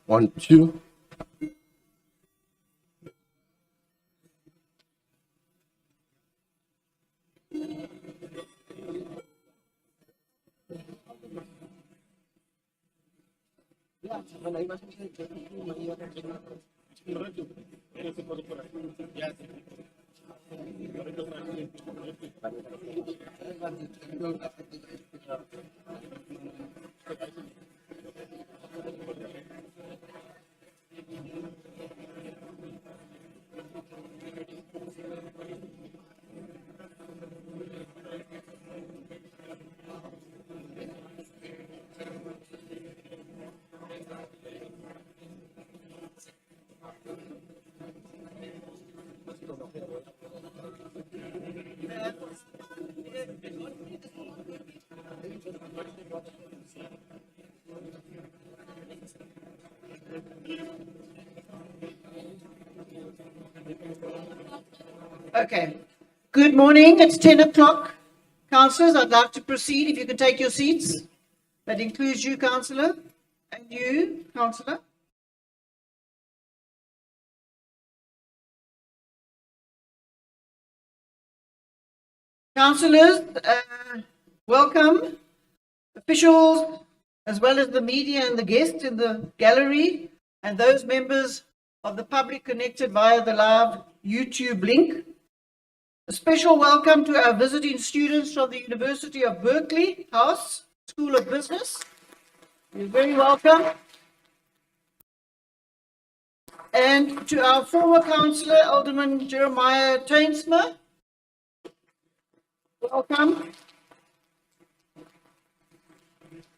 1, 2. Okay. Good morning. It's 10 o'clock. Councillors, I'd like to proceed. If you can take your seats. That includes you, Councillor, and you, Councillor. Councillors, welcome. Officials, as well as the media and the guests in the gallery, and those members of the public connected via the live YouTube link. A special welcome to our visiting students from the University of Berkeley House School of Business. You're very welcome. And to our former councillor, Alderman Jeremiah Tuinsma. Welcome.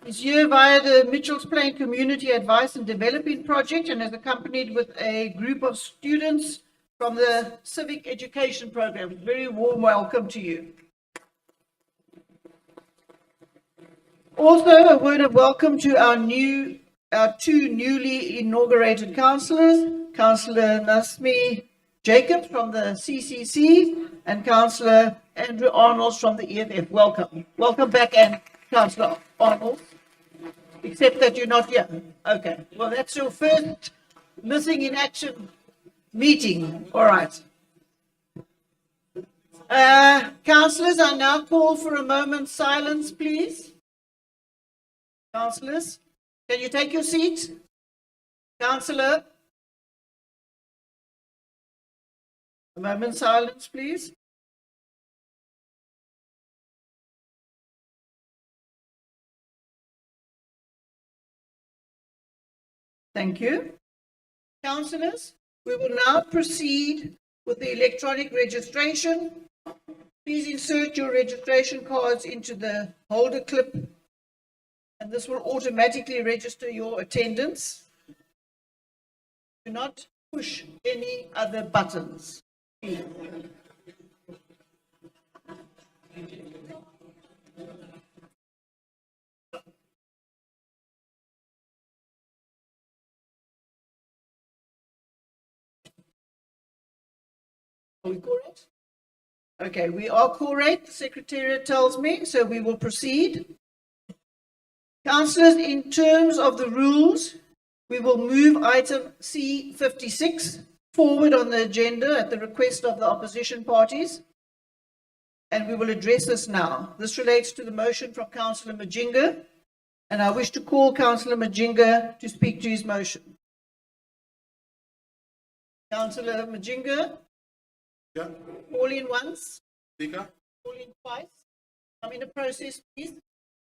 He's here via the Mitchells Plain Community Advice and Development Project and is accompanied with a group of students from the Civic Education Program. Very warm welcome to you. Also, a word of welcome to our two newly inaugurated councillors, Councillor Nasmi Jacobs from the CCC and Councillor Andrew Arnolds from the EFF. Welcome. Welcome back, and Councillor Arnolds. Except that you're not here. Okay. Well, that's your first missing in action meeting. All right. Councillors, I now call for a moment's silence, please. Councillors, can you take your seat? Councillor, a moment's silence, please. Thank you. Councillors, we will now proceed with the electronic registration. Please insert your registration cards into the holder clip, and this will automatically register your attendance. Do not push any other buttons. Are we correct? Okay, we are correct, the Secretariat tells me, so we will proceed. Councillors, in terms of the rules, we will move item C56 forward on the agenda at the request of the opposition parties, and we will address this now. This relates to the motion from Councillor Majinga, and I wish to call Councillor Majinga to speak to his motion. Councillor Majinga? Yeah. Call in once. Speaker. Call in twice. I'm in a process, please.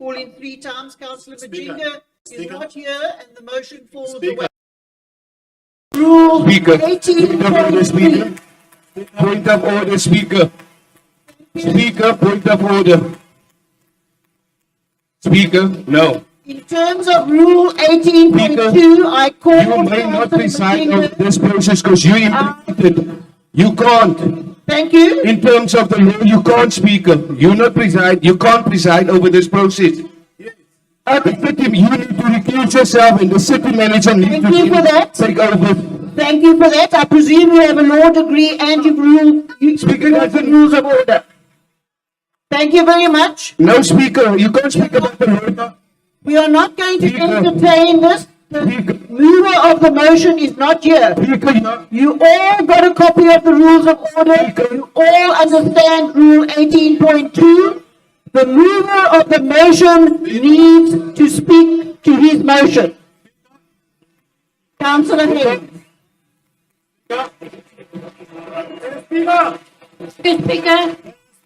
Call in 3 times. Councillor Speaker. Majinga is not here, and the motion falls Speaker. away. Rule Speaker. 18.3. Point of order, Speaker. Speaker, point of order. Speaker, no. In terms of Rule 18.2, I call You may not Councillor preside over Majinga. this process because you implemented. You can't. Thank you. In terms of the law, you can't, Speaker. You not preside. You can't preside over this process. Okay. You need to recuse yourself, and the city manager needs Thank you for that. take over. Thank you for that. I presume you have a law degree and you've Speaker, got the rules of order. Thank you very much. No, Speaker. You can't speak about the law. We are not going to Speaker. entertain this. The mover of the motion is not here. Speaker, You all got a copy of the rules of order. You all understand Rule 18.2. The mover of the motion needs to speak to his motion. Councillor Haynes. Speaker,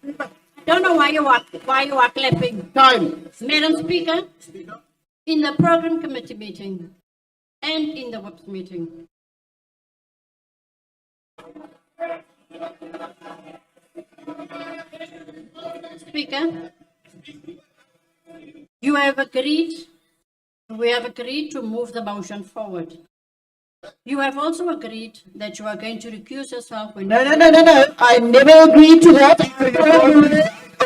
I don't know why you are clapping. Time. Madam Speaker, in the program committee meeting and in the WIPS meeting, Speaker, you have agreed, we have agreed to move the motion forward. You have also agreed that you are going to recuse yourself when. No. I never agreed to that.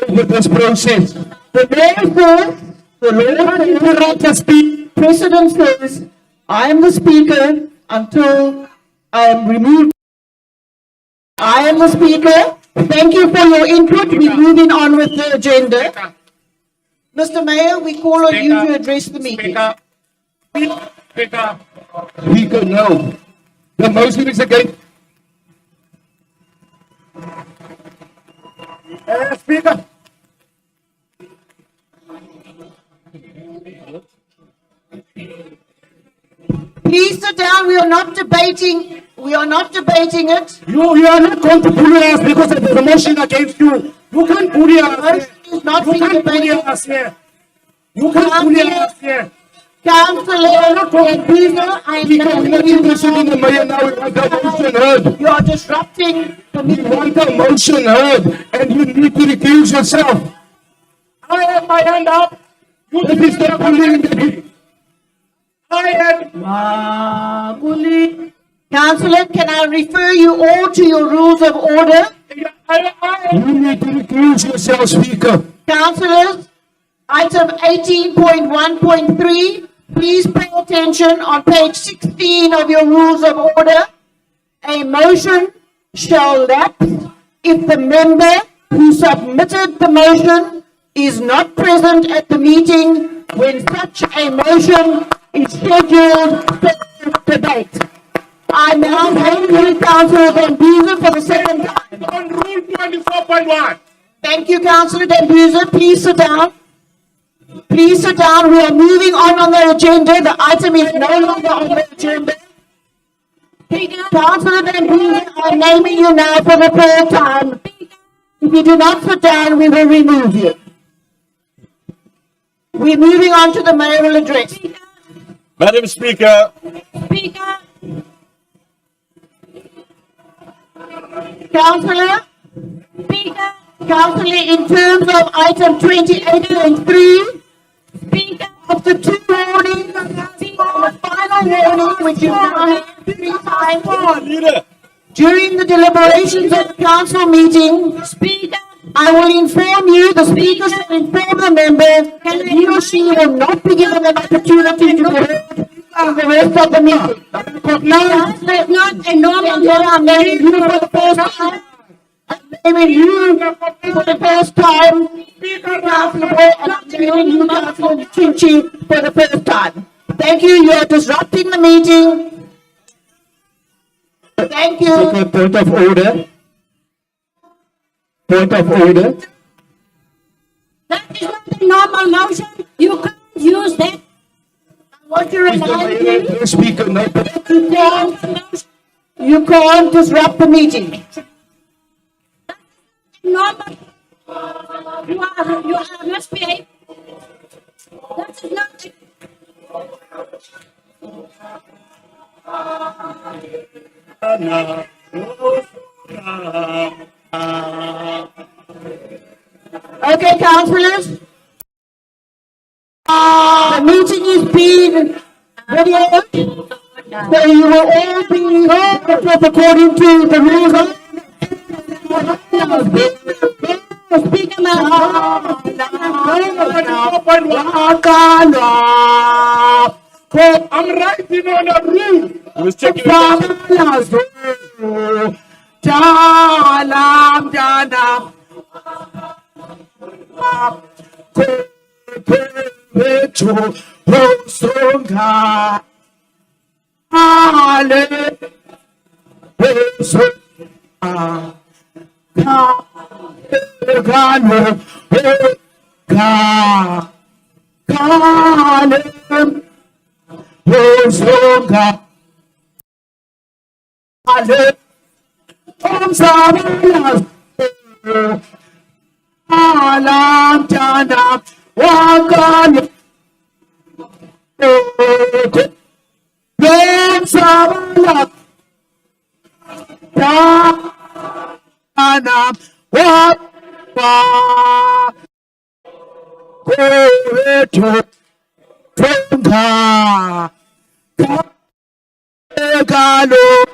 Over this process. The mayor says, the law interrupts speak. Precedent says, I am the speaker until I am removed. I am the speaker. Thank you for your input. We're moving on with the agenda. Mr. Mayor, we call on you to address the meeting. Speaker, Speaker, no. The motion is against. Speaker. Please sit down. We are not debating. We are not debating it. You are not going to bully us because of the motion against you. You can't bully us. Motion is not You being can't bully debated. us here. You can't bully us here. Councillor Peter, I am Speaker, we're not telling you interested in the mayor now. We want the motion heard. you are disrupting the We meeting. want the motion heard. And you need to recuse yourself. I have my hand up. You This is the bullying that you. I have. Mabuli. Councillor, can I refer you all to your rules of order? You need to recuse yourself, Speaker. Councillors, item 18.1.3, please pay attention on page 16 of your rules of order. A motion shall lapse if the member who submitted the motion is not present at the meeting when such a motion is scheduled for debate. I now hand you Councillor Dambuza for the second time. On rule 24.1. Thank you, Councillor Dambuza. Please sit down. Please sit down. We are moving on the agenda. The item is no longer on the agenda. Councillor Dambuza, I'm naming you now for the third time. If you do not sit down, we will remove you. We're moving on to the mayoral address. Madam Speaker, Speaker, Councillor, Speaker, Councillor, in terms of item 28.3, Speaker, of the two warnings, the final warning, which you now have 3 times leader. during the deliberations of the council meeting, Speaker, I will inform you, the speaker shall inform the member that he or she will not be given an opportunity to heard for the rest of the meeting. Now, that's not a normal. I'm naming you for the first time. I'm naming you for the first time. Councillor Boy, and I'm naming you Councillor Chinchi for the first time. Thank you, you are disrupting the meeting. Thank you. Speaker, point of order. Point of order. That is not a normal motion. You can't use that. What you Is the remind mayor you, address, Speaker, no. you can't disrupt the meeting. Normal. You are misbehaving. That is not. Okay, councillors. The meeting is being videoed, so you will all be heard according to the rules of. Speaker, I'm writing on a rule. I was checking Jalam Jana. Petro, Rosonga, Ale. Rosonga, Gano, Ga, Gano, Rosonga, Ale. Om Sabala. Alam Jana. Wakan. Om Sabala. Jana. Wakan. Koreto. Tonga. Kalo.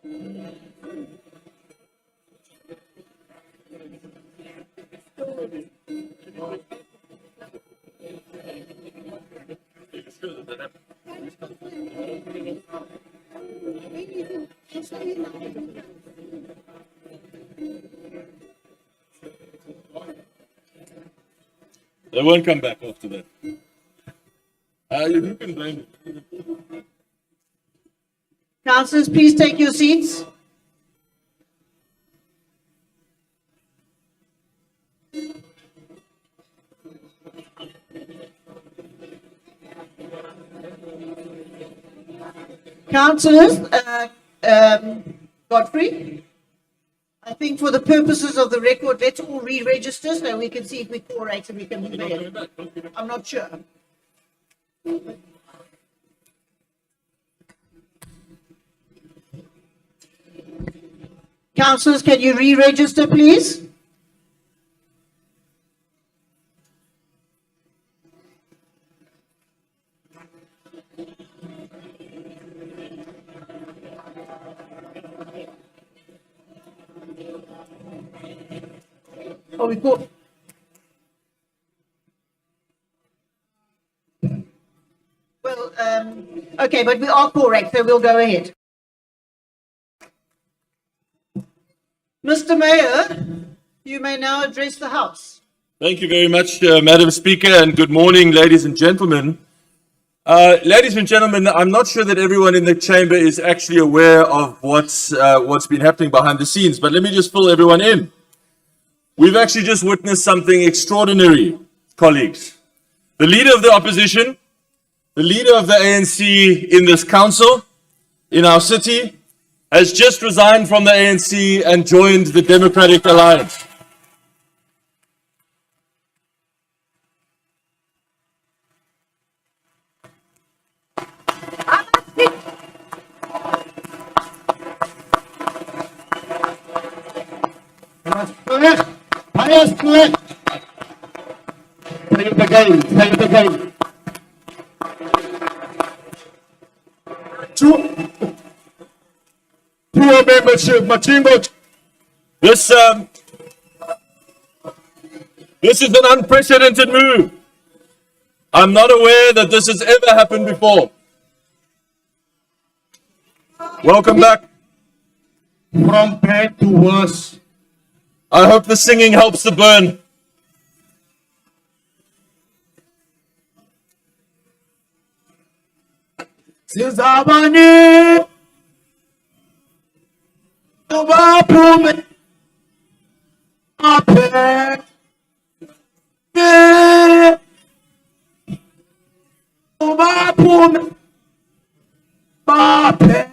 They won't come back after that. You can blame it. Councillors, please take your seats. Councillors, Godfrey, I think for the purposes of the record, let's all re-register so we can see if we're correct and we can move ahead. I'm not sure. Councillors, can you re-register, please? Oh, we go. Well, okay, but we are correct, so we'll go ahead. Mr. Mayor, you may now address the House. Thank you very much, Madam Speaker, and good morning, ladies and gentlemen. Ladies and gentlemen, I'm not sure that everyone in the chamber is actually aware of what's been happening behind the scenes, but let me just fill everyone in. We've actually just witnessed something extraordinary, colleagues. The leader of the opposition, the leader of the ANC in this council, in our city, has just resigned from the ANC and joined the Democratic Alliance. Bias correct. Say it again. Say it again. Poor membership, Machingo. This is an unprecedented move. I'm not aware that this has ever happened before. Welcome back. From bad to worse. I hope the singing helps the burn. Sizabani. Tubapume. Ape. Tubapume. Ape.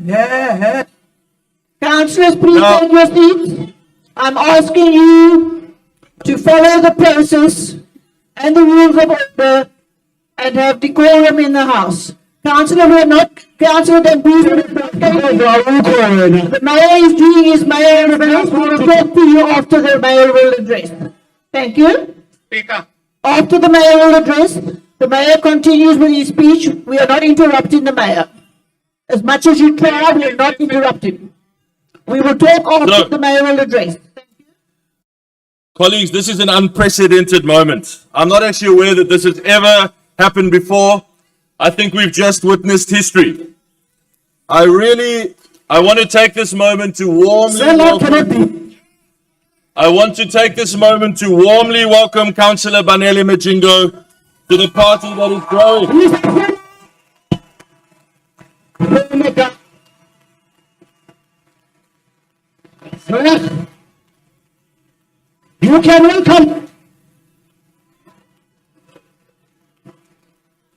Yeah. Councillors, please No. take your seats. I'm asking you to follow the process and the rules of order and have decorum in the House. Councillor, we're not, Councillor, don't be. The mayor is doing his mayoral address. We will talk to you after the mayoral address. Thank you. Speaker. After the mayoral address, the mayor continues with his speech. We are not interrupting the mayor. As much as you try, we are not interrupting. We will talk after No. the mayoral address. Colleagues, this is an unprecedented moment. I'm not actually aware that this has ever happened before. I think we've just witnessed history. I want to take this moment to warmly welcome. I want to take this moment to warmly welcome Councillor Banele Majingo to the party that is growing. You can welcome.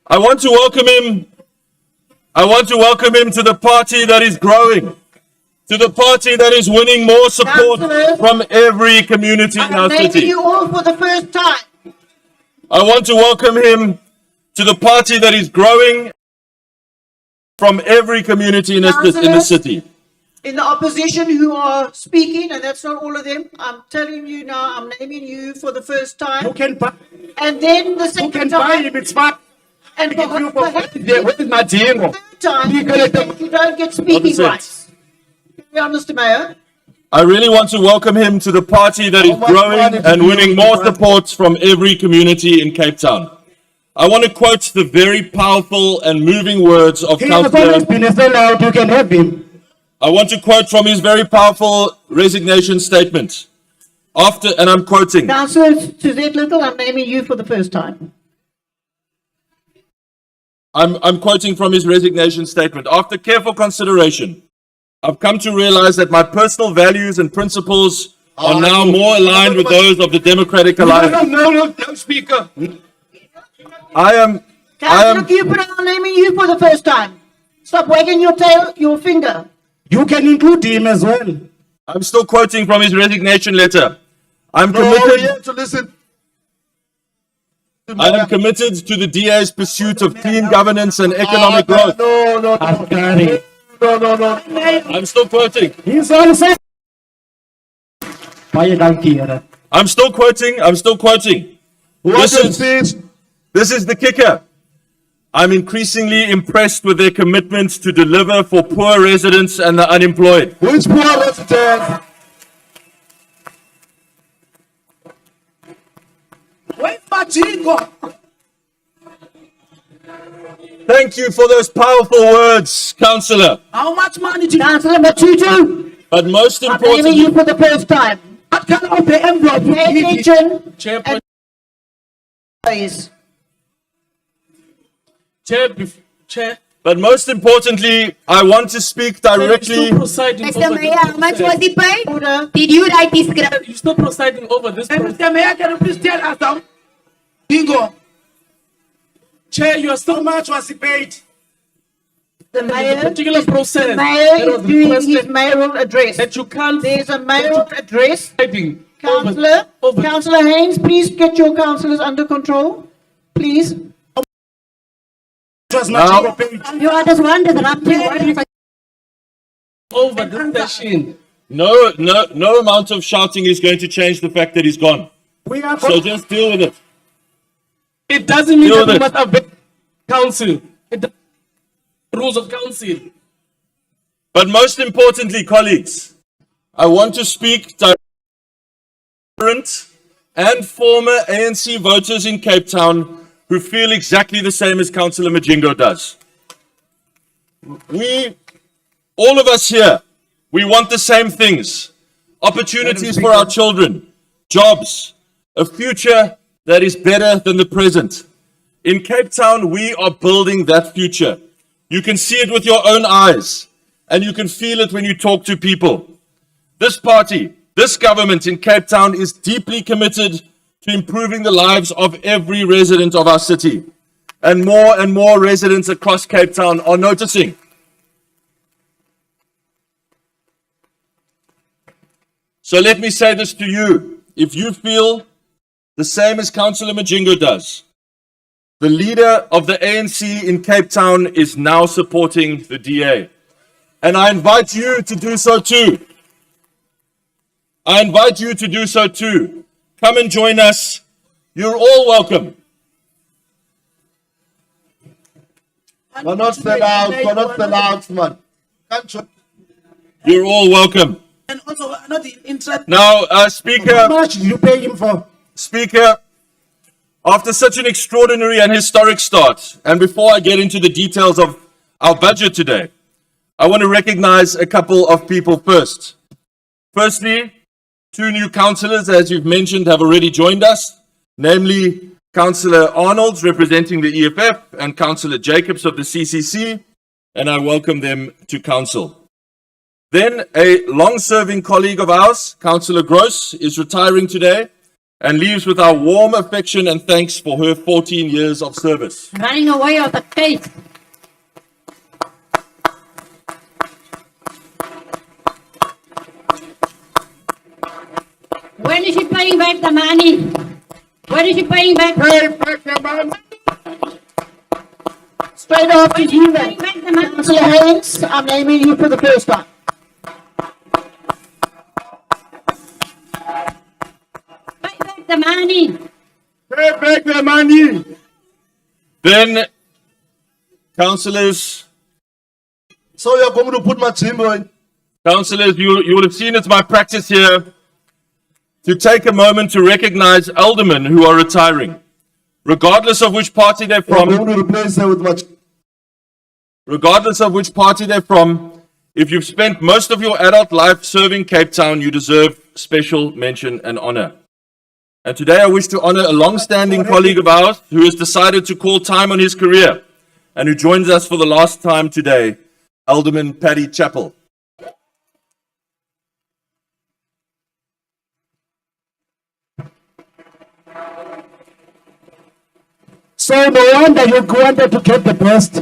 I want to welcome him to the party that is growing, to the party that is winning more support Councillors, from every community in I'm our naming city. you all for the first time. I want to welcome him to the party that is growing from every community in the city. In the opposition who are speaking, and that's not all of them, I'm telling you now, I'm naming you for the first You time. can buy. And then the You second can buy time, him. It's fine. and If you perhaps where is my Diego? the third time, You can let them- you don't get speaking Opposite. rights. Mr. Mayor. I really want to welcome him to the party that is much growing money did and you winning use more to buy- support from every community in Cape Town. I want to quote the very powerful and moving words of He has always Councillor. been a sellout. You can have him. I want to quote from his very powerful resignation statement. And I'm quoting. Councillor Suzette Little, I'm naming you for the first time. I'm quoting from his resignation statement. After careful consideration, I've come to realize that my personal values and principles are now more aligned with those of the Democratic Alliance. No, Speaker. I am Councillor Cupid, I'm naming you for the first time. Stop wagging your finger. You can include him as well. I'm still quoting from his resignation letter. I'm No, we committed. have to listen. I am committed to the DA's pursuit of clean governance and economic growth. No. Askari. No. I'm still quoting. He's all set. Baie dankie, Here. I'm still quoting. What This is is- this? This is the kicker. I'm increasingly impressed with their commitment to deliver for poor residents and the unemployed. Which poor resident? Where's Majingo? Thank you for those powerful words, Councillor. How much money did you Councillor Matutu, But most I'm naming importantly, you for the first time. What kind of the envelope? Pay attention, please. Chair, but most importantly, I want to speak you're directly. still presiding Mr. over Mayor, how much was he paid? Order. Did you write this script? You're still presiding over this. Mr. Mayor, can you please tell us how? Bingo. Chair, you are How still much was he paid? The mayor, particular process the mayor that is was doing his requested mayoral address. that you can't There's a mayoral address. presiding Councillor, over. Councillor Haynes, please get your councillors under control, please. It was Now- much paid. You are just one disrupting. over this session. No amount of shouting is going to change the fact that he's gone. We are So just deal with it. It doesn't mean Deal that with you it. must obey council. Rules of council. But most importantly, colleagues, I want to speak to current and former ANC voters in Cape Town who feel exactly the same as Councillor Majingo does. All of us here, we want the same things. Opportunities for our children, jobs, a future that is better than the present. In Cape Town, we are building that future. You can see it with your own eyes, and you can feel it when you talk to people. This party, this government in Cape Town is deeply committed to improving the lives of every resident of our city. And more residents across Cape Town are noticing. So let me say this to you. If you feel the same as Councillor Majingo does, the leader of the ANC in Cape Town is now supporting the DA. And I invite you to do so too. I invite you to do so too. Come and join us. You're all welcome. We're not sellouts, man. Can't you? You're all welcome. And also, not in interest. Now, How Speaker, much did you pay him for? after such an extraordinary and historic start, and before I get into the details of our budget today, I want to recognize a couple of people first. Firstly, two new councillors, as you've mentioned, have already joined us, namely Councillor Arnold, representing the EFF, and Councillor Jacobs of the CCC, and I welcome them to council. Then a long-serving colleague of ours, Councillor Gross, is retiring today and leaves with our warm affection and thanks for her 14 years of service. Running away of the case. When is she paying back the money? When is she paying back? Pay back the money. Straight off to When is you she then. paying back the money? Councillor Haynes, I'm naming you for the first time. Pay back the money. Pay back the money. Then, councillors, So you're going to put my timber in? Councillors, you will have seen it's my practice here to take a moment to recognize aldermen who are retiring, regardless of which party they're I'm from. going to replace her with much. Regardless of which party they're from, if you've spent most of your adult life serving Cape Town, you deserve special mention and honor. And today I wish to honor a long-standing colleague of ours who has decided to call time on his career and who joins us for the last time today, Alderman Paddy Chappell. So no wonder you wanted to get the best.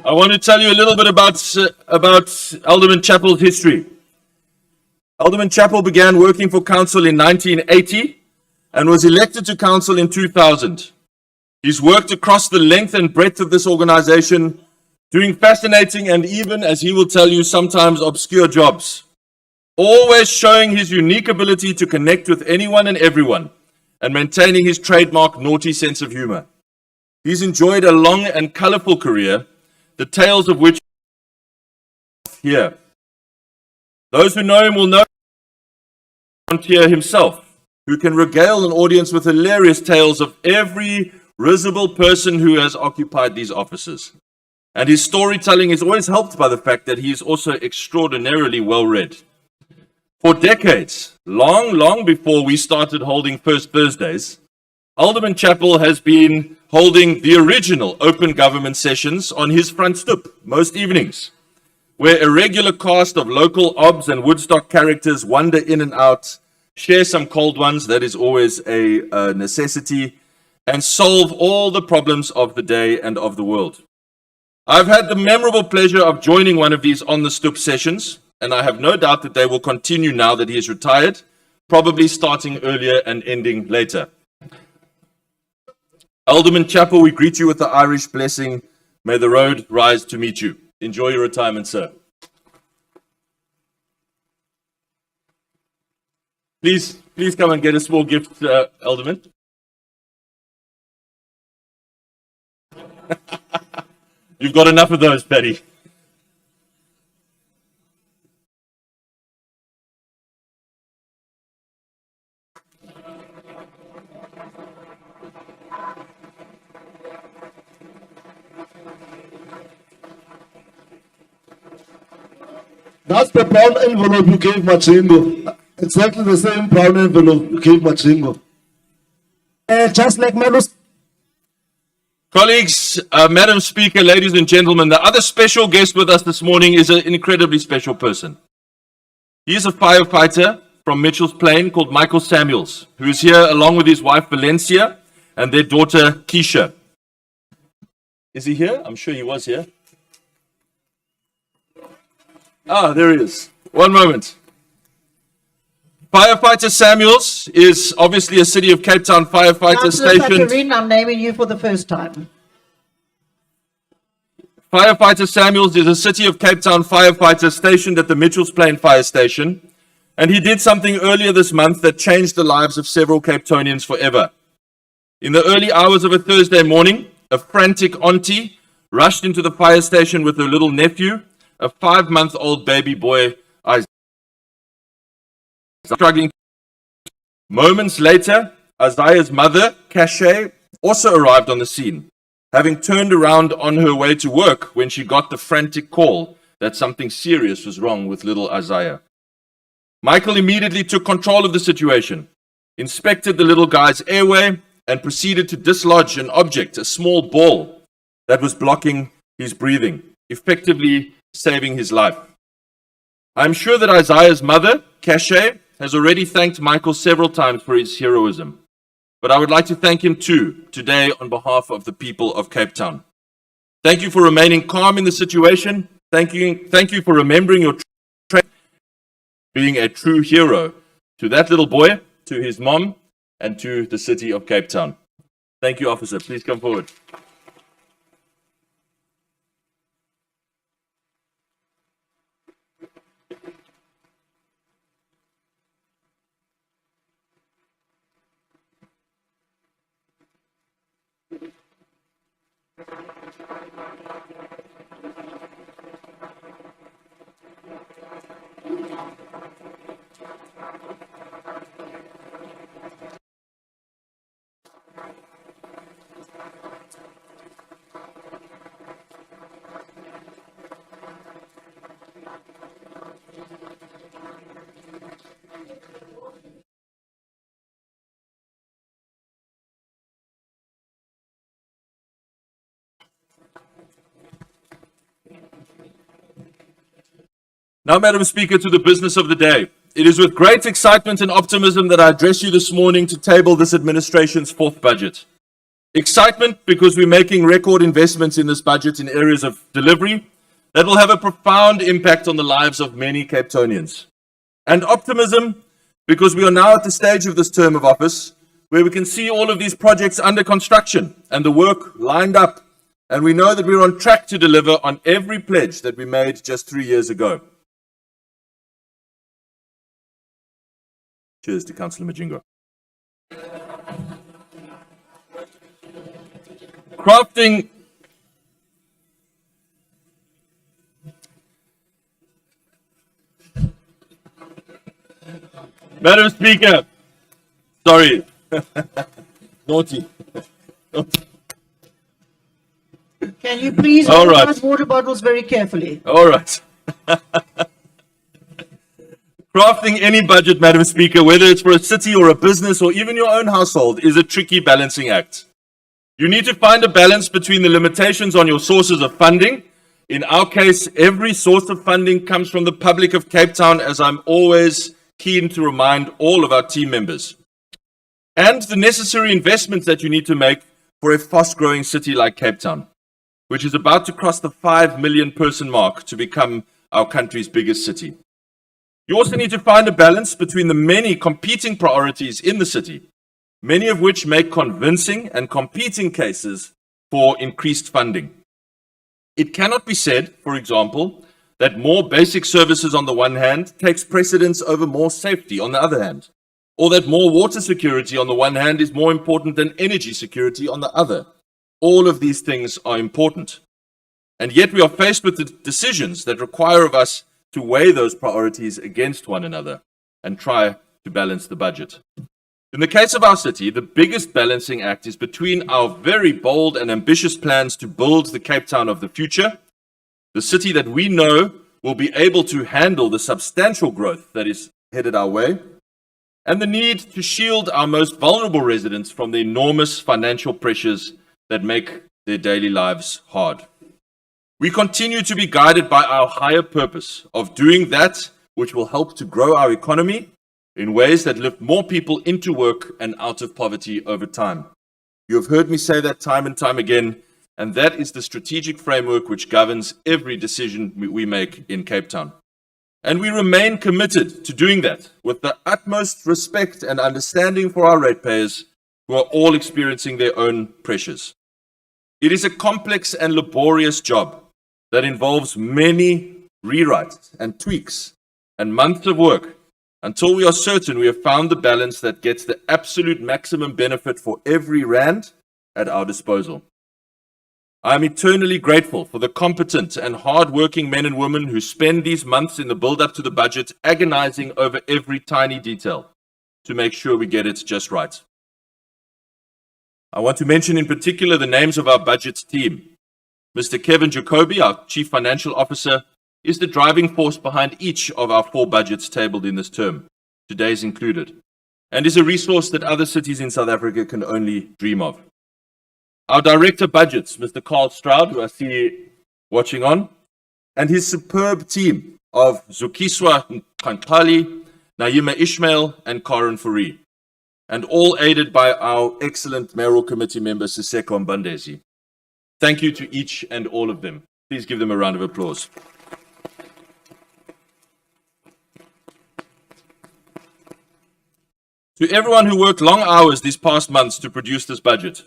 I want to tell you a little bit about Alderman Chappell's history. Alderman Chappell began working for council in 1980 and was elected to council in 2000. He's worked across the length and breadth of this organization, doing fascinating and even, as he will tell you, sometimes obscure jobs, always showing his unique ability to connect with anyone and everyone and maintaining his trademark naughty sense of humor. He's enjoyed a long and colorful career, the tales of which here. Those who know him will know Frontier himself, who can regale an audience with hilarious tales of every risible person who has occupied these offices. And his storytelling is always helped by the fact that he is also extraordinarily well read. For decades, long before we started holding First Thursdays, Alderman Chappell has been holding the original open government sessions on his front stoep most evenings, where a regular cast of local OBS and Woodstock characters wander in and out, share some cold ones, that is always a necessity, and solve all the problems of the day and of the world. I've had the memorable pleasure of joining one of these on the stoop sessions, and I have no doubt that they will continue now that he is retired, probably starting earlier and ending later. Alderman Chappell, we greet you with the Irish blessing. May the road rise to meet you. Enjoy your retirement, sir. Please come and get a small gift, Alderman. You've got enough of those, Paddy. That's the brown envelope you gave Machingo. Exactly the same brown envelope you gave Machingo. Just like Melus. Colleagues, Madam Speaker, ladies and gentlemen, the other special guest with us this morning is an incredibly special person. He is a firefighter from Mitchell's Plain called Michael Samuels, who is here along with his wife Valencia and their daughter Keisha. Is he here? I'm sure he was here. Ah, there he is. One moment. Firefighter Samuels is obviously a City of Cape Town firefighter Councillor stationed. Sakarine, I'm naming you for the first time. Firefighter Samuels is a City of Cape Town firefighter stationed at the Mitchells Plain Fire Station, and he did something earlier this month that changed the lives of several Cape Townians forever. In the early hours of a Thursday morning, a frantic auntie rushed into the fire station with her little nephew, a 5-month-old baby boy, Isaiah, struggling. Moments later, Isaiah's mother, Cache, also arrived on the scene, having turned around on her way to work when she got the frantic call that something serious was wrong with little Isaiah. Michael immediately took control of the situation, inspected the little guy's airway, and proceeded to dislodge an object, a small ball, that was blocking his breathing, effectively saving his life. I'm sure that Isaiah's mother, Cache, has already thanked Michael several times for his heroism, but I would like to thank him too today on behalf of the people of Cape Town. Thank you for remaining calm in the situation. Thank you for remembering your being a true hero to that little boy, to his mom, and to the City of Cape Town. Thank you, officer. Please come forward. Now, Madam Speaker, to the business of the day. It is with great excitement and optimism that I address you this morning to table this administration's fourth budget. Excitement because we're making record investments in this budget in areas of delivery that will have a profound impact on the lives of many Cape Townians. And optimism because we are now at the stage of this term of office where we can see all of these projects under construction and the work lined up. And we know that we're on track to deliver on every pledge that we made just 3 years ago. Cheers to Councillor Majingo. Crafting Madam Speaker, sorry, naughty. Can you please All hold right. those water bottles very carefully? All right. Crafting any budget, Madam Speaker, whether it's for a city or a business or even your own household, is a tricky balancing act. You need to find a balance between the limitations on your sources of funding. In our case, every source of funding comes from the public of Cape Town, as I'm always keen to remind all of our team members. And the necessary investments that you need to make for a fast-growing city like Cape Town, which is about to cross the 5 million person mark to become our country's biggest city. You also need to find a balance between the many competing priorities in the city, many of which make convincing and competing cases for increased funding. It cannot be said, for example, that more basic services on the one hand takes precedence over more safety on the other hand, or that more water security on the one hand is more important than energy security on the other. All of these things are important. And yet we are faced with the decisions that require of us to weigh those priorities against one another and try to balance the budget. In the case of our city, the biggest balancing act is between our very bold and ambitious plans to build the Cape Town of the future, the city that we know will be able to handle the substantial growth that is headed our way, and the need to shield our most vulnerable residents from the enormous financial pressures that make their daily lives hard. We continue to be guided by our higher purpose of doing that which will help to grow our economy in ways that lift more people into work and out of poverty over time. You have heard me say that time and time again, and that is the strategic framework which governs every decision we make in Cape Town. And we remain committed to doing that with the utmost respect and understanding for our ratepayers who are all experiencing their own pressures. It is a complex and laborious job that involves many rewrites and tweaks and months of work until we are certain we have found the balance that gets the absolute maximum benefit for every rand at our disposal. I am eternally grateful for the competent and hard-working men and women who spend these months in the build-up to the budget agonizing over every tiny detail to make sure we get it just right. I want to mention in particular the names of our budget team. Mr. Kevin Jacobi, our Chief Financial Officer, is the driving force behind each of our 4 budgets tabled in this term, today's included, and is a resource that other cities in South Africa can only dream of. Our Director Budgets, Mr. Carl Stroud, who I see watching on, and his superb team of Zukiswa Nkantali, Naima Ishmael, and Karen Fourie, and all aided by our excellent Mayoral Committee member, Siseko Mbandezi. Thank you to each and all of them. Please give them a round of applause. To everyone who worked long hours these past months to produce this budget,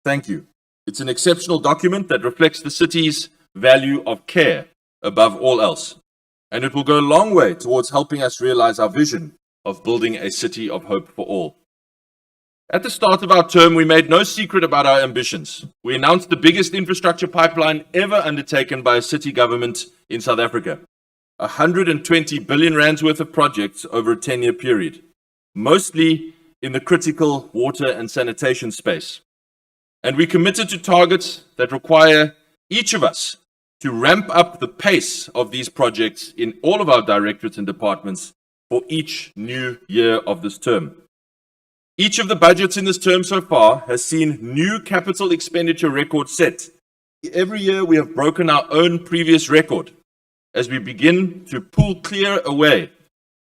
thank you. It's an exceptional document that reflects the city's value of care above all else, and it will go a long way towards helping us realize our vision of building a city of hope for all. At the start of our term, we made no secret about our ambitions. We announced the biggest infrastructure pipeline ever undertaken by a city government in South Africa. 120 billion rands worth of projects over a 10-year period, mostly in the critical water and sanitation space. And we committed to targets that require each of us to ramp up the pace of these projects in all of our directorates and departments for each new year of this term. Each of the budgets in this term so far has seen new capital expenditure records set. Every year we have broken our own previous record. as we begin to pull clear away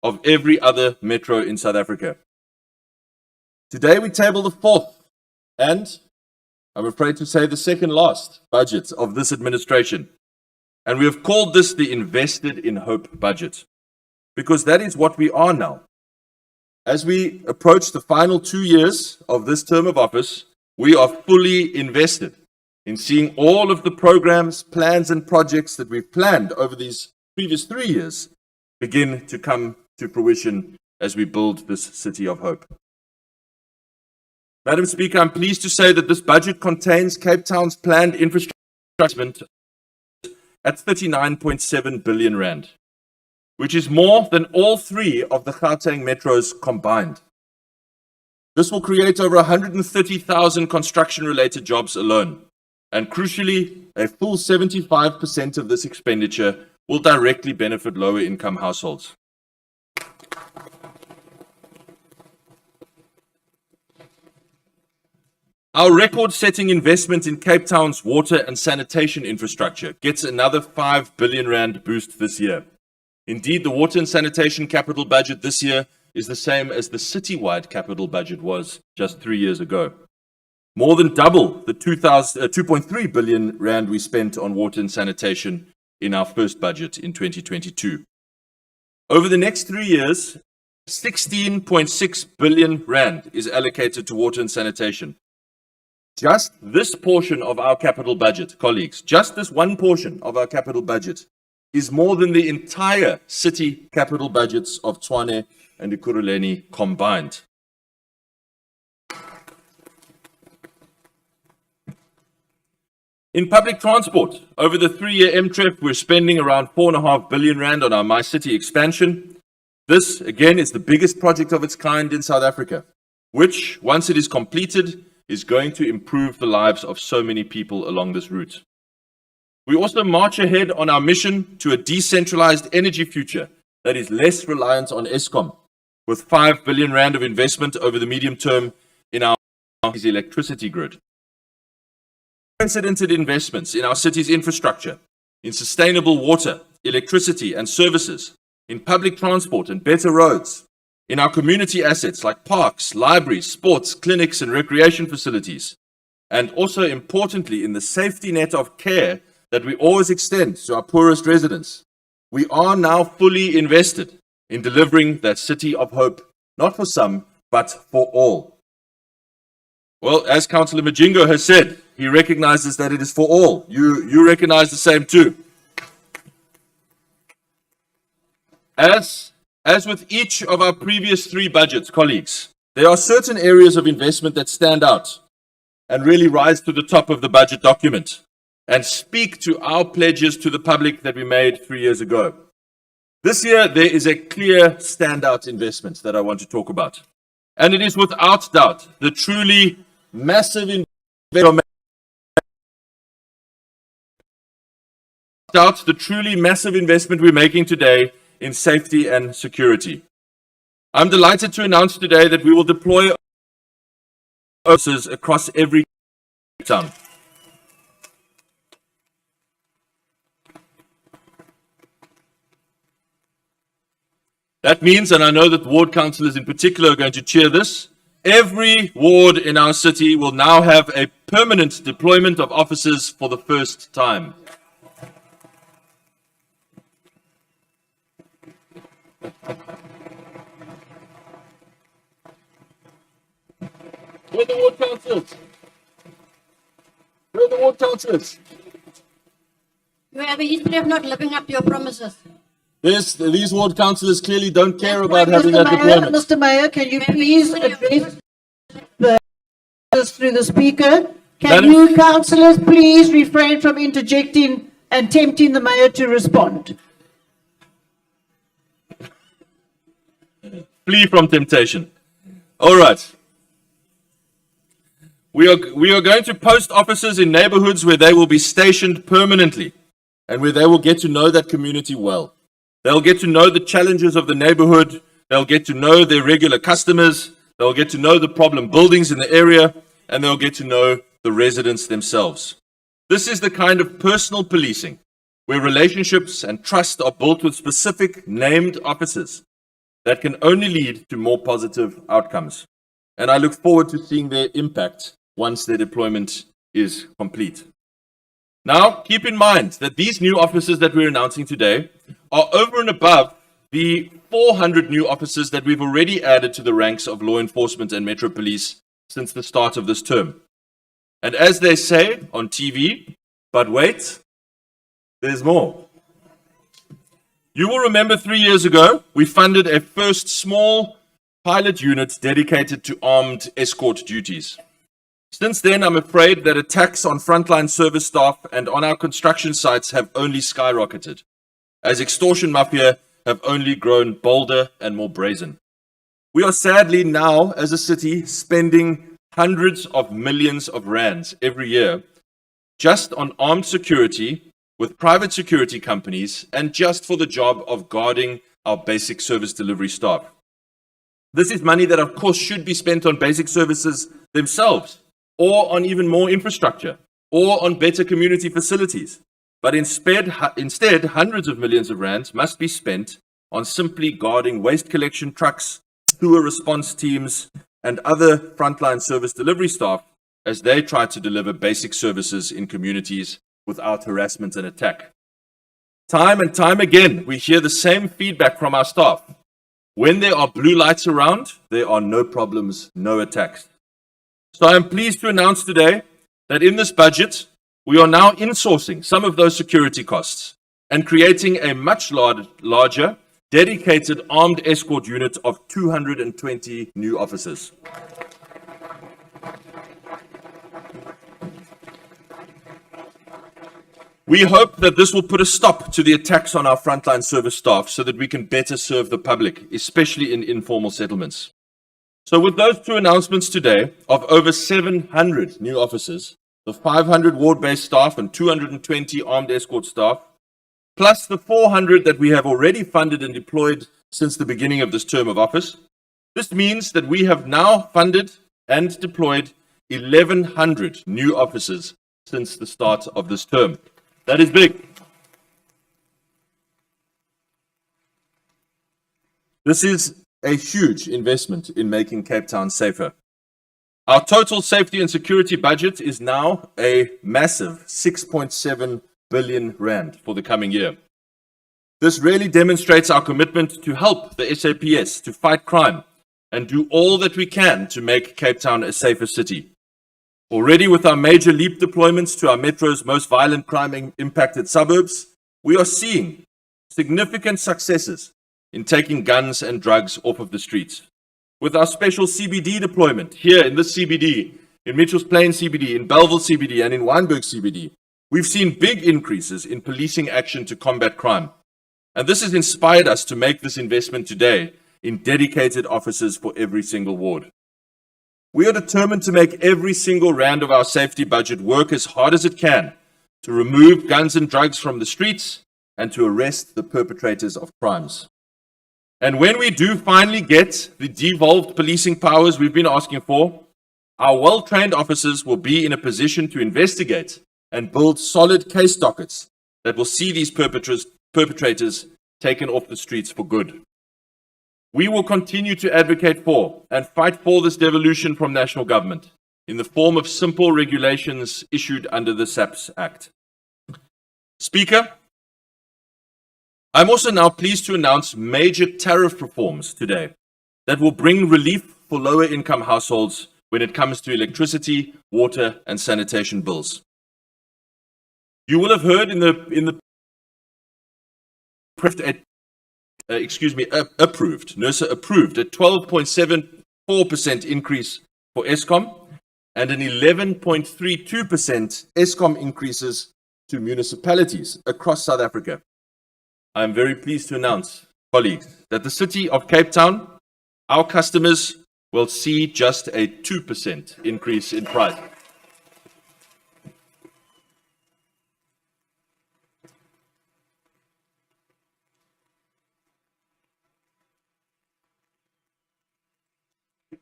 of every other metro in South Africa. Today we table the fourth and, I'm afraid to say, the second last budget of this administration. And we have called this the Invested in Hope budget, because that is what we are now. As we approach the final 2 years of this term of office, we are fully invested in seeing all of the programs, plans, and projects that we've planned over these previous 3 years begin to come to fruition as we build this city of hope. Madam Speaker, I'm pleased to say that this budget contains Cape Town's planned infrastructure investment at 39.7 billion rand, which is more than all three of the Gauteng metros combined. This will create over 130,000 construction-related jobs alone, and crucially, a full 75% of this expenditure will directly benefit lower-income households. Our record-setting investment in Cape Town's water and sanitation infrastructure gets another 5 billion rand boost this year. Indeed, the water and sanitation capital budget this year is the same as the citywide capital budget was just 3 years ago. More than double the 2.3 billion rand we spent on water and sanitation in our first budget in 2022. Over the next 3 years, 16.6 billion rand is allocated to water and sanitation. Just this portion of our capital budget, colleagues, just this one portion of our capital budget is more than the entire city capital budgets of Tshwane and Ekurhuleni combined. In public transport, over the 3-year MTREP, we're spending around 4.5 billion rand on our My City expansion. This, again, is the biggest project of its kind in South Africa, which, once it is completed, is going to improve the lives of so many people along this route. We also march ahead on our mission to a decentralized energy future that is less reliant on Eskom, with 5 billion rand of investment over the medium term in our electricity grid. Unprecedented investments in our city's infrastructure, in sustainable water, electricity and services, in public transport and better roads, in our community assets like parks, libraries, sports, clinics and recreation facilities, and also importantly in the safety net of care that we always extend to our poorest residents. We are now fully invested in delivering that city of hope, not for some, but for all. Well, as Councillor Majingo has said, he recognizes that it is for all. You recognize the same too. As with each of our previous 3 budgets, colleagues, there are certain areas of investment that stand out and really rise to the top of the budget document and speak to our pledges to the public that we made 3 years ago. This year, there is a clear standout investment that I want to talk about. And it is without doubt the truly massive investment we're making today in safety and security. I'm delighted to announce today that we will deploy officers across every town. That means, and I know that ward councillors in particular are going to cheer this, every ward in our city will now have a permanent deployment of officers for the first time. Where are the ward councillors? Where are the ward councillors? You have a history of not living up to your promises. These ward councillors clearly don't care about having Mr. that Mayor, deployment. Mr. Mayor, can you please address this through the speaker? Can Madam- you councillors please refrain from interjecting and tempting the mayor to respond? Flee from temptation. All right. We are going to post officers in neighborhoods where they will be stationed permanently and where they will get to know that community well. They'll get to know the challenges of the neighborhood. They'll get to know their regular customers. They'll get to know the problem buildings in the area, and they'll get to know the residents themselves. This is the kind of personal policing where relationships and trust are built with specific named officers that can only lead to more positive outcomes. And I look forward to seeing their impact once their deployment is complete. Now, keep in mind that these new officers that we're announcing today are over and above the 400 new officers that we've already added to the ranks of law enforcement and Metro Police since the start of this term. And as they say on TV, but wait, there's more. You will remember 3 years ago, we funded a first small pilot unit dedicated to armed escort duties. Since then, I'm afraid that attacks on frontline service staff and on our construction sites have only skyrocketed, as extortion mafia have only grown bolder and more brazen. We are sadly now, as a city, spending hundreds of millions of rands every year just on armed security with private security companies and just for the job of guarding our basic service delivery staff. This is money that, of course, should be spent on basic services themselves, or on even more infrastructure, or on better community facilities. But instead, hundreds of millions of rands must be spent on simply guarding waste collection trucks, sewer response teams, and other frontline service delivery staff as they try to deliver basic services in communities without harassment and attack. Time and time again, we hear the same feedback from our staff. When there are blue lights around, there are no problems, no attacks. So I am pleased to announce today that in this budget, we are now insourcing some of those security costs and creating a much larger, dedicated armed escort unit of 220 new officers. We hope that this will put a stop to the attacks on our frontline service staff so that we can better serve the public, especially in informal settlements. So with those two announcements today of over 700 new officers, the 500 ward-based staff and 220 armed escort staff, plus the 400 that we have already funded and deployed since the beginning of this term of office, this means that we have now funded and deployed 1,100 new officers since the start of this term. That is big. This is a huge investment in making Cape Town safer. Our total safety and security budget is now a massive 6.7 billion rand for the coming year. This really demonstrates our commitment to help the SAPS to fight crime and do all that we can to make Cape Town a safer city. Already with our major LEAP deployments to our metro's most violent crime-impacted suburbs, we are seeing significant successes in taking guns and drugs off of the streets. With our special CBD deployment here in this CBD, in Mitchells Plain CBD, in Belleville CBD, and in Wynberg CBD, we've seen big increases in policing action to combat crime. And this has inspired us to make this investment today in dedicated officers for every single ward. We are determined to make every single rand of our safety budget work as hard as it can to remove guns and drugs from the streets and to arrest the perpetrators of crimes. And when we do finally get the devolved policing powers we've been asking for, our well-trained officers will be in a position to investigate and build solid case dockets that will see these perpetrators taken off the streets for good. We will continue to advocate for and fight for this devolution from national government in the form of simple regulations issued under the SAPS Act. Speaker, I'm also now pleased to announce major tariff reforms today that will bring relief for lower income households when it comes to electricity, water, and sanitation bills. You will have heard NERSA approved a 12.74% increase for Eskom and an 11.32% Eskom increases to municipalities across South Africa. I am very pleased to announce, colleagues, that the city of Cape Town, our customers, will see just a 2% increase in price.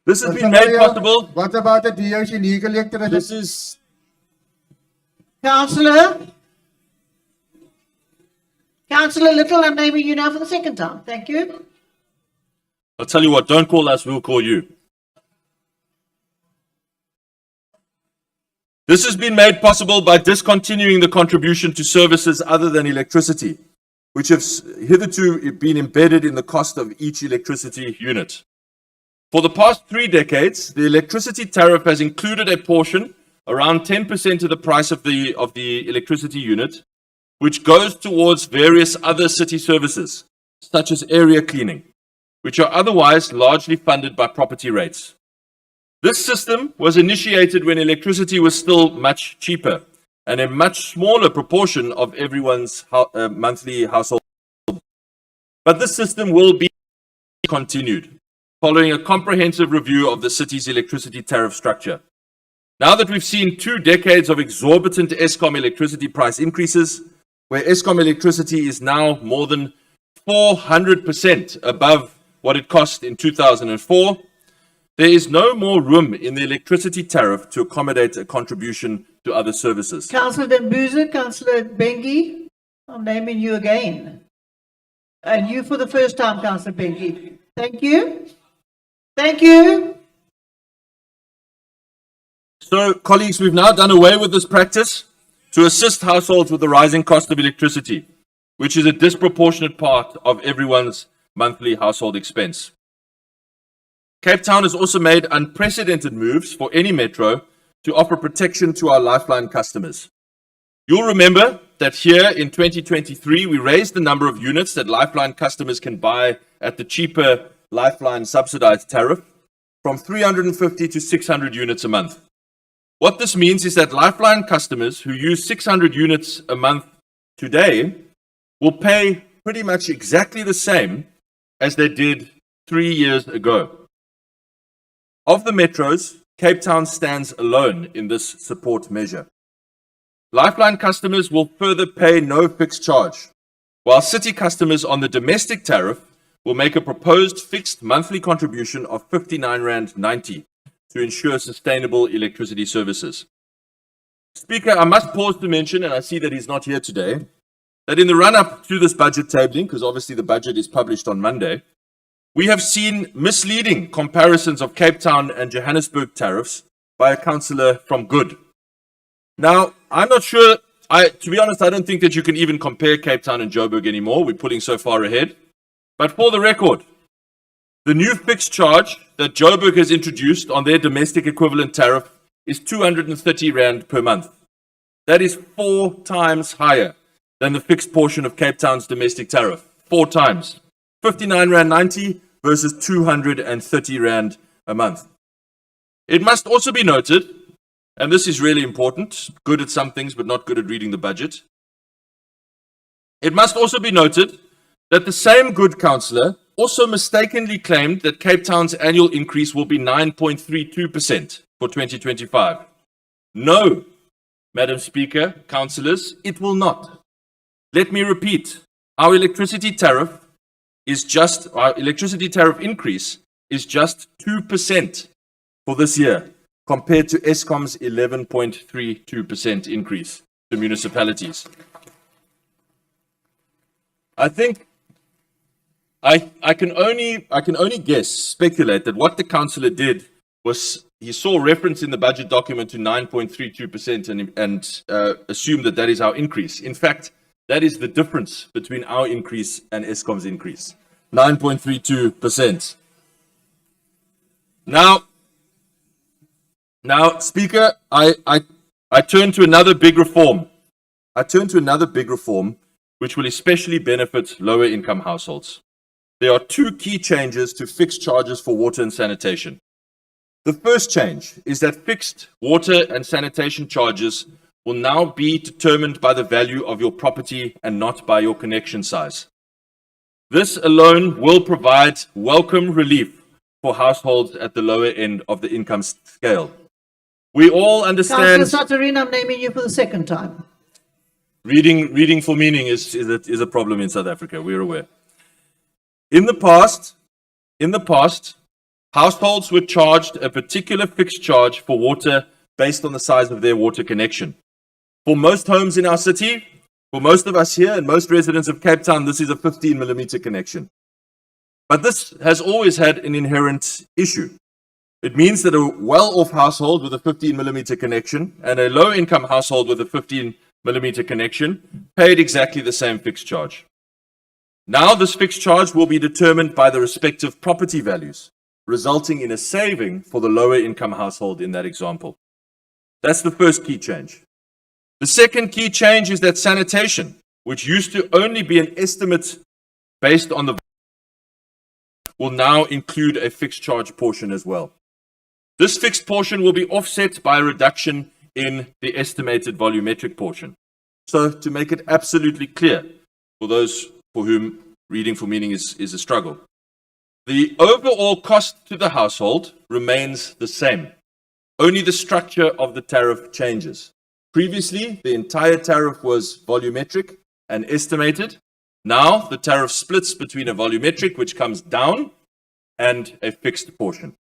This has been made possible. What about the DOC legal electricity? This is Councillor, Councillor Little, I'm naming you now for the second time. Thank you. I'll tell you what, don't call us, we'll call you. This has been made possible by discontinuing the contribution to services other than electricity, which have hitherto been embedded in the cost of each electricity unit. For the past 3 decades, the electricity tariff has included a portion, around 10% of the price of the electricity unit, which goes towards various other city services, such as area cleaning, which are otherwise largely funded by property rates. This system was initiated when electricity was still much cheaper and a much smaller proportion of everyone's monthly household. But this system will be continued following a comprehensive review of the city's electricity tariff structure. Now that we've seen 2 decades of exorbitant Eskom electricity price increases, where Eskom electricity is now more than 400% above what it cost in 2004, there is no more room in the electricity tariff to accommodate a contribution to other services. Councillor Dembuza, Councillor Bengi, I'm naming you again. And you for the first time, Councillor Bengi. Thank you. Thank you. So, colleagues, we've now done away with this practice to assist households with the rising cost of electricity, which is a disproportionate part of everyone's monthly household expense. Cape Town has also made unprecedented moves for any metro to offer protection to our Lifeline customers. You'll remember that here in 2023, we raised the number of units that Lifeline customers can buy at the cheaper Lifeline subsidized tariff from 350 to 600 units a month. What this means is that Lifeline customers who use 600 units a month today will pay pretty much exactly the same as they did 3 years ago. Of the metros, Cape Town stands alone in this support measure. Lifeline customers will further pay no fixed charge, while city customers on the domestic tariff will make a proposed fixed monthly contribution of R59.90 to ensure sustainable electricity services. Speaker, I must pause to mention, and I see that he's not here today, that in the run-up to this budget tabling, because obviously the budget is published on Monday, we have seen misleading comparisons of Cape Town and Johannesburg tariffs by a councillor from Good. Now, I'm not sure, to be honest, I don't think that you can even compare Cape Town and Joburg anymore. We're pulling so far ahead. But for the record, the new fixed charge that Joburg has introduced on their domestic equivalent tariff is R230 per month. That is 4 times higher than the fixed portion of Cape Town's domestic tariff. 4 times. R59.90 versus R230 a month. It must also be noted, and this is really important, good at some things but not good at reading the budget. It must also be noted that the same Good councillor also mistakenly claimed that Cape Town's annual increase will be 9.32% for 2025. No, Madam Speaker, councillors, it will not. Let me repeat, our electricity tariff increase is just 2% for this year, compared to Eskom's 11.32% increase to municipalities. I think I can only guess, speculate that what the councillor did was he saw reference in the budget document to 9.32% and assumed that that is our increase. In fact, that is the difference between our increase and Eskom's increase, 9.32%. Now, Speaker, I turn to another big reform. Which will especially benefit lower income households. There are 2 key changes to fixed charges for water and sanitation. The first change is that fixed water and sanitation charges will now be determined by the value of your property and not by your connection size. This alone will provide welcome relief for households at the lower end of the income scale. We all understand... Councillor Satarina, I'm naming you for the second time. Reading for meaning is a problem in South Africa, we're aware. In the past, households were charged a particular fixed charge for water based on the size of their water connection. For most homes in our city, For most of us here and most residents of Cape Town, this is a 15 millimeter connection. But this has always had an inherent issue. It means that a well-off household with a 15 millimeter connection and a low-income household with a 15 millimeter connection paid exactly the same fixed charge. Now this fixed charge will be determined by the respective property values, resulting in a saving for the lower income household in that example. That's the first key change. The second key change is that sanitation, which used to only be an estimate based on the will now include a fixed charge portion as well. This fixed portion will be offset by a reduction in the estimated volumetric portion. So to make it absolutely clear for those for whom reading for meaning is a struggle, the overall cost to the household remains the same. Only the structure of the tariff changes. Previously, the entire tariff was volumetric and estimated. Now, the tariff splits between a volumetric, which comes down, and a fixed portion.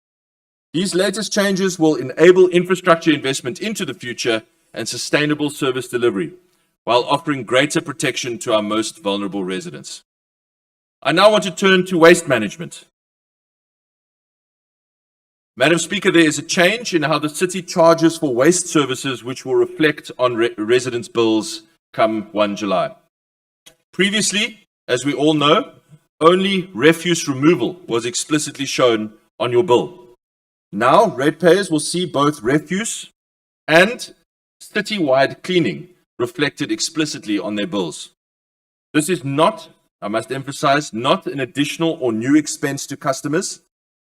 These latest changes will enable infrastructure investment into the future and sustainable service delivery, while offering greater protection to our most vulnerable residents. I now want to turn to waste management. Madam Speaker, there is a change in how the city charges for waste services, which will reflect on residents' bills come 1 July. Previously, as we all know, only refuse removal was explicitly shown on your bill. Now, ratepayers will see both refuse and citywide cleaning reflected explicitly on their bills. This is not, I must emphasize, not an additional or new expense to customers.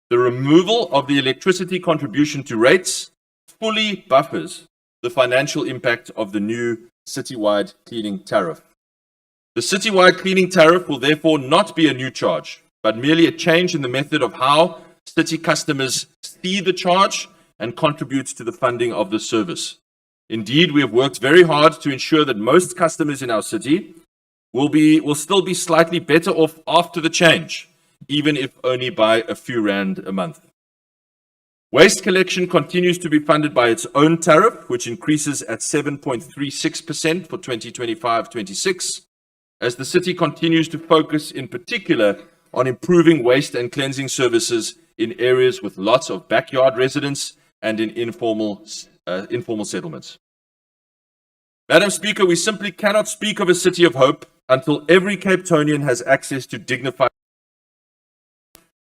The removal of the electricity contribution to rates fully buffers the financial impact of the new citywide cleaning tariff. The citywide cleaning tariff will therefore not be a new charge, but merely a change in the method of how city customers see the charge and contribute to the funding of the service. Indeed, we have worked very hard to ensure that most customers in our city will still be slightly better off after the change, even if only by a few rand a month. Waste collection continues to be funded by its own tariff, which increases at 7.36% for 2025-26, as the city continues to focus in particular on improving waste and cleansing services in areas with lots of backyard residents and in informal settlements. Madam Speaker, we simply cannot speak of a city of hope until every Cape Townian has access to dignified.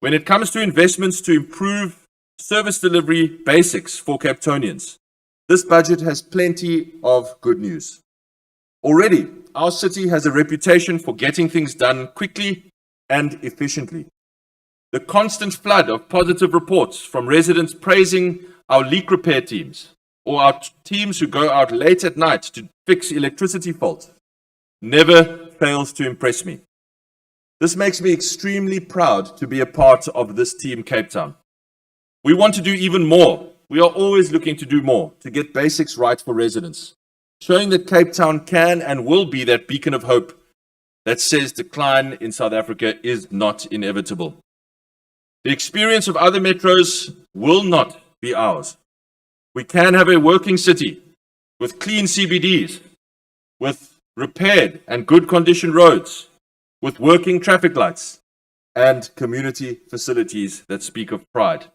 When it comes to investments to improve service delivery basics for Cape Townians, this budget has plenty of good news. Already, our city has a reputation for getting things done quickly and efficiently. The constant flood of positive reports from residents praising our leak repair teams or our teams who go out late at night to fix electricity faults never fails to impress me. This makes me extremely proud to be a part of this team Cape Town. We want to do even more. We are always looking to do more to get basics right for residents, showing that Cape Town can and will be that beacon of hope that says decline in South Africa is not inevitable. The experience of other metros will not be ours. We can have a working city with clean CBDs, with repaired and good condition roads, with working traffic lights and community facilities that speak of pride.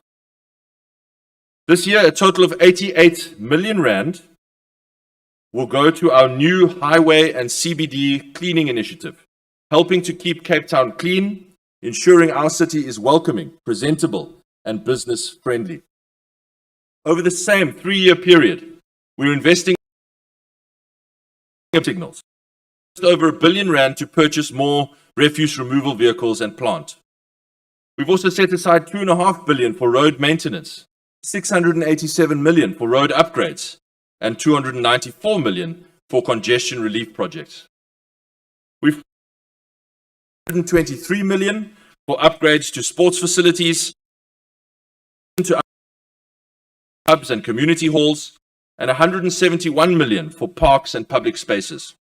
This year, a total of 88 million rand will go to our new highway and CBD cleaning initiative, helping to keep Cape Town clean, ensuring our city is welcoming, presentable, and business friendly. Over the same 3-year period, we're investing in signals, just over 1 billion rand to purchase more refuse removal vehicles and plant. We've also set aside 2.5 billion for road maintenance, 687 million for road upgrades, and 294 million for congestion relief projects. We've 123 million for upgrades to sports facilities, to hubs and community halls, and 171 million for parks and public spaces.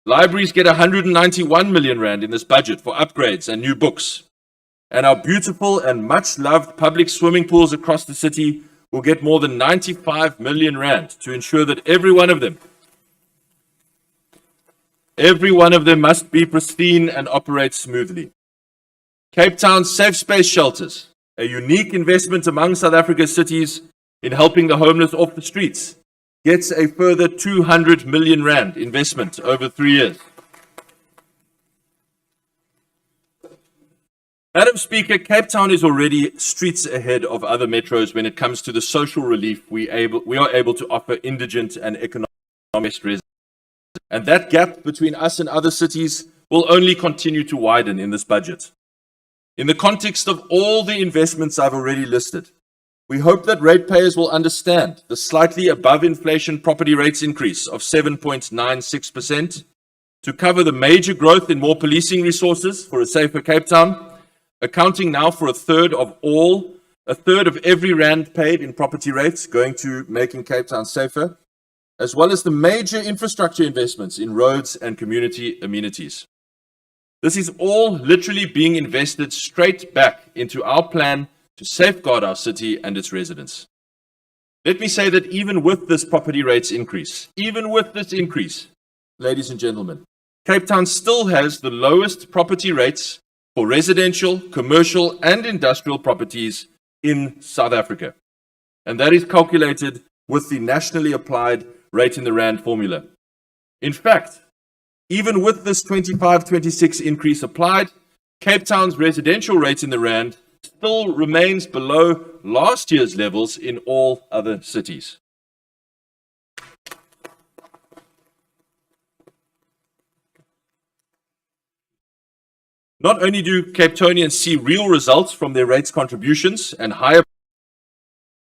Libraries get 191 million rand in this budget for upgrades and new books. And our beautiful and much loved public swimming pools across the city will get more than 95 million rand to ensure that every one of them Every one of them must be pristine and operate smoothly. Cape Town's Safe Space Shelters, a unique investment among South Africa's cities in helping the homeless off the streets, gets a further 200 million rand investment over 3 years. Madam Speaker, Cape Town is already streets ahead of other metros when it comes to the social relief we are able to offer indigent and economic residents. And that gap between us and other cities will only continue to widen in this budget. In the context of all the investments I've already listed, we hope that ratepayers will understand the slightly above inflation property rates increase of 7.96% to cover the major growth in more policing resources for a safer Cape Town, accounting now for a third of every rand paid in property rates going to making Cape Town safer, as well as the major infrastructure investments in roads and community amenities. This is all literally being invested straight back into our plan to safeguard our city and its residents. Let me say that even with this property rates increase, ladies and gentlemen, Cape Town still has the lowest property rates for residential, commercial, and industrial properties in South Africa. And that is calculated with the nationally applied rate in the rand formula. In fact, even with this 25-26 increase applied, Cape Town's residential rate in the rand still remains below last year's levels in all other cities. Not only do Cape Townians see real results from their rates contributions and higher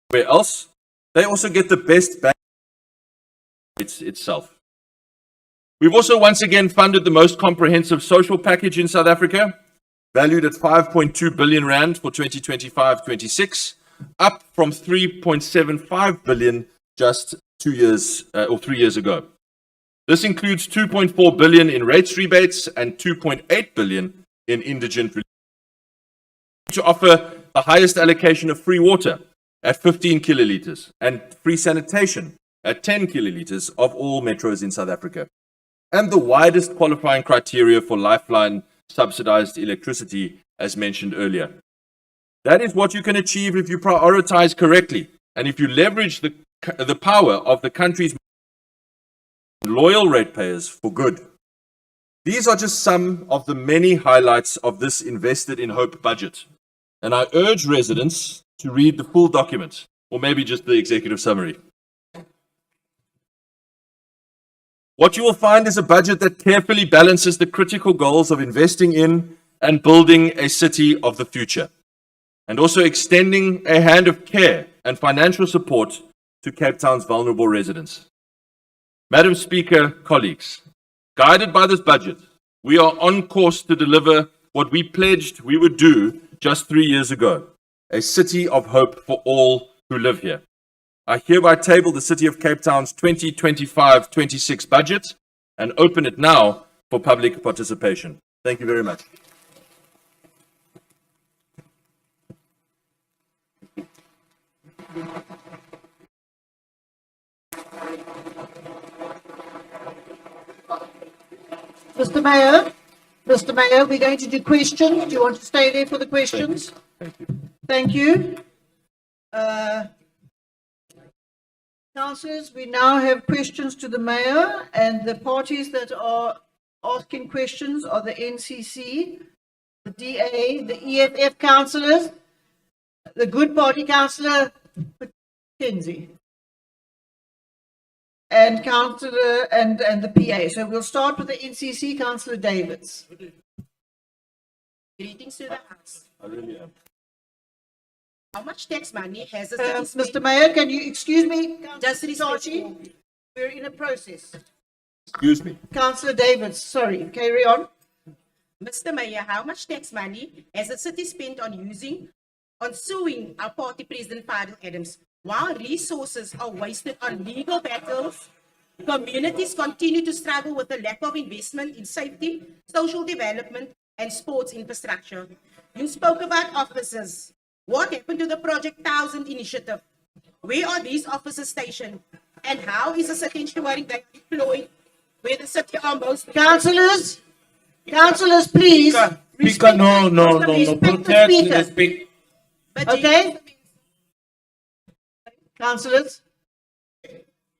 where else, they also get the best bang itself. We've also once again funded the most comprehensive social package in South Africa, valued at 5.2 billion rand for 2025-26, up from 3.75 billion just 2 years or 3 years ago. This includes 2.4 billion in rates rebates and 2.8 billion in indigent relief, to offer the highest allocation of free water at 15 kilolitres and free sanitation at 10 kilolitres of all metros in South Africa, and the widest qualifying criteria for lifeline subsidized electricity, as mentioned earlier. That is what you can achieve if you prioritize correctly and if you leverage the power of the country's loyal ratepayers for good. These are just some of the many highlights of this Invested in Hope budget, and I urge residents to read the full document, or maybe just the executive summary. What you will find is a budget that carefully balances the critical goals of investing in and building a city of the future, and also extending a hand of care and financial support to Cape Town's vulnerable residents. Madam Speaker, colleagues, guided by this budget, we are on course to deliver what we pledged we would do just 3 years ago, a city of hope for all who live here. I hereby table the City of Cape Town's 2025-26 budget and open it now for public participation. Thank you very much. Mr. Mayor, we're going to do questions. Do you want to stay there for the questions? Thank you. Councillors, we now have questions to the mayor, and the parties that are asking questions are the NCC, the DA, the EFF councillors, the Good Party councillor Kenzie, and councillor and the PA. So we'll start with the NCC, Councillor Davids. Greetings to the House. I really am. How much tax money has the city spent? Mr. Mayor, can you excuse me? Just Sachi, we're in a process. Excuse me. Councillor Davids, sorry, carry on. Mr. Mayor, how much tax money has the city spent on suing our party president, Fadil Adams, while resources are wasted on legal battles? Communities continue to struggle with the lack of investment in safety, social development, and sports infrastructure. You spoke about officers. What happened to the Project 1000 initiative? Where are these officers stationed? And how is the city ensuring they are employed where the city are most. Councillors, please. Speaker, no. Respect the Protect speaker. the speaker. Okay? Councillors.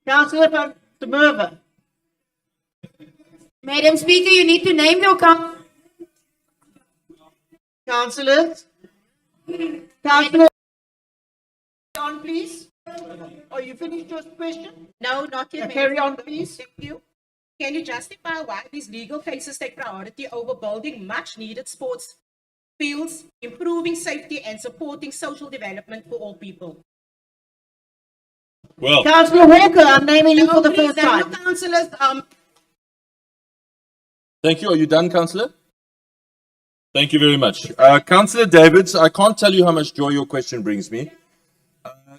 Councillor van der Merwe. Madam Speaker, you need to name your Councillors. Councillor. On, please. Are you finished your question? No, not yet. Carry Madam on, Speaker. please. Thank you. Can you justify why these legal cases take priority over building much needed sports fields, improving safety and supporting social development for all people? Well, Councillor Walker, I'm naming you for the Please, first there are time. no councillors, thank you. Are you done, Councillor? Thank you very much. Councillor Davids, I can't tell you how much joy your question brings me.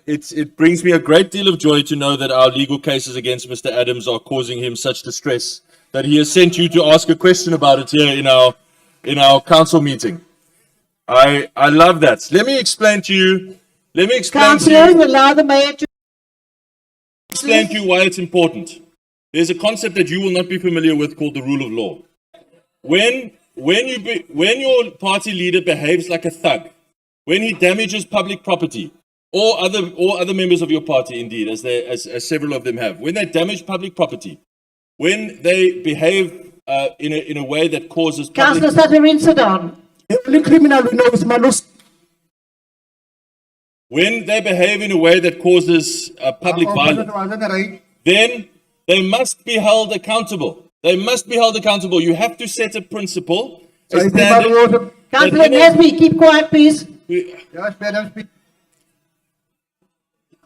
It brings me a great deal of joy to know that our legal cases against Mr. Adams are causing him such distress that he has sent you to ask a question about it here in our council meeting. I love that. Let me explain to you. Councillors, allow the mayor to. Explain to you why it's important. There's a concept that you will not be familiar with called the rule of law. When your party leader behaves like a thug, when he damages public property, or other members of your party, indeed, as several of them have, when they damage public property, when they behave in a way that causes Councillor public, Sadarin, sit down. The only criminal we know is Manus. when they behave in a way that causes public violence, Right. then they must be held accountable. They must be held accountable. You have to set a principle, a standard. Councillor Nesby, keep quiet, please. Yes, Madam Speaker.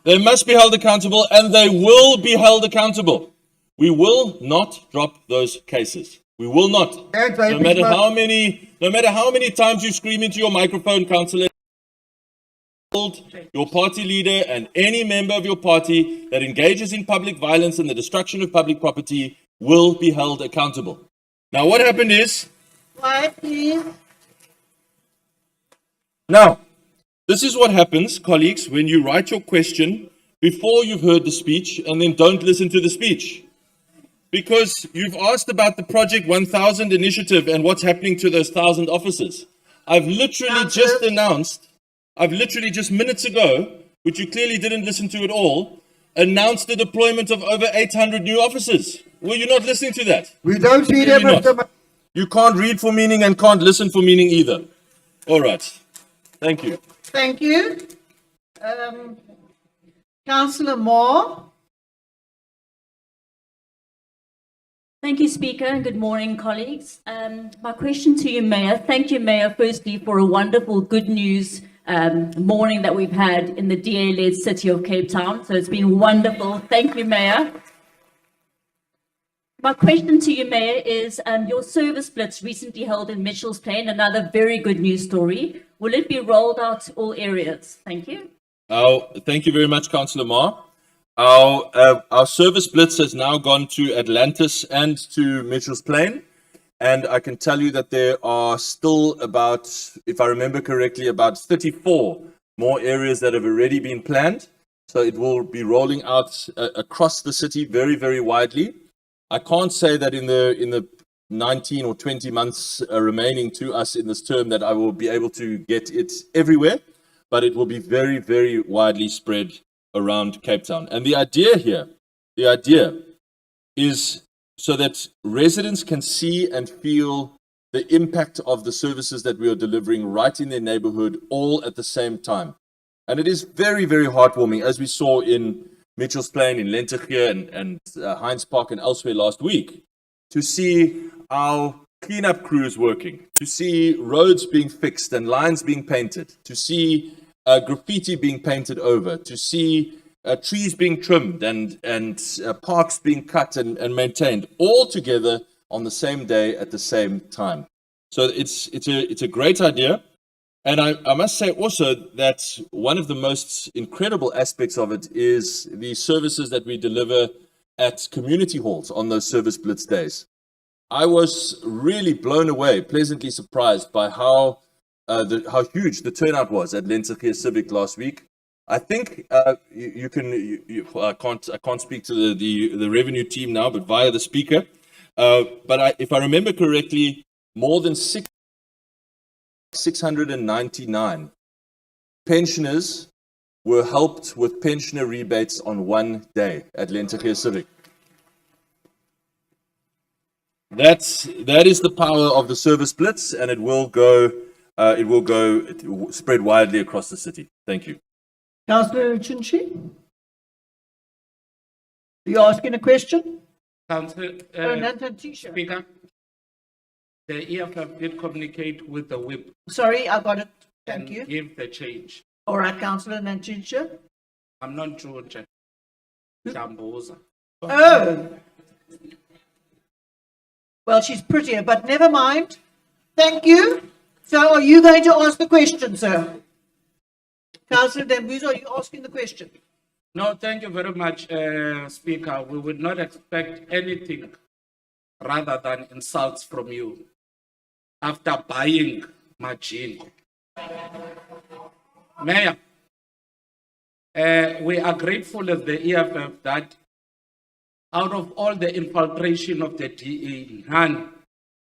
They must be held accountable, and they will be held accountable. We will not drop those cases. We will not. Yes, I No matter think- how many times you scream into your microphone, Councillor, your party leader and any member of your party that engages in public violence and the destruction of public property will be held accountable. Now, what happened is, Quiet, please. now, this is what happens, colleagues, when you write your question before you've heard the speech and then don't listen to the speech. Because you've asked about the Project 1000 initiative and what's happening to those 1,000 officers. I've literally just minutes ago, which you clearly didn't listen to at all, announced the deployment of over 800 new officers. Were you not listening to that? We don't see them, Maybe not. Mr. You can't read for meaning and can't listen for meaning either. All right. Thank you. Thank you. Councillor Moore. Thank you, Speaker, and good morning, colleagues. My question to you, Mayor. Thank you, Mayor, firstly, for a wonderful good news morning that we've had in the DA-led city of Cape Town. So it's been wonderful. Thank you, Mayor. My question to you, Mayor, is your service blitz recently held in Mitchell's Plain, another very good news story. Will it be rolled out to all areas? Thank you. Thank you very much, Councillor Ma. Our service blitz has now gone to Atlantis and to Mitchell's Plain. And I can tell you that there are still about, if I remember correctly, about 34 more areas that have already been planned. So it will be rolling out across the city very, very widely. I can't say that in the 19 or 20 months remaining to us in this term that I will be able to get it everywhere, but it will be very, very widely spread around Cape Town. And the idea is so that residents can see and feel the impact of the services that we are delivering right in their neighborhood all at the same time. And it is very, very heartwarming, as we saw in Mitchell's Plain, in Lentegeur and Heinz Park and elsewhere last week, to see our cleanup crews working, to see roads being fixed and lines being painted, to see graffiti being painted over, to see trees being trimmed and parks being cut and maintained, all together on the same day at the same time. So it's a great idea. And I must say also that one of the most incredible aspects of it is the services that we deliver at community halls on those service blitz days. I was really blown away, pleasantly surprised by how huge the turnout was at Lentegeur Civic last week. I think I can't speak to the revenue team now, but via the speaker, But if I remember correctly, more than 699 pensioners were helped with pensioner rebates on one day at Lentegeur Civic. That is the power of the service blitz, and it will spread widely across the city. Thank you. Councillor Chinchi? You asking a question? Council, Nathan Tisha. Speaker, the EFF did communicate with the whip Sorry, I got it. Thank and you. give the change. All right, Councillor Nanchicha. I'm not Georgia. Jambuza. Oh. Well, she's prettier, but never mind. Thank you. So are you going to ask the question, sir? Councillor Dambuza, are you asking the question? No, thank you very much, Speaker. We would not expect anything rather than insults from you after buying Majingo. Mayor, we are grateful as the EFF that out of all the infiltration of the DA, none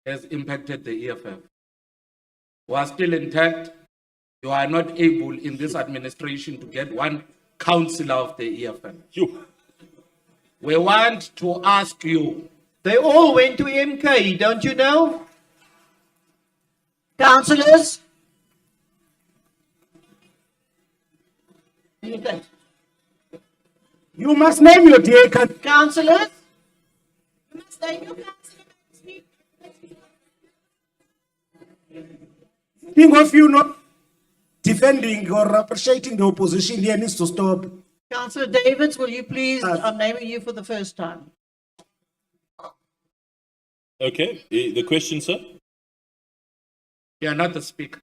has impacted the EFF. We are still intact. You are not able in this administration to get one councillor of the EFF. We want to ask you, They all went to MK, don't you know? Councillors? You must name your DA candidate. Councillors? Think of you not defending or appreciating the opposition here needs to stop. Councillor Davids, will you please, I'm naming you for the first time. Okay, the question, sir? you are not the speaker.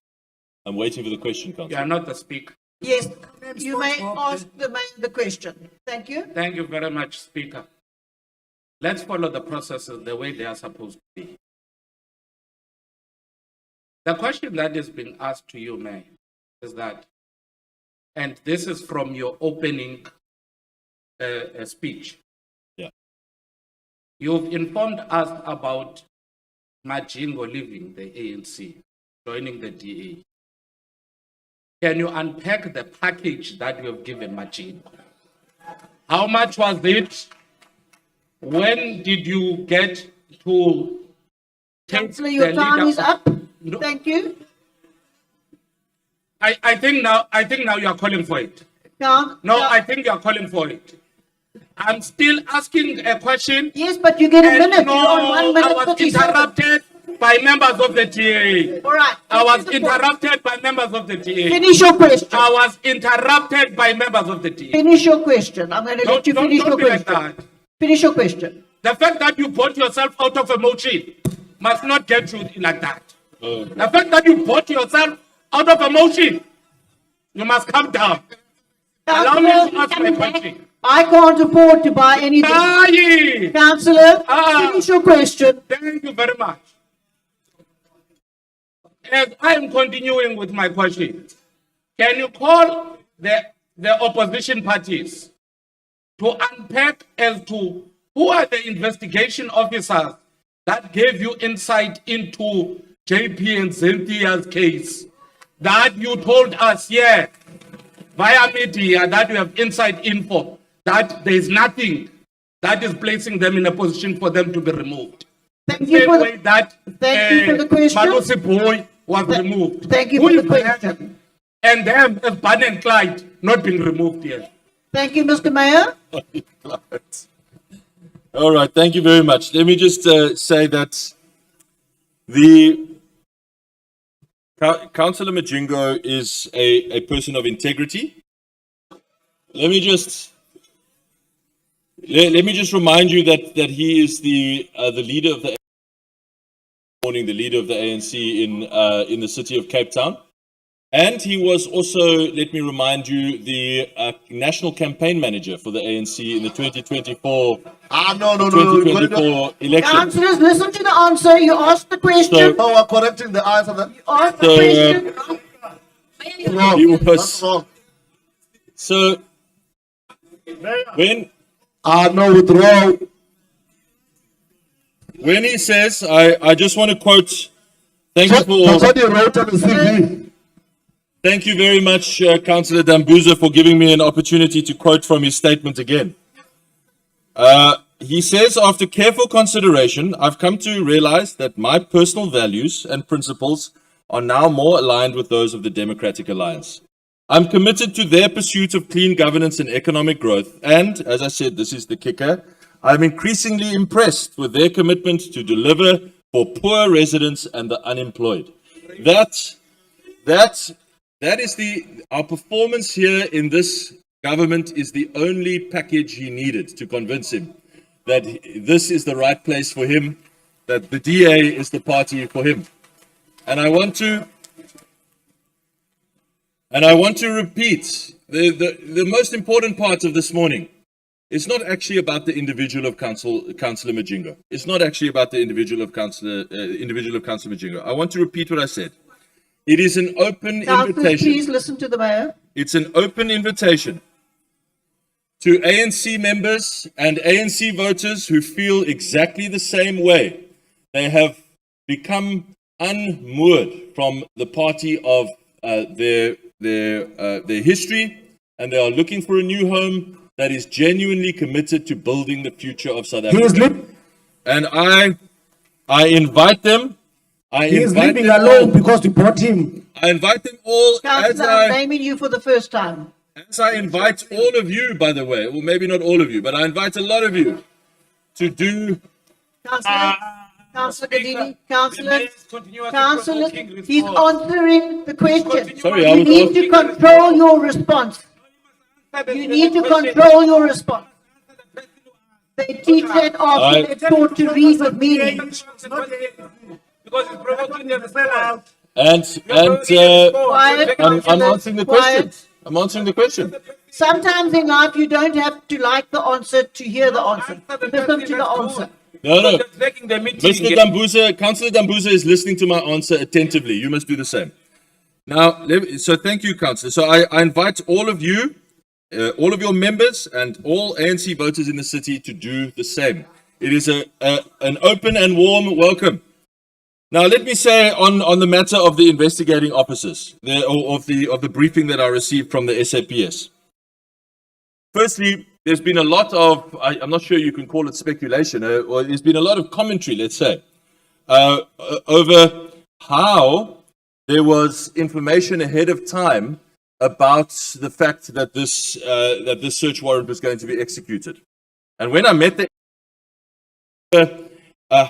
I'm waiting for the question, You Councillor. are not the speaker. Yes, you may ask the question. Thank you. Thank you very much, Speaker. Let's follow the processes the way they are supposed to be. The question that is being asked to you, Mayor, is that, and this is from your opening speech. Yeah. You've informed us about Majingo leaving the ANC, joining the DA. Can you unpack the package that you have given Majingo? How much was it? When did you get to take Councillor, your the time leader is of- up. No. Thank you. I think now you are calling for it. Count- No, yeah. I think you are calling for it. I'm still asking a question. Yes, but you get a And minute. no, You're on 1 minute I was 37. interrupted by members of the TA. All right. I was Finish the point. interrupted by members of the TA. Finish your question. I was interrupted by members of the TA. Finish your question. I'm going to let you finish your be like question. that. Finish your question. The fact that you bought yourself out of a motion must not get you like that. The fact that you bought yourself out of a motion, you must come down. Allow me to ask my question. I can't afford to buy anything. Aye. Councillor, Ah. finish your question. Thank you very much. As I am continuing with my question, can you call the opposition parties to unpack as to who are the investigation officers that gave you insight into JP and Cynthia's case that you told us here via media that you have inside info that there is nothing that is placing them in a position for them to be removed. Thank you Same for way the, that thank you for the question. Malusi Boy was removed. thank you Who for the is question. and them as Ban and Clyde not being removed yet. Thank you, Mr. Mayor. All right, thank you very much. Let me just say that the Councillor Majingo is a person of integrity. Let me just remind you that he is the leader of the ANC in the city of Cape Town. And he was also, let me remind you, the national campaign manager for the ANC in the 2024 election. Councillors, listen to the answer. You asked the question. So- No, we're correcting the answer. Ask the So, question. Wrong. He was- That's wrong. So when No, withdraw. when he says, I just want to quote, thank you That's for, what he wrote on the CV. thank you very much, Councillor Dambuza, for giving me an opportunity to quote from his statement again. He says, after careful consideration, I've come to realize that my personal values and principles are now more aligned with those of the Democratic Alliance. I'm committed to their pursuit of clean governance and economic growth. And, as I said, this is the kicker, I'm increasingly impressed with their commitment to deliver for poor residents and the unemployed. That is our performance here in this government is the only package he needed to convince him that this is the right place for him, that the DA is the party for him. And I want to repeat, the most important part of this morning is not actually about the individual of Councillor Majingo. It's not actually about the individual of Councillor Majingo. I want to repeat what I said. It is an open Councillors, invitation. please listen to the mayor. It's an open invitation to ANC members and ANC voters who feel exactly the same way. They have become unmoored from the party of their history, and they are looking for a new home that is genuinely committed to building the future of South He is, Africa. And I invite them. he is living alone because we brought him. I invite them all Councillor, I'm naming you for the first time. as I invite all of you, by the way, or maybe not all of you, but I invite a lot of you to do. Councillor Kadini, Councillor, he's answering the question. Sorry, I You was need to asking- control your response. You need to control your response. They teach that after they're taught to read with meaning. Because it's provoking them to sell out. And Quiet, I'm councillors, answering the question. quiet. I'm answering the question. Sometimes in life, you don't have to like the answer to hear the answer. Listen to the answer. No. Just making the meeting. Mr. Dambuza, Councillor Dambuza is listening to my answer attentively. You must do the same. Now, so thank you, Councillor. So I invite all of you, all of your members and all ANC voters in the city to do the same. It is an open and warm welcome. Now, let me say on the matter of the investigating officers, of the briefing that I received from the SAPS. Firstly, there's been a lot of, I'm not sure you can call it speculation, or there's been a lot of commentary, let's say, over how there was information ahead of time about the fact that this search warrant was going to be executed. And when I met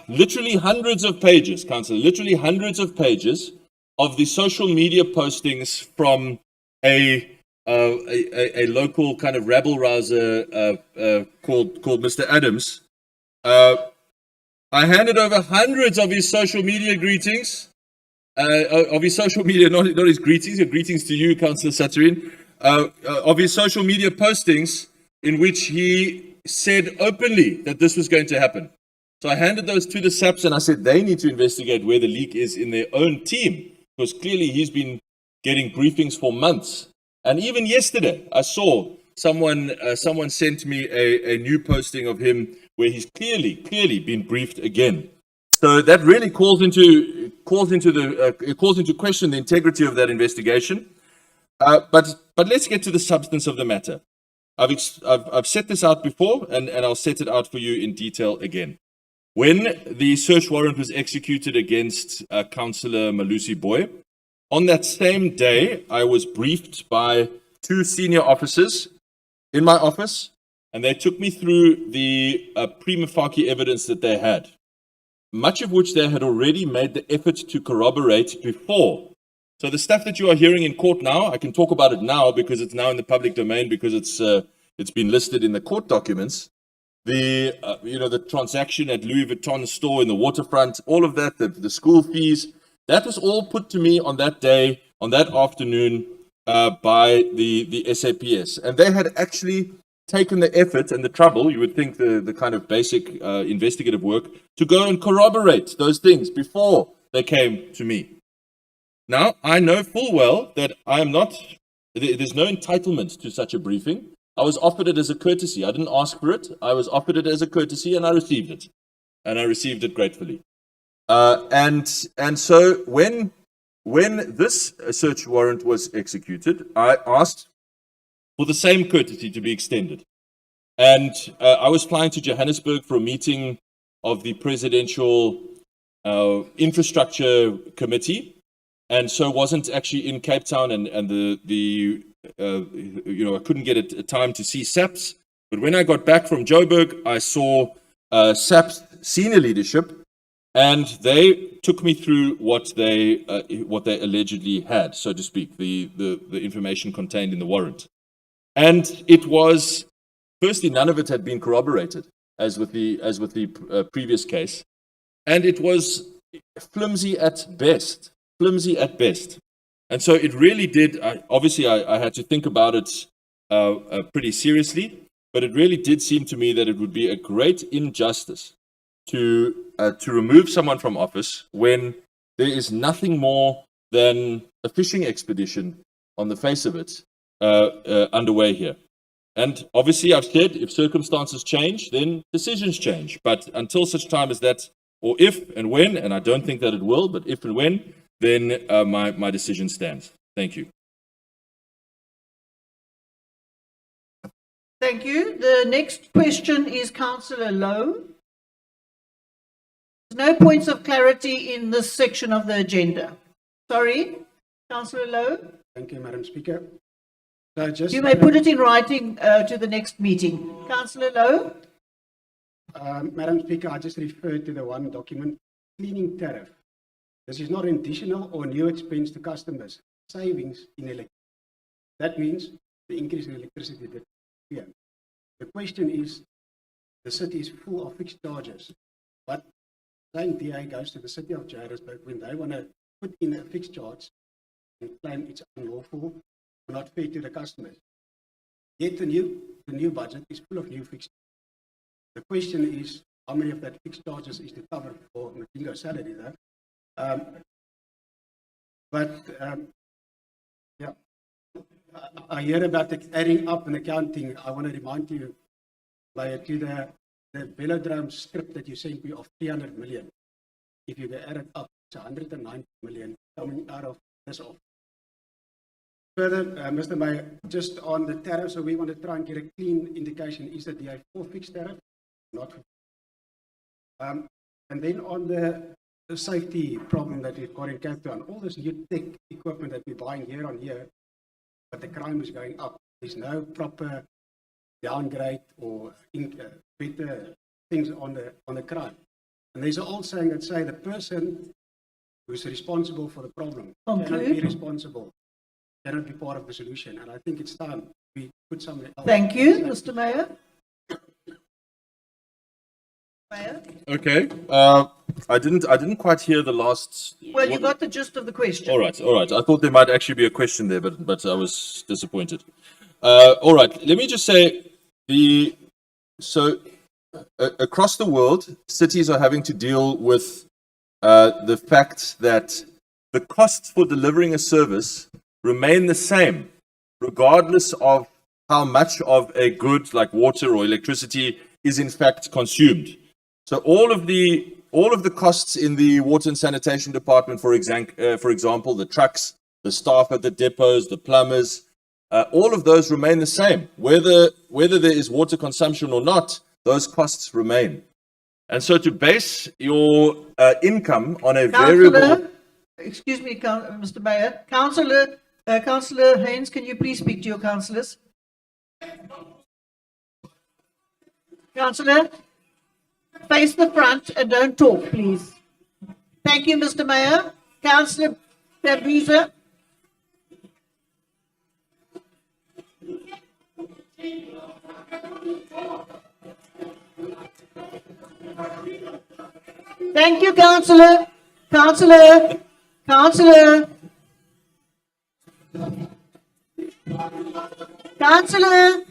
literally hundreds of pages, Councillor, literally hundreds of pages of the social media postings from a local kind of rabble rouser called Mr. Adams. I handed over hundreds of his social media greetings, of his social media, not his greetings, greetings to you, Councillor Satterine, of his social media postings in which he said openly that this was going to happen. So I handed those to the SAPS and I said they need to investigate where the leak is in their own team, because clearly he's been getting briefings for months. And even yesterday, I saw someone sent me a new posting of him where he's clearly been briefed again. So that really calls into question the integrity of that investigation. But let's get to the substance of the matter. I've set this out before, and I'll set it out for you in detail again. When the search warrant was executed against Councillor Malusi Boy, on that same day, I was briefed by two senior officers in my office, and they took me through the prima facie evidence that they had, much of which they had already made the effort to corroborate before. So the stuff that you are hearing in court now, I can talk about it now because it's now in the public domain, because it's been listed in the court documents. The transaction at Louis Vuitton store in the waterfront, all of that, the school fees, that was all put to me on that day, on that afternoon, by the SAPS. And they had actually taken the effort and the trouble, you would think the kind of basic investigative work, to go and corroborate those things before they came to me. Now, I know full well that there's no entitlement to such a briefing. I was offered it as a courtesy. I didn't ask for it. I was offered it as a courtesy and I received it. and I received it gratefully. And so when this search warrant was executed, I asked for the same courtesy to be extended. And I was flying to Johannesburg for a meeting of the Presidential Infrastructure Committee, and so wasn't actually in Cape Town, and I couldn't get a time to see SAPS. But when I got back from Joburg, I saw SAPS senior leadership, and they took me through what they allegedly had, so to speak, the information contained in the warrant. And it was, firstly, none of it had been corroborated, as with the previous case, and it was flimsy at best. And so it really did. I had to think about it pretty seriously, but it really did seem to me that it would be a great injustice to remove someone from office when there is nothing more than a fishing expedition on the face of it underway here. And obviously, I've said if circumstances change, then decisions change. But until such time as that, or if and when, and I don't think that it will, but if and when, then my decision stands. Thank you. Thank you. The next question is Councillor Lowe. There's no points of clarity in this section of the agenda. Sorry, Councillor Lowe. Thank you, Madam Speaker. So just, You may put it in writing to the next meeting. Councillor Lowe. Madam Speaker, I just referred to the one document, cleaning tariff. This is not an additional or new expense to customers. Savings in electricity. That means the increase in electricity that we have. The question is, the city is full of fixed charges, but same DA goes to the city of Johannesburg when they want to put in a fixed charge and claim it's unlawful or not fair to the customers. Yet the new budget is full of new fixed charges. The question is, how many of that fixed charges is to cover for Matingo's salary though? Yeah, I hear about the adding up and accounting. I want to remind you, Mayor, to the velodrome script that you sent me of 300 million. If you add it up, it's 190 million coming out of this office. Further, Mr. Mayor, just on the tariff, so we want to try and get a clean indication. Is that the full fixed tariff? Not. And then on the safety problem that we've got in Cape Town, all this new tech equipment that we're buying year on year, but the crime is going up. There's no proper downgrade or better things on the crime. And there's an old saying that say the person who's responsible for the problem cannot be responsible, cannot be part of the solution. And I think it's time we put something else. Thank you, Mr. Mayor. Mayor? Okay. I didn't quite hear the last. Well, you got the gist of the question. All right. I thought there might actually be a question there, but I was disappointed. All right. Let me just say across the world, cities are having to deal with the fact that the costs for delivering a service remain the same, regardless of how much of a good like water or electricity is in fact consumed. So all of the costs in the water and sanitation department, for example, the trucks, the staff at the depots, the plumbers, all of those remain the same. Whether there is water consumption or not, those costs remain. And so to base your income on a variable... Excuse me, Mr. Mayor. Councillor Haynes, can you please speak to your councillors? Councillor, face the front and don't talk, please. Thank you, Mr. Mayor. Councillor Tabuza. Thank you, Councillor. Councillor. Councillor. Councillor.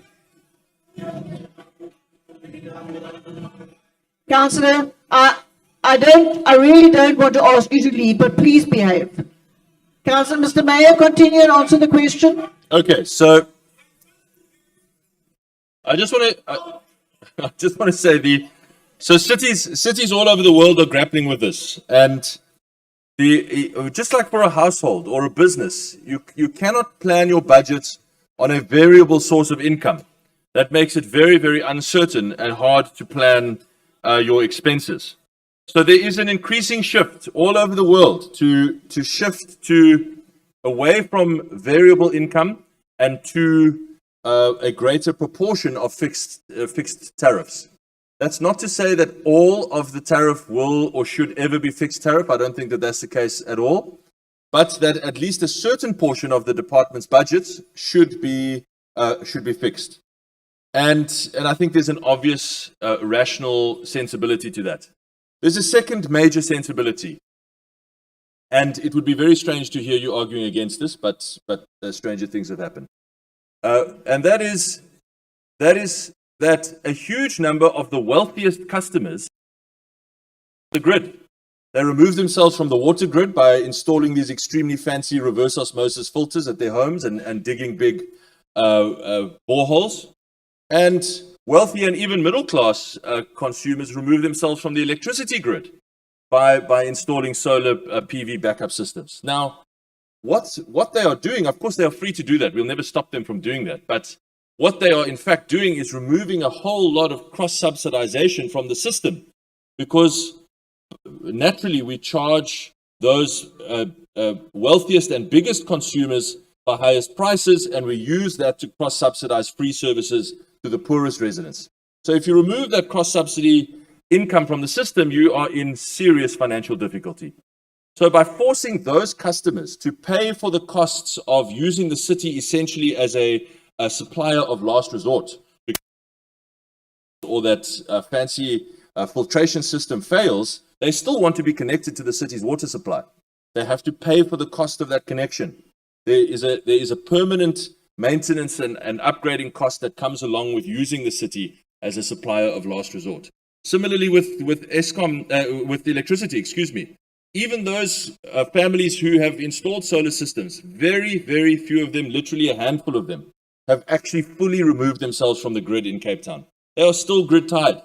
Councillor, I really don't want to ask you to leave, but please behave. Councillor, Mr. Mayor, continue and answer the question. Okay, so I just want to say So cities all over the world are grappling with this, and just like for a household or a business, you cannot plan your budget on a variable source of income. That makes it very, very uncertain and hard to plan your expenses. So there is an increasing shift all over the world to shift to away from variable income and to a greater proportion of fixed tariffs. That's not to say that all of the tariff will or should ever be fixed tariff. I don't think that that's the case at all. But that at least a certain portion of the department's budgets should be fixed. And I think there's an obvious rational sensibility to that. There's a second major sensibility. And it would be very strange to hear you arguing against this, but stranger things have happened. And that is that a huge number of the wealthiest customers the grid. They remove themselves from the water grid by installing these extremely fancy reverse osmosis filters at their homes and digging big boreholes. And wealthy and even middle class consumers remove themselves from the electricity grid by installing solar PV backup systems. Now, what they are doing, of course, they are free to do that. We'll never stop them from doing that. But what they are in fact doing is removing a whole lot of cross-subsidization from the system, because naturally we charge those wealthiest and biggest consumers the highest prices, and we use that to cross-subsidize free services to the poorest residents. So if you remove that cross-subsidy income from the system, you are in serious financial difficulty. So by forcing those customers to pay for the costs of using the city essentially as a supplier of last resort, or that fancy filtration system fails, they still want to be connected to the city's water supply. They have to pay for the cost of that connection. There is a permanent maintenance and upgrading cost that comes along with using the city as a supplier of last resort. Similarly with Eskom, with the electricity, even those families who have installed solar systems, very, very few of them, literally a handful of them, have actually fully removed themselves from the grid in Cape Town. They are still grid tied,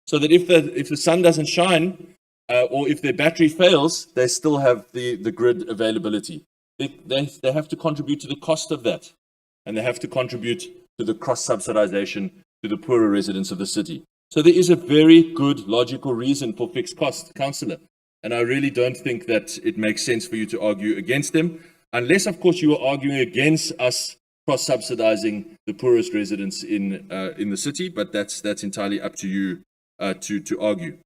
so that if the sun doesn't shine or if their battery fails, they still have the grid availability. They have to contribute to the cost of that, and they have to contribute to the cross-subsidization to the poorer residents of the city. So there is a very good logical reason for fixed costs, Councillor, and I really don't think that it makes sense for you to argue against them, unless, of course, you are arguing against us cross-subsidizing the poorest residents in the city, but that's entirely up to you to argue.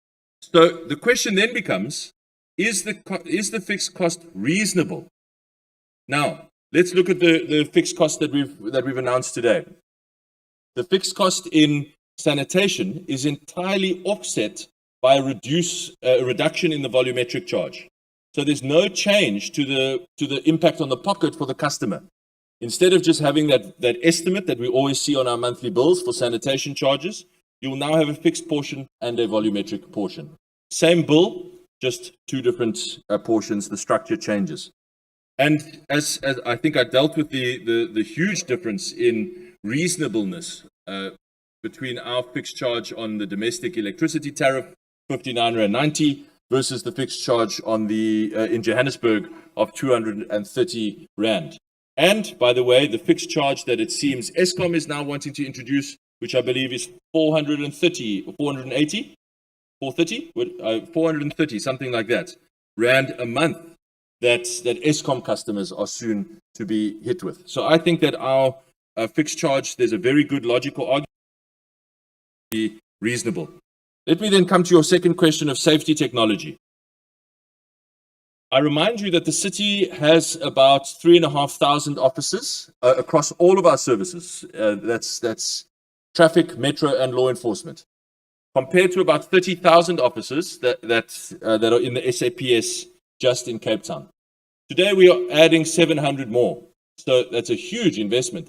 So the question then becomes: is the fixed cost reasonable? Now, let's look at the fixed cost that we've announced today. The fixed cost in sanitation is entirely offset by a reduction in the volumetric charge. So there's no change to the impact on the pocket for the customer. Instead of just having that estimate that we always see on our monthly bills for sanitation charges, you will now have a fixed portion and a volumetric portion. Same bill, just two different portions, the structure changes. And as I think I dealt with the huge difference in reasonableness between our fixed charge on the domestic electricity tariff, 59.90 rand, versus the fixed charge on the in Johannesburg of 230 rand. And by the way, the fixed charge that it seems Eskom is now wanting to introduce, which I believe is 430 or 480, 430, something like that, rand a month, that Eskom customers are soon to be hit with. So I think that our fixed charge, there's a very good logical argument to be reasonable. Let me then come to your second question of safety technology. I remind you that the city has about 3,500 officers across all of our services. That's traffic, metro, and law enforcement, compared to about 30,000 officers that are in the SAPS just in Cape Town. Today we are adding 700 more. So that's a huge investment.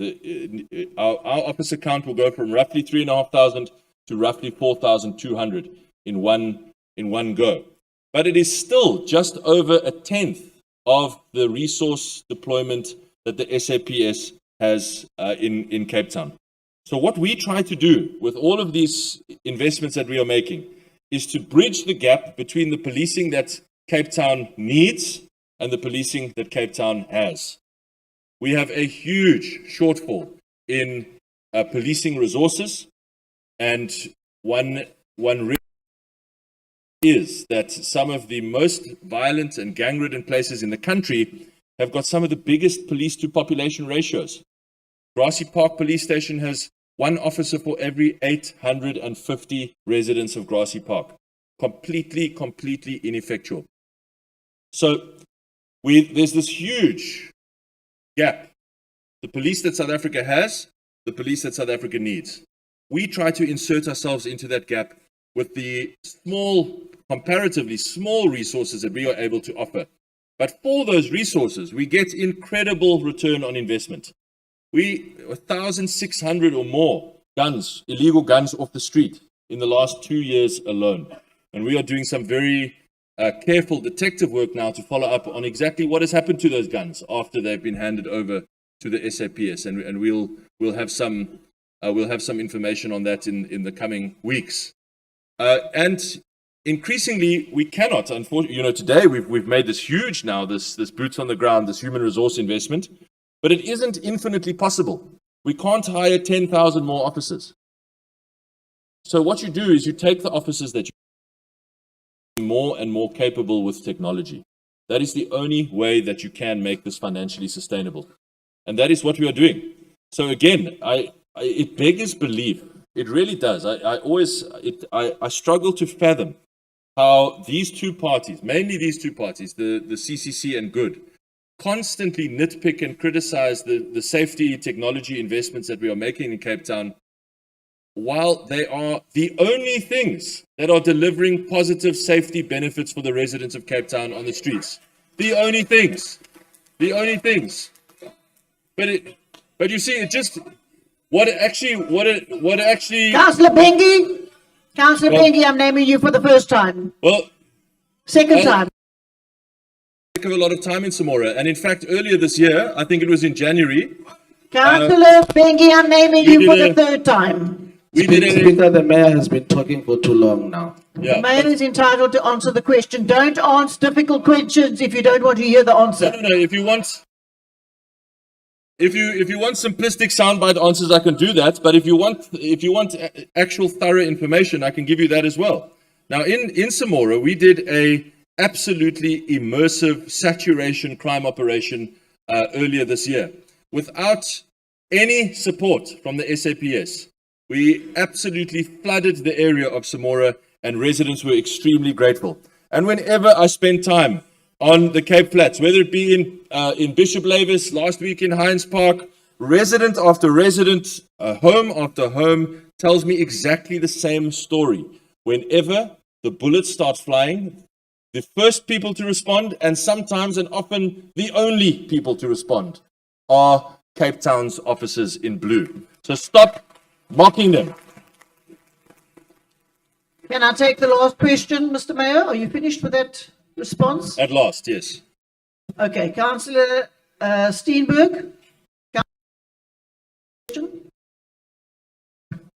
Our officer count will go from roughly 3,500 to roughly 4,200 in one go. But it is still just over a tenth of the resource deployment that the SAPS has in Cape Town. So what we try to do with all of these investments that we are making is to bridge the gap between the policing that Cape Town needs and the policing that Cape Town has. We have a huge shortfall in policing resources, and one reason is that some of the most violent and gang-ridden places in the country have got some of the biggest police to population ratios. Grassy Park Police Station has one officer for every 850 residents of Grassy Park. Completely ineffectual. So there's this huge gap. The police that South Africa has, the police that South Africa needs. We try to insert ourselves into that gap with the comparatively small resources that we are able to offer. But for those resources, we get incredible return on investment. 1,600 or more guns, illegal guns off the street in the last 2 years alone. And we are doing some very careful detective work now to follow up on exactly what has happened to those guns after they've been handed over to the SAPS. And we'll have some information on that in the coming weeks. And increasingly, we cannot, unfortunately, today we've made this huge now, this boots on the ground, this human resource investment, but it isn't infinitely possible. We can't hire 10,000 more officers. So what you do is you take the officers that you more and more capable with technology. That is the only way that you can make this financially sustainable. And that is what we are doing. So again, it beggars belief. It really does. I struggle to fathom how these two parties, mainly these two parties, the CCC and Good, constantly nitpick and criticize the safety technology investments that we are making in Cape Town, while they are the only things that are delivering positive safety benefits for the residents of Cape Town on the streets. The only things. But you see, it just what actually. Councillor Bengi, I'm naming you for the first time. Well, Second time. Of a lot of time in Samora, and in fact, earlier this year, I think it was in January. Councillor Bengi, I'm naming you for the third time. Speaker, the mayor has been talking for too long now. The mayor is entitled to answer the question. Don't ask difficult questions if you don't want to hear the answer. No. If you want simplistic soundbite answers, I can do that. But if you want actual thorough information, I can give you that as well. Now, in Samora, we did a absolutely immersive saturation crime operation earlier this year, without any support from the SAPS. We absolutely flooded the area of Samora, and residents were extremely grateful. And whenever I spend time on the Cape Flats, whether it be in Bishop Lavis, last week in Hines Park, resident after resident, home after home, tells me exactly the same story. Whenever the bullets start flying, the first people to respond, and sometimes and often the only people to respond, are Cape Town's officers in blue. So stop mocking them. Can I take the last question, Mr. Mayor? Are you finished with that response? At last, yes. Okay, Councillor Steenberg.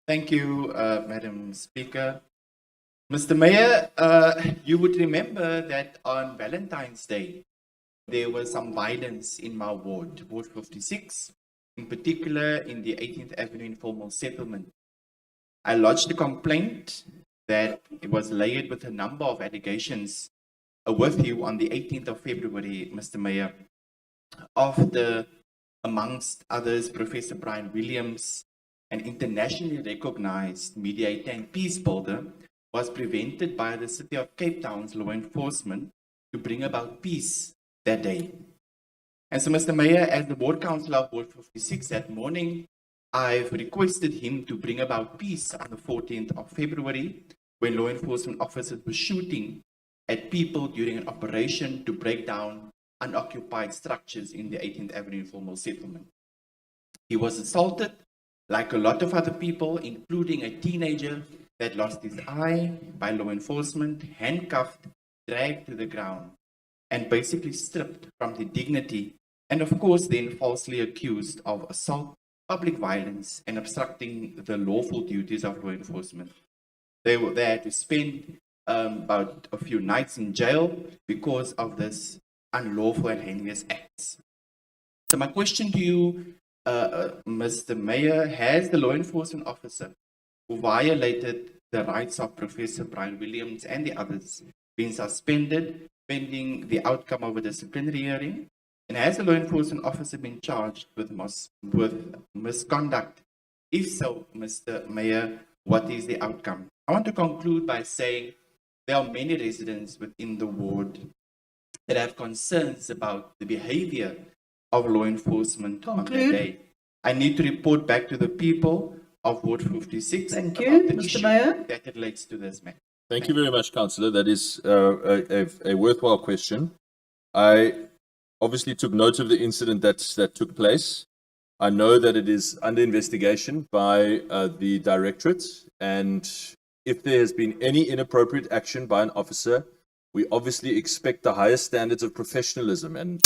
Thank you, Madam Speaker. Mr. Mayor, you would remember that on Valentine's Day, there was some violence in my ward, Ward 56, in particular in the 18th Avenue informal settlement. I lodged a complaint that it was layered with a number of allegations with you on the 18th of February, Mr. Mayor, after, amongst others, Professor Brian Williams, an internationally recognized mediator and peace builder, was prevented by the City of Cape Town's law enforcement to bring about peace that day. And so, Mr. Mayor, as the ward councillor of Ward 56 that morning, I've requested him to bring about peace on the 14th of February, when law enforcement officers were shooting at people during an operation to break down unoccupied structures in the 18th Avenue informal settlement. He was assaulted, like a lot of other people, including a teenager that lost his eye, by law enforcement, handcuffed, dragged to the ground, and basically stripped from their dignity, and of course then falsely accused of assault, public violence, and obstructing the lawful duties of law enforcement. They had to spend about a few nights in jail because of this unlawful and heinous acts. So my question to you, Mr. Mayor, has the law enforcement officer who violated the rights of Professor Brian Williams and the others been suspended pending the outcome of a disciplinary hearing? And has the law enforcement officer been charged with misconduct? If so, Mr. Mayor, what is the outcome? I want to conclude by saying there are many residents within the ward that have concerns about the behavior of law enforcement on that Conclude. day. I need to report back to the people of Ward 56 Thank about you, the Mr. issue Mayor. that relates to this matter. Thank you very much, Councillor. That is a worthwhile question. I obviously took note of the incident that took place. I know that it is under investigation by the directorate, and if there has been any inappropriate action by an officer, we obviously expect the highest standards of professionalism and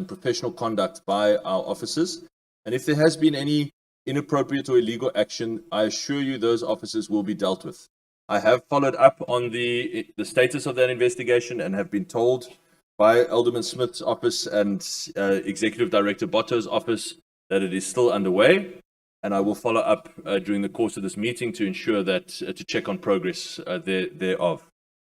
professional conduct by our officers. And if there has been any inappropriate or illegal action, I assure you those officers will be dealt with. I have followed up on the status of that investigation and have been told by Alderman Smith's office and Executive Director Botto's office that it is still underway. And I will follow up during the course of this meeting to ensure that, to check on progress thereof.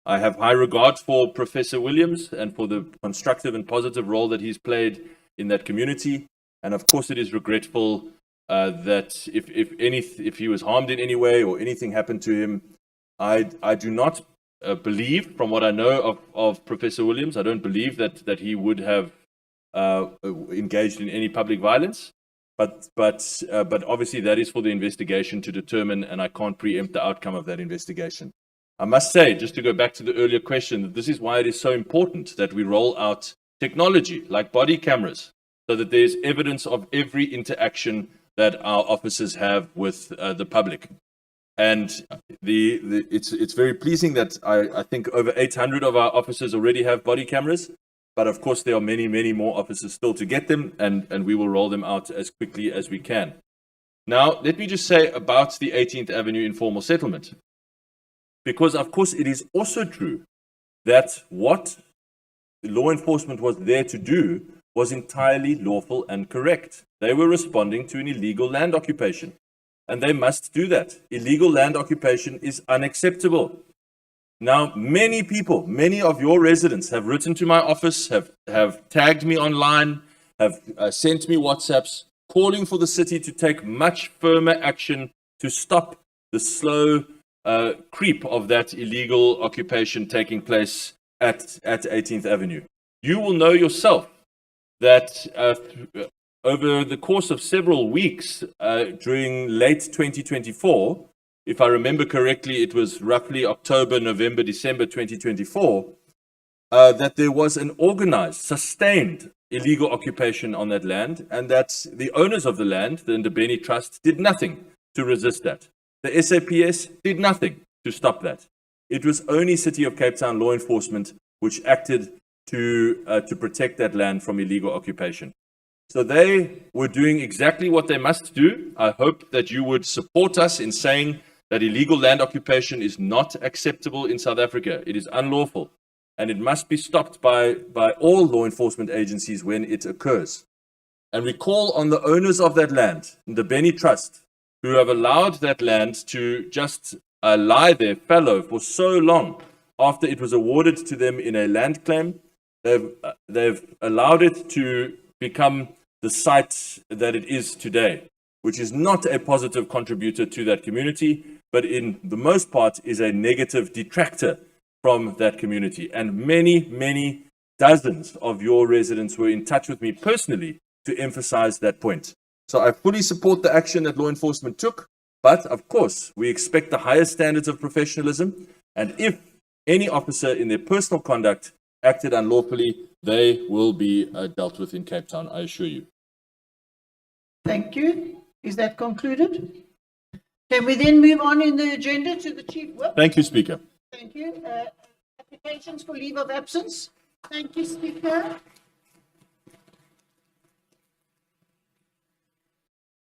I have high regard for Professor Williams and for the constructive and positive role that he's played in that community. And of course, it is regretful that if he was harmed in any way or anything happened to him, I do not believe, from what I know of Professor Williams, I don't believe that he would have engaged in any public violence. But obviously that is for the investigation to determine, and I can't preempt the outcome of that investigation. I must say, just to go back to the earlier question, that this is why it is so important that we roll out technology like body cameras, so that there's evidence of every interaction that our officers have with the public. And it's very pleasing that I think over 800 of our officers already have body cameras. But of course, there are many, many more officers still to get them, and we will roll them out as quickly as we can. Now, let me just say about the 18th Avenue informal settlement. Because, of course, it is also true that what law enforcement was there to do was entirely lawful and correct. They were responding to an illegal land occupation, and they must do that. Illegal land occupation is unacceptable. Now, many people, many of your residents have written to my office, have tagged me online, have sent me WhatsApps calling for the city to take much firmer action to stop the slow creep of that illegal occupation taking place at 18th Avenue. You will know yourself that over the course of several weeks during late 2024, if I remember correctly, it was roughly October, November, December 2024, that there was an organized, sustained illegal occupation on that land, and that the owners of the land, the Ndabeni Trust, did nothing to resist that. The SAPS did nothing to stop that. It was only City of Cape Town law enforcement which acted to protect that land from illegal occupation. So they were doing exactly what they must do. I hope that you would support us in saying that illegal land occupation is not acceptable in South Africa. It is unlawful, and it must be stopped by all law enforcement agencies when it occurs. And we call on the owners of that land, the Ndabeni Trust, who have allowed that land to just lie there fallow for so long after it was awarded to them in a land claim. They've allowed it to become the site that it is today, which is not a positive contributor to that community, but in the most part is a negative detractor from that community. And many, many dozens of your residents were in touch with me personally to emphasize that point. So I fully support the action that law enforcement took, but of course, we expect the highest standards of professionalism. And if any officer in their personal conduct acted unlawfully, they will be dealt with in Cape Town, I assure you. Thank you. Is that concluded? Can we then move on in the agenda to the Chief Whip? Thank you, Speaker. Thank you. Applications for leave of absence. Thank you, Speaker.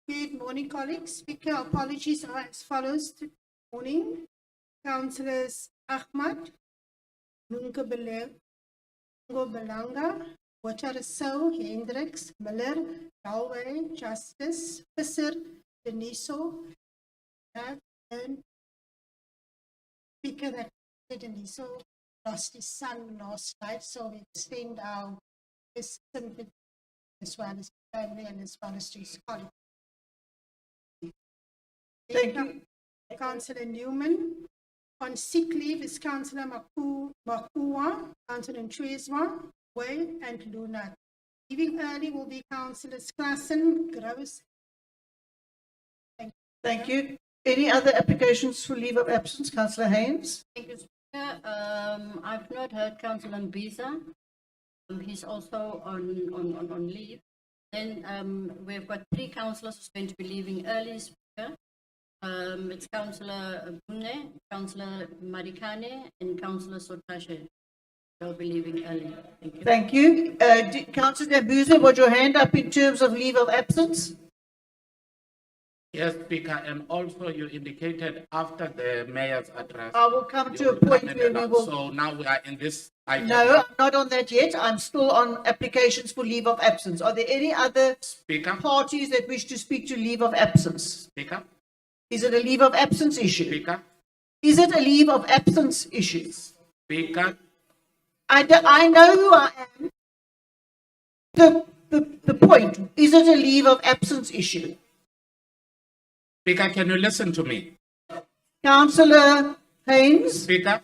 Good morning, colleagues. Speaker, apologies are as follows. Good morning. Councillors Ahmad, Nunke Belanga, Wacharisou, Hendricks, Miller, Galway, Justice, Visser, Deniso, and Speaker that Deniso lost his son last night, so we extend our sympathy as well as family and as well as to his colleagues. Thank you. Councillor Newman. On sick leave is Councillor Makua, Councillor Nchwezwa, Way, and Luna. Leaving early will be Councillors Klassen, Gross. Thank you. Any other applications for leave of absence? Councillor Haynes? Thank you, Speaker. I've not heard Councillor Mbiza. He's also on leave. Then we've got 3 councillors who's going to be leaving early, Speaker. It's Councillor Bune, Councillor Marikane, and Councillor Sotashe. They'll be leaving early. Thank you. Thank you. Councillor Buza, was your hand up in terms of leave of absence? Yes, Speaker, and also you indicated after the mayor's address. I will come you to a will point come in where and we out. will. So now we are in this item. No, I'm not on that yet. I'm still on applications for leave of absence. Are there any other Speaker, parties that wish to speak to leave of absence? Speaker, Is it a leave of absence issue? Speaker, Is it a leave of absence issue? Speaker. I know who I am. The point, is it a leave of absence issue? Speaker, can you listen to me? Councillor Haynes, Speaker,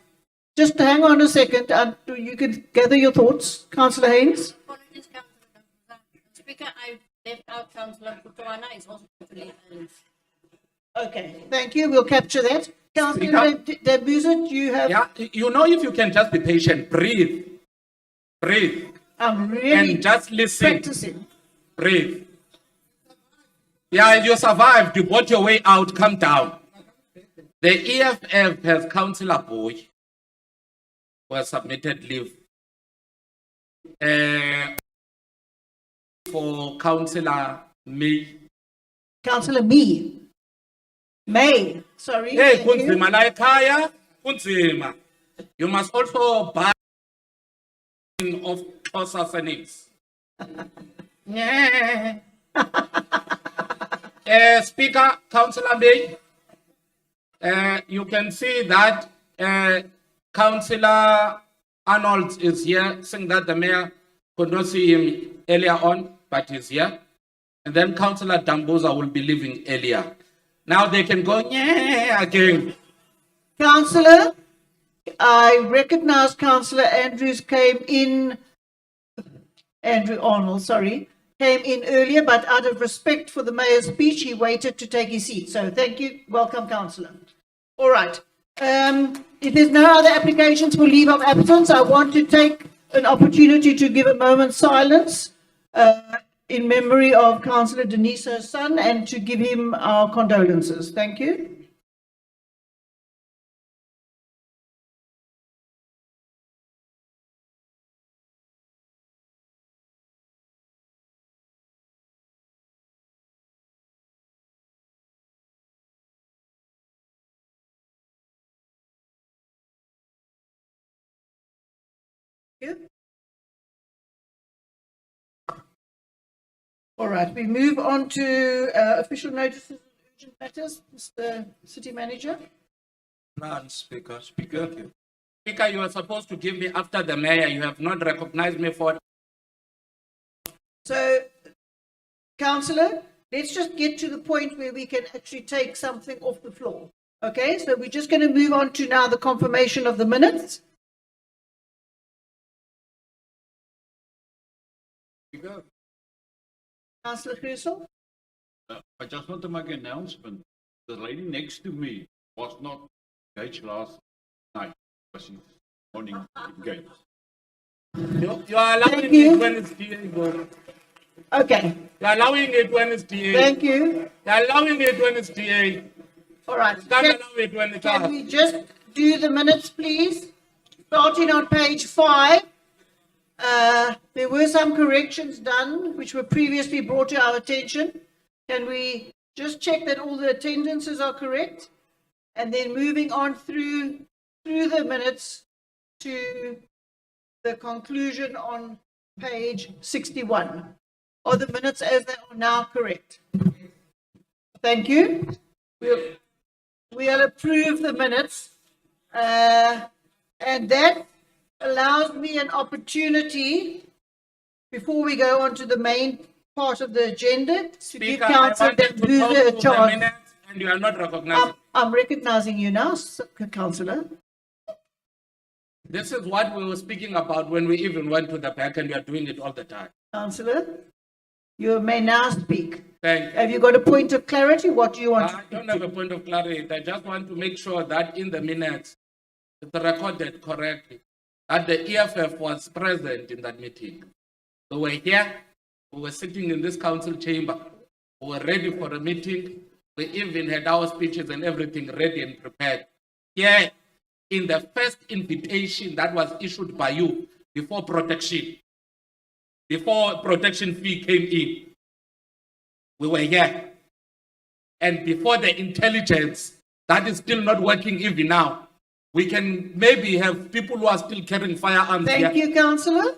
just hang on a second and you can gather your thoughts. Councillor Haynes? Apologies, Councillor. Speaker, I've left out Councillor Kutuana. Is also going to leave early. Okay, thank you. We'll capture that. Councillor Debuza, do you have? yeah, you know, if you can just be patient, breathe, I'm really and just listen. practicing. Breathe. Yeah, you survived. You bought your way out. Calm down. The EFF has Councillor Boy who has submitted leave for Councillor May. Councillor May. Sorry. Hey, thank you. kunzima la ekhaya, kunzima. You must also buy of Xhosa surnames. Yeah. Speaker, Councillor May, you can see that Councillor Arnold is here, saying that the mayor could not see him earlier on, but he's here. And then Councillor Dambuza will be leaving earlier. Now they can go, yeah, again. Councillor, I recognize Councillor Andrews came in, Andrew Arnold, sorry, came in earlier, but out of respect for the mayor's speech, he waited to take his seat. So thank you. Welcome, Councillor. All right. If there's no other applications for leave of absence, I want to take an opportunity to give a moment's silence in memory of Councillor Deniso's son and to give him our condolences. Thank you. All right, we move on to official notices of urgent matters. Mr. City Manager. None, Speaker. Speaker, you are supposed to give me after the mayor. You have not recognized me for. So, Councillor, let's just get to the point where we can actually take something off the floor. Okay, so we're just going to move on to now the confirmation of the minutes. Speaker, Councillor Grissel. I just want to make an announcement. The lady next to me was not engaged last night, but she's morning engaged. You are allowing Thank you. it when it's DA. Go. Okay, You are allowing it when it's DA. thank you. You are allowing it when it's DA. All right, Can't can, allow it when it's can us. we just do the minutes, please? Starting on page 5. There were some corrections done which were previously brought to our attention. Can we just check that all the attendances are correct? and then moving on through the minutes to the conclusion on page 61. Are the minutes as they are now correct? Thank you. We'll approve the minutes. And that allows me an opportunity, before we go on to the main part of the agenda, to give Speaker, I Councillor wanted to Dambuza talk a to the chance. minutes and you are not recognizing. I'm recognizing you now, Councillor. This is what we were speaking about when we even went to the back, and you are doing it all the time. Councillor, you may now speak. Thank you. Have you got a point of clarity? What do you want? I don't have a point of clarity. I just want to make sure that in the minutes, it's recorded correctly, that the EFF was present in that meeting. They were here, we were sitting in this council chamber, we were ready for a meeting, we even had our speeches and everything ready and prepared. Here, in the first invitation that was issued by you before protection fee came in, we were here. And before the intelligence, that is still not working even now. We can maybe have people who are still carrying firearms Thank here. you, Councillor.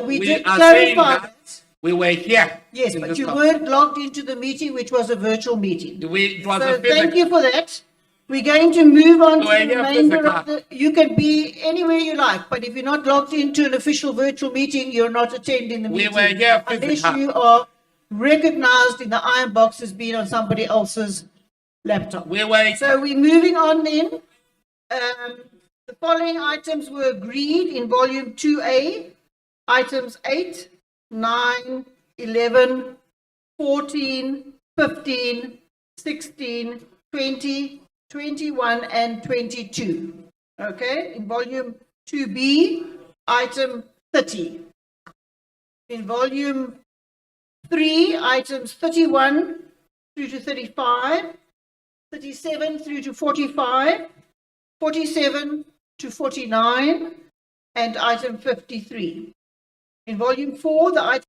We we did are saying clarify that that. we were here. Yes, in but this you council. weren't logged into the meeting, which was a virtual meeting. It was So a thank physical. you for that. We're going to move on to We're the here remainder of physical. the, you can be anywhere you like, but if you're not logged into an official virtual meeting, you're not attending the We meeting. were here Unless physical. you are recognized in the iron box as being on somebody else's laptop. We were So we're moving on then. The following items were agreed in volume 2A, items 8, 9, 11, 14, 15, 16, 20, 21, and 22. Okay, in volume 2B, item 30. In volume 3, items 31 through to 35, 37 through to 45, 47 to 49, and item 53. In volume 4, the items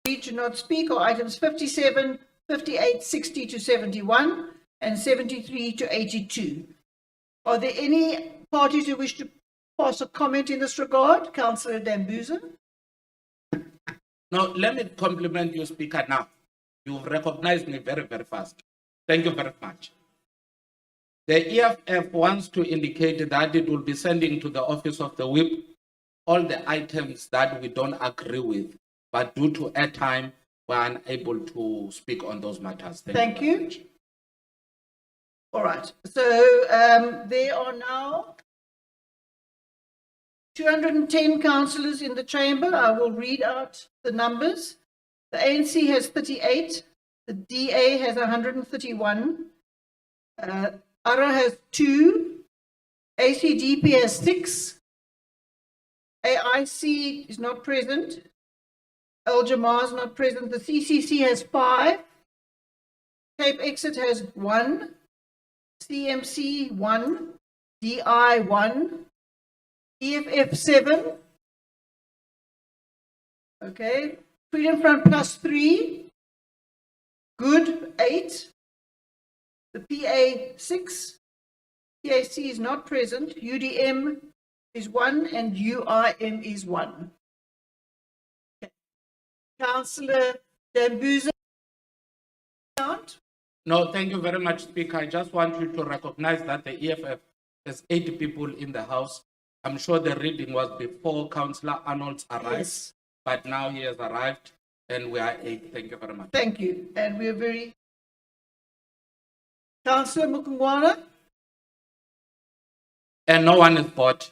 agreed to not speak are items 57, 58, 60 to 71, and 73 to 82. Are there any parties who wish to pass a comment in this regard? Councillor Dambuza. Now, let me compliment you, Speaker, now. You've recognized me very, very fast. Thank you very much. The EFF wants to indicate that it will be sending to the Office of the Whip all the items that we don't agree with, but due to airtime, we're unable to speak on those matters. Thank you. All right. So there are now 210 councillors in the chamber. I will read out the numbers. The ANC has 38. The DA has 131. ARA has 2. ACDP has 6. AIC is not present. Al Jamar is not present. The CCC has 5. Cape Exit has 1. CMC 1. DI 1. EFF 7. Okay. Freedom Front Plus 3. Good 8. The PA 6. PAC is not present. UDM is 1 and UIM is 1. Okay. Councillor Dambuza. No, thank you very much, Speaker. I just want you to recognize that the EFF has 80 people in the House. I'm sure the reading was before Councillor Arnold arrived, Yes. but now he has arrived and we are 8. Thank you very much. Thank you. And we are very. Councillor Mukungwana. And no one is bought.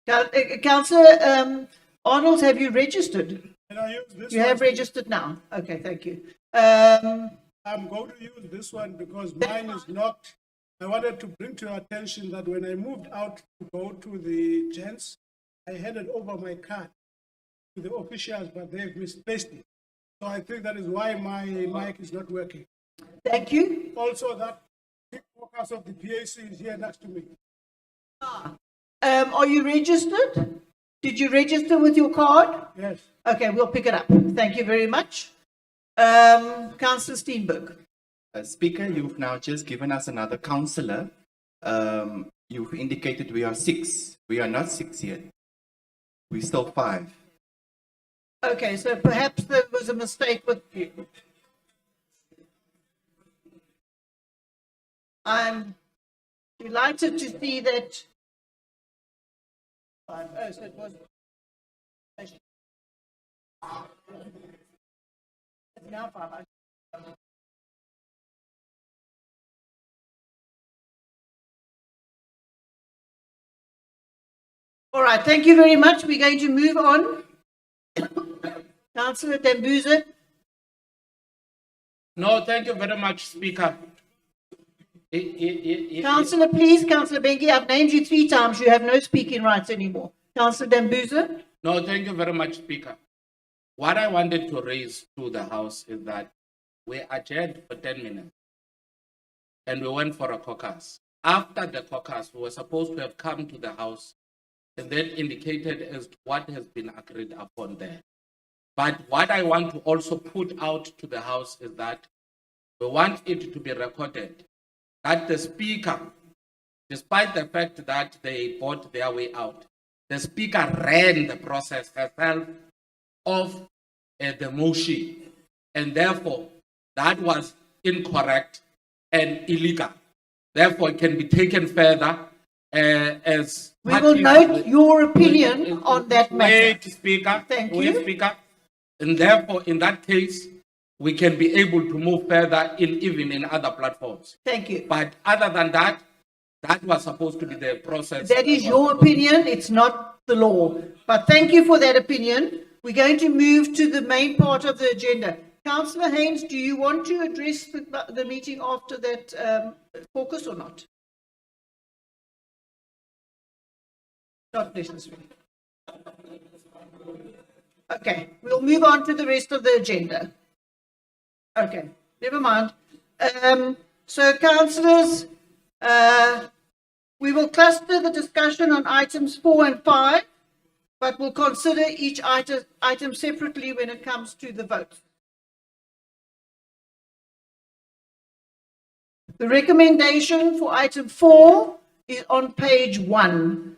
Councillor Arnold, have you registered? Can I use this You one? have registered now. Okay, thank you. I'm going to use this one because mine is locked. I wanted to bring to your attention that when I moved out to go to the gents, I handed over my card to the officials, but they've misplaced it. So I think that is why my mic is not working. Thank you. Also, that big focus of the PAC is here next to me. Are you registered? Did you register with your card? Yes. Okay, we'll pick it up. Thank you very much. Councillor Steenberg. Speaker, you've now just given us another councillor. You've indicated we are 6. We are not 6 yet. We're still 5. Okay, so perhaps there was a mistake with you. I'm delighted to see that. Oh, so it was. It's now 5. All right, thank you very much. We're going to move on. Councillor Dembuza. No, thank you very much, Speaker. Councillor, please, Councillor Bengi, I've named you 3 times. You have no speaking rights anymore. Councillor Dembuza. No, thank you very much, Speaker. What I wanted to raise to the House is that we adjourned for 10 minutes and we went for a caucus. After the caucus, we were supposed to have come to the House and then indicated as to what has been agreed upon there. But what I want to also put out to the House is that we want it to be recorded that the Speaker, despite the fact that they bought their way out, the Speaker ran the process herself of the motion, and therefore that was incorrect and illegal. Therefore, it can be taken further as we will note your opinion on that matter. Wait, Speaker. Thank Wait, you. Speaker. And therefore, in that case, we can be able to move further even in other platforms. Thank you. But other than that, that was supposed to be the process. That is your opinion. It's not the law. But thank you for that opinion. We're going to move to the main part of the agenda. Councillor Haynes, do you want to address the meeting after that caucus or not? Not necessarily. Okay, we'll move on to the rest of the agenda. Okay, never mind. So, councillors, we will cluster the discussion on items 4 and 5, but we'll consider each item separately when it comes to the vote. The recommendation for item 4 is on page 1.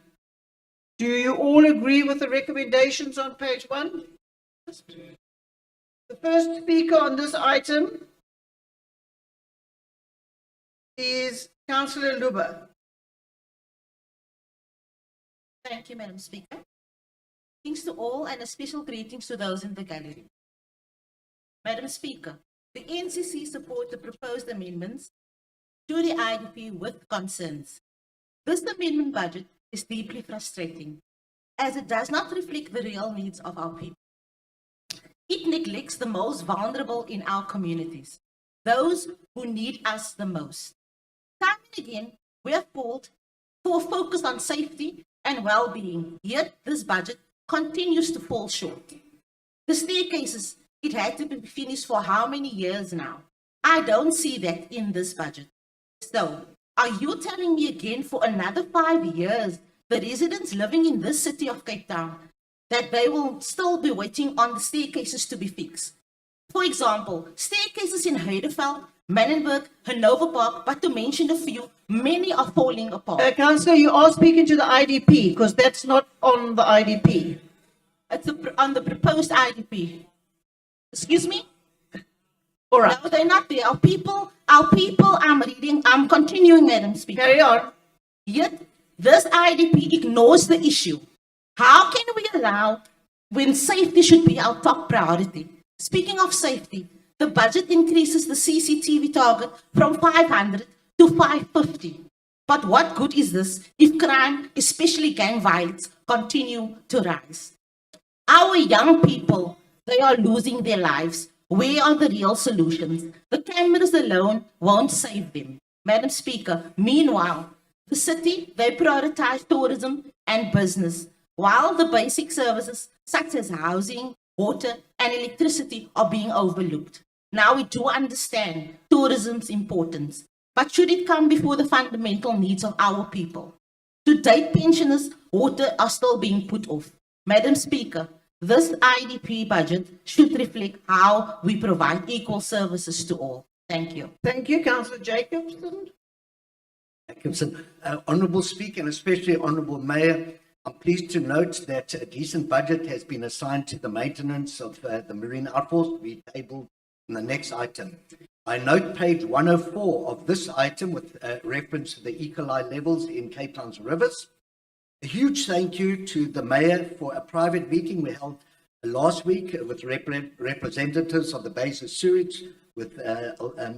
Do you all agree with the recommendations on page 1? The first speaker on this item is Councillor Luba. Thank you, Madam Speaker. Greetings to all and a special greetings to those in the gallery. Madam Speaker, the NCC support the proposed amendments to the IDP with concerns. This amendment budget is deeply frustrating as it does not reflect the real needs of our people. It neglects the most vulnerable in our communities, those who need us the most. Time and again, we have called for a focus on safety and well-being, yet this budget continues to fall short. The staircases, it had to be finished for how many years now? I don't see that in this budget. So, are you telling me again for another 5 years, the residents living in this city of Cape Town, that they will still be waiting on the staircases to be fixed? For example, staircases in Heideveld, Manenberg, Hanover Park, but to mention a few, many are falling apart. Councillor, you are speaking to the IDP because that's not on the IDP. It's on the proposed IDP. Excuse me? All right. No, they're not there. Our people, I'm continuing, Madam Speaker. Carry on. Yet, this IDP ignores the issue. How can we allow when safety should be our top priority? Speaking of safety, the budget increases the CCTV target from 500 to 550. But what good is this if crime, especially gang violence, continue to rise? Our young people, they are losing their lives. Where are the real solutions? The cameras alone won't save them. Madam Speaker, meanwhile, the city, they prioritize tourism and business, while the basic services such as housing, water, and electricity are being overlooked. Now we do understand tourism's importance, but should it come before the fundamental needs of our people? To date, pensioners' water are still being put off. Madam Speaker, this IDP budget should reflect how we provide equal services to all. Thank you. Thank you, Councillor Jacobson. Jacobson. Honourable Speaker and especially Honourable Mayor, I'm pleased to note that a decent budget has been assigned to the maintenance of the Marine Outforce to be tabled in the next item. I note page 104 of this item with reference to the E. coli levels in Cape Town's rivers. A huge thank you to the Mayor for a private meeting we held last week with representatives of the Basin Sewage, with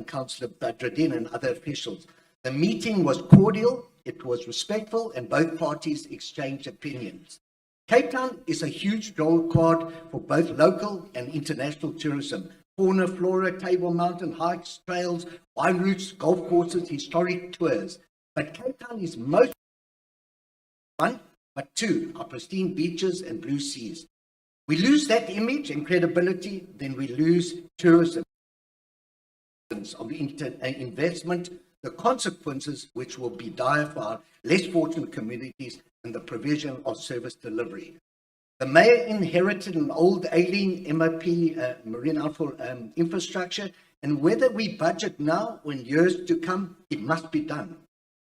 Councillor Badruddin and other officials. The meeting was cordial, it was respectful, and both parties exchanged opinions. Cape Town is a huge draw card for both local and international tourism. Fauna, flora, Table Mountain hikes, trails, wine routes, golf courses, historic tours. But Cape Town is most one, but two, our pristine beaches and blue seas. We lose that image and credibility, then we lose tourism of investment, the consequences which will be dire for our less fortunate communities and the provision of service delivery. The Mayor inherited an old ailing MOP marine outfall infrastructure, and whether we budget now or in years to come, it must be done.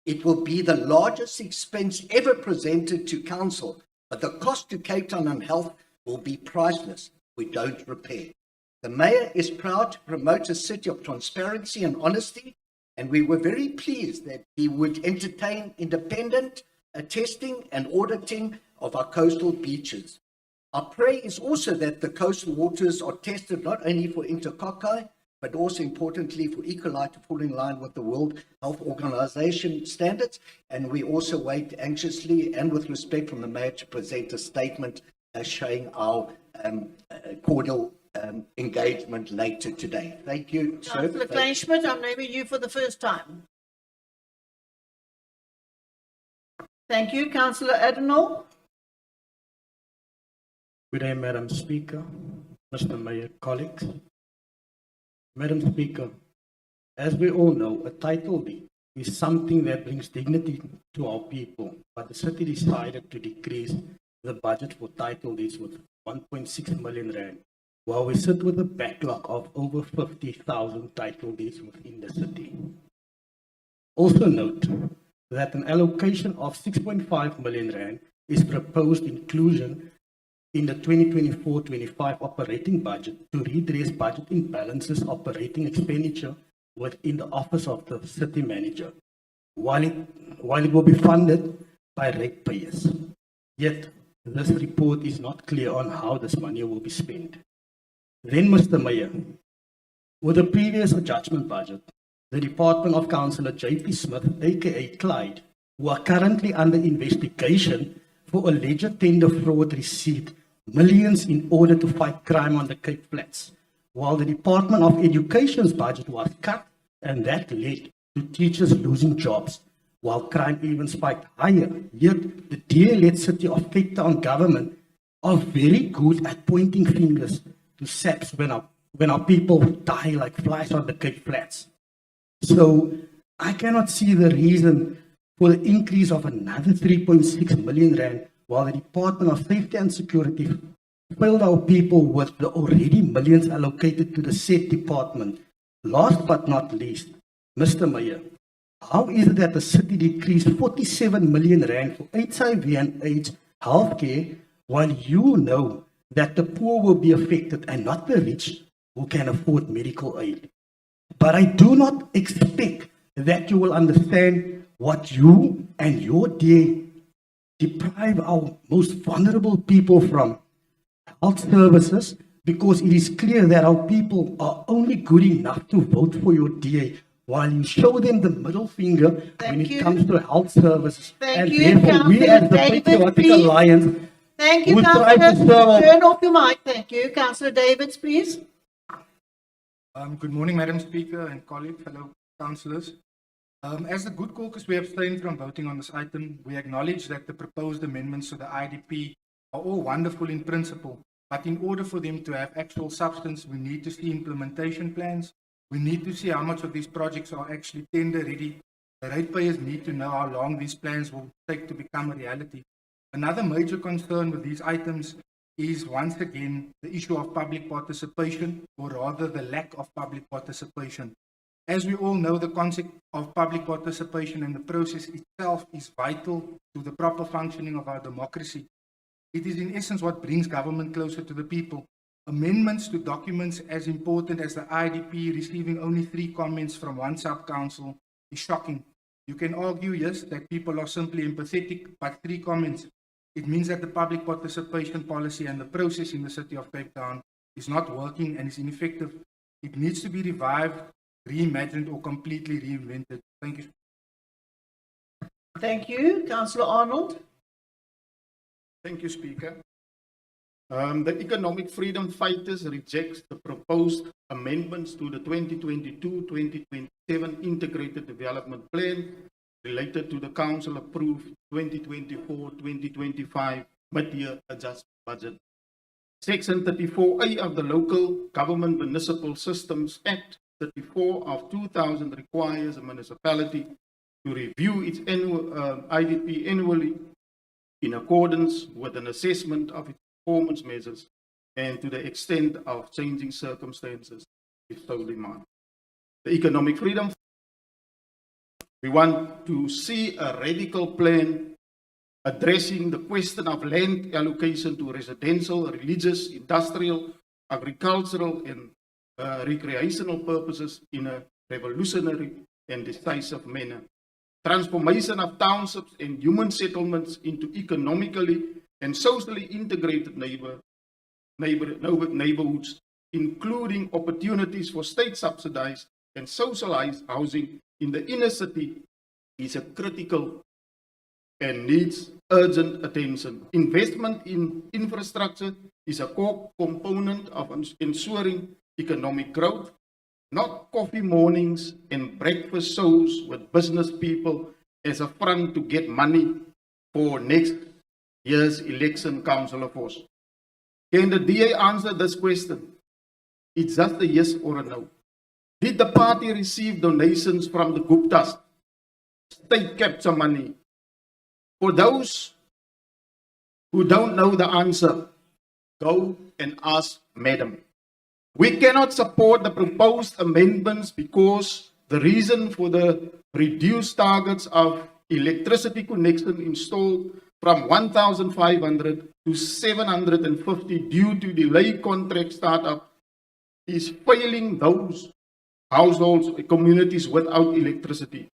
It will be the largest expense ever presented to Council, but the cost to Cape Town and health will be priceless if we don't repair. The Mayor is proud to promote a city of transparency and honesty, and we were very pleased that he would entertain independent testing and auditing of our coastal beaches. Our prayer is also that the coastal waters are tested not only for intercocci, but also importantly for E. coli to fall in line with the World Health Organization standards. And we also wait anxiously and with respect from the Mayor to present a statement showing our cordial engagement later today. Thank you, sir. Councillor Kleinschmidt, I'm naming you for the first time. Thank you, Councillor Adenauer. Good day, Madam Speaker, Mr. Mayor, colleagues. Madam Speaker, as we all know, a title deed is something that brings dignity to our people, but the city decided to decrease the budget for title deeds with 1.6 million rand, while we sit with a backlog of over 50,000 title deeds within the city. Also note that an allocation of 6.5 million rand is proposed inclusion in the 2024-25 operating budget to redress budget imbalances operating expenditure within the office of the city manager, while it will be funded by ratepayers. Yet, this report is not clear on how this money will be spent. Then, Mr. Mayor, with the previous adjustment budget, the Department of Councillor J.P. Smith, aka Clyde, who are currently under investigation for alleged tender fraud, received millions in order to fight crime on the Cape Flats, while the Department of Education's budget was cut, and that led to teachers losing jobs, while crime even spiked higher. Yet the DA-led City of Cape Town government are very good at pointing fingers to SAPS when our people die like flies on the Cape Flats. So I cannot see the reason for the increase of another 3.6 million rand, while the Department of Safety and Security failed our people with the already millions allocated to the said department. Last but not least, Mr. Mayor, how is it that the city decreased 47 million rand for HIV and AIDS healthcare, while you know that the poor will be affected and not the rich who can afford medical aid? But I do not expect that you will understand what you and your DA deprive our most vulnerable people from health services, because it is clear that our people are only good enough to vote for your DA, while you show them the middle finger when it comes to health services. Thank and you, therefore, we Councillor as the David, Patriotic please. Alliance Thank you, who try to Councillor. serve. Turn off your mic. Thank you. Councillor Davids, please. Good morning, Madam Speaker and colleague, fellow councillors. As the Good Caucus, we abstain from voting on this item. We acknowledge that the proposed amendments to the IDP are all wonderful in principle, but in order for them to have actual substance, we need to see implementation plans. We need to see how much of these projects are actually tender ready. The ratepayers need to know how long these plans will take to become a reality. Another major concern with these items is once again the issue of public participation, or rather the lack of public participation. As we all know, the concept of public participation and the process itself is vital to the proper functioning of our democracy. It is in essence what brings government closer to the people. Amendments to documents as important as the IDP receiving only 3 comments from one sub-council is shocking. You can argue, yes, that people are simply empathetic, but 3 comments. It means that the public participation policy and the process in the city of Cape Town is not working and is ineffective. It needs to be revived, reimagined, or completely reinvented. Thank you. Thank you. Councillor Arnold. Thank you, Speaker. The Economic Freedom Fighters rejects the proposed amendments to the 2022-2027 Integrated Development Plan related to the Council-approved 2024-2025 mid-year adjustment budget. Section 34A of the Local Government Municipal Systems Act 34 of 2000 requires a municipality to review its annual IDP annually in accordance with an assessment of its performance measures and to the extent of changing circumstances if so demand. The Economic Freedom, we want to see a radical plan addressing the question of land allocation to residential, religious, industrial, agricultural, and recreational purposes in a revolutionary and decisive manner. Transformation of townships and human settlements into economically and socially integrated neighborhoods, including opportunities for state-subsidized and socialized housing in the inner city, is a critical and needs urgent attention. Investment in infrastructure is a core component of ensuring economic growth, not coffee mornings and breakfast shows with business people as a front to get money for next year's election councillor force. Can the DA answer this question? It's just a yes or a no. Did the party receive donations from the Guptas, state capture money? For those who don't know the answer, go and ask Madam. We cannot support the proposed amendments because the reason for the reduced targets of electricity connection installed from 1,500 to 750 due to delayed contract startup is failing those households and communities without electricity.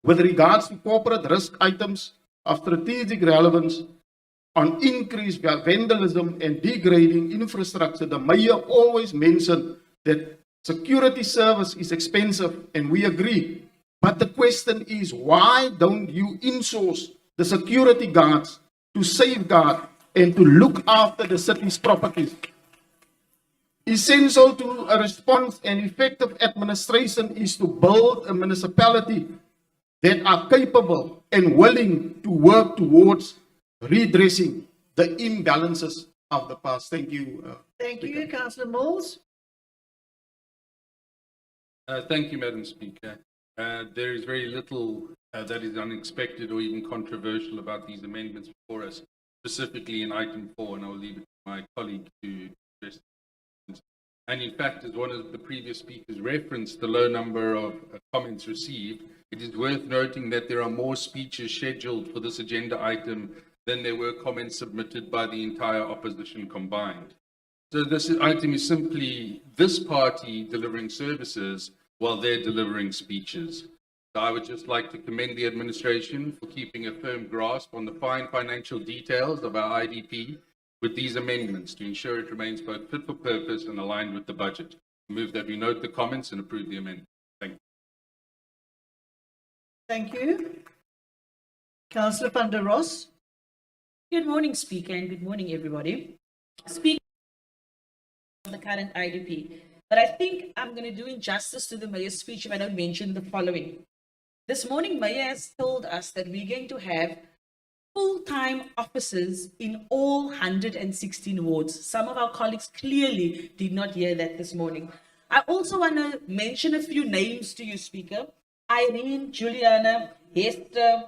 With regards to corporate risk items of strategic relevance on increased vandalism and degrading infrastructure, the mayor always mentioned that security service is expensive, and we agree. But the question is, why don't you insource the security guards to safeguard and to look after the city's properties? Essential to a response and effective administration is to build a municipality that are capable and willing to work towards redressing the imbalances of the past. Thank you. Thank you, Councillor Mills. Thank you, Madam Speaker. There is very little that is unexpected or even controversial about these amendments before us, specifically in item 4, and I'll leave it to my colleague to address. And in fact, as one of the previous speakers referenced the low number of comments received, it is worth noting that there are more speeches scheduled for this agenda item than there were comments submitted by the entire opposition combined. So this item is simply this party delivering services while they're delivering speeches. So I would just like to commend the administration for keeping a firm grasp on the fine financial details of our IDP with these amendments to ensure it remains both fit for purpose and aligned with the budget. I move that we note the comments and approve the amendment. Thank you. Thank you. Councillor van der Ross. Good morning, Speaker, and good morning, everybody. Speaker of the current IDP, but I think I'm going to do injustice to the mayor's speech if I don't mention the following. This morning, Mayor has told us that we're going to have full-time officers in all 116 wards. Some of our colleagues clearly did not hear that this morning. I also want to mention a few names to you, Speaker. Irene, Juliana, Hester,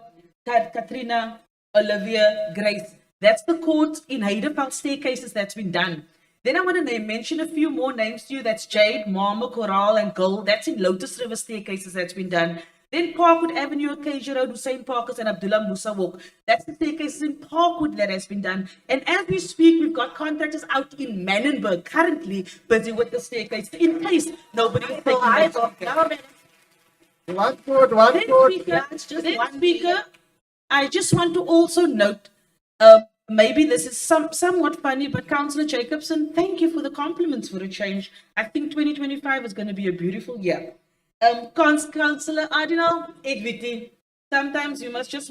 Katrina, Olivia, Grace. That's the court in Heideveld staircases that's been done. Then I want to mention a few more names to you. That's Jade, Marmer, Coral, and Gold. That's in Lotus River staircases that's been done. Then Parkwood Avenue, Acacia Road, Hussein Parkers, and Abdullah Musa Walk. That's the staircases in Parkwood that has been done. And as we speak, we've got contractors out in Mannenberg currently busy with the staircase in case nobody is taking it off. One court. Then, Speaker, I just want to also note, maybe this is somewhat funny, but Councillor Jacobson, thank you for the compliments for a change. I think 2025 is going to be a beautiful year. Councillor Adinal, equity. Sometimes you must just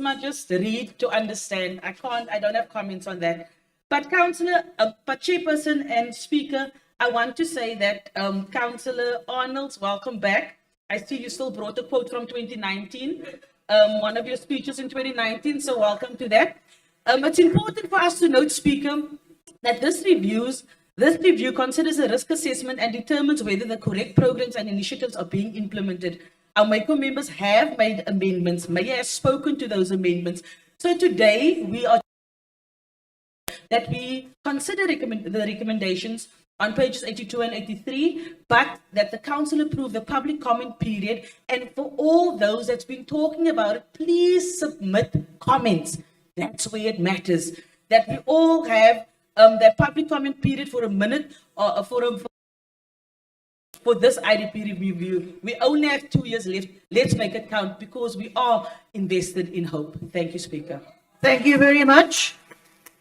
read to understand. I don't have comments on that. But Councillor, but Chairperson and Speaker, I want to say that Councillor Arnold's welcome back. I see you still brought a quote from 2019, one of your speeches in 2019, so welcome to that. It's important for us to note, Speaker, that this review considers a risk assessment and determines whether the correct programs and initiatives are being implemented. Our MACO members have made amendments. Mayor has spoken to those amendments. So today we consider the recommendations on pages 82 and 83, but that the council approve the public comment period. And for all those that's been talking about it, please submit comments. That's where it matters. That we all have that public comment period for a minute or for this IDP review. We only have 2 years left. Let's make it count because we are invested in hope. Thank you, Speaker. Thank you very much.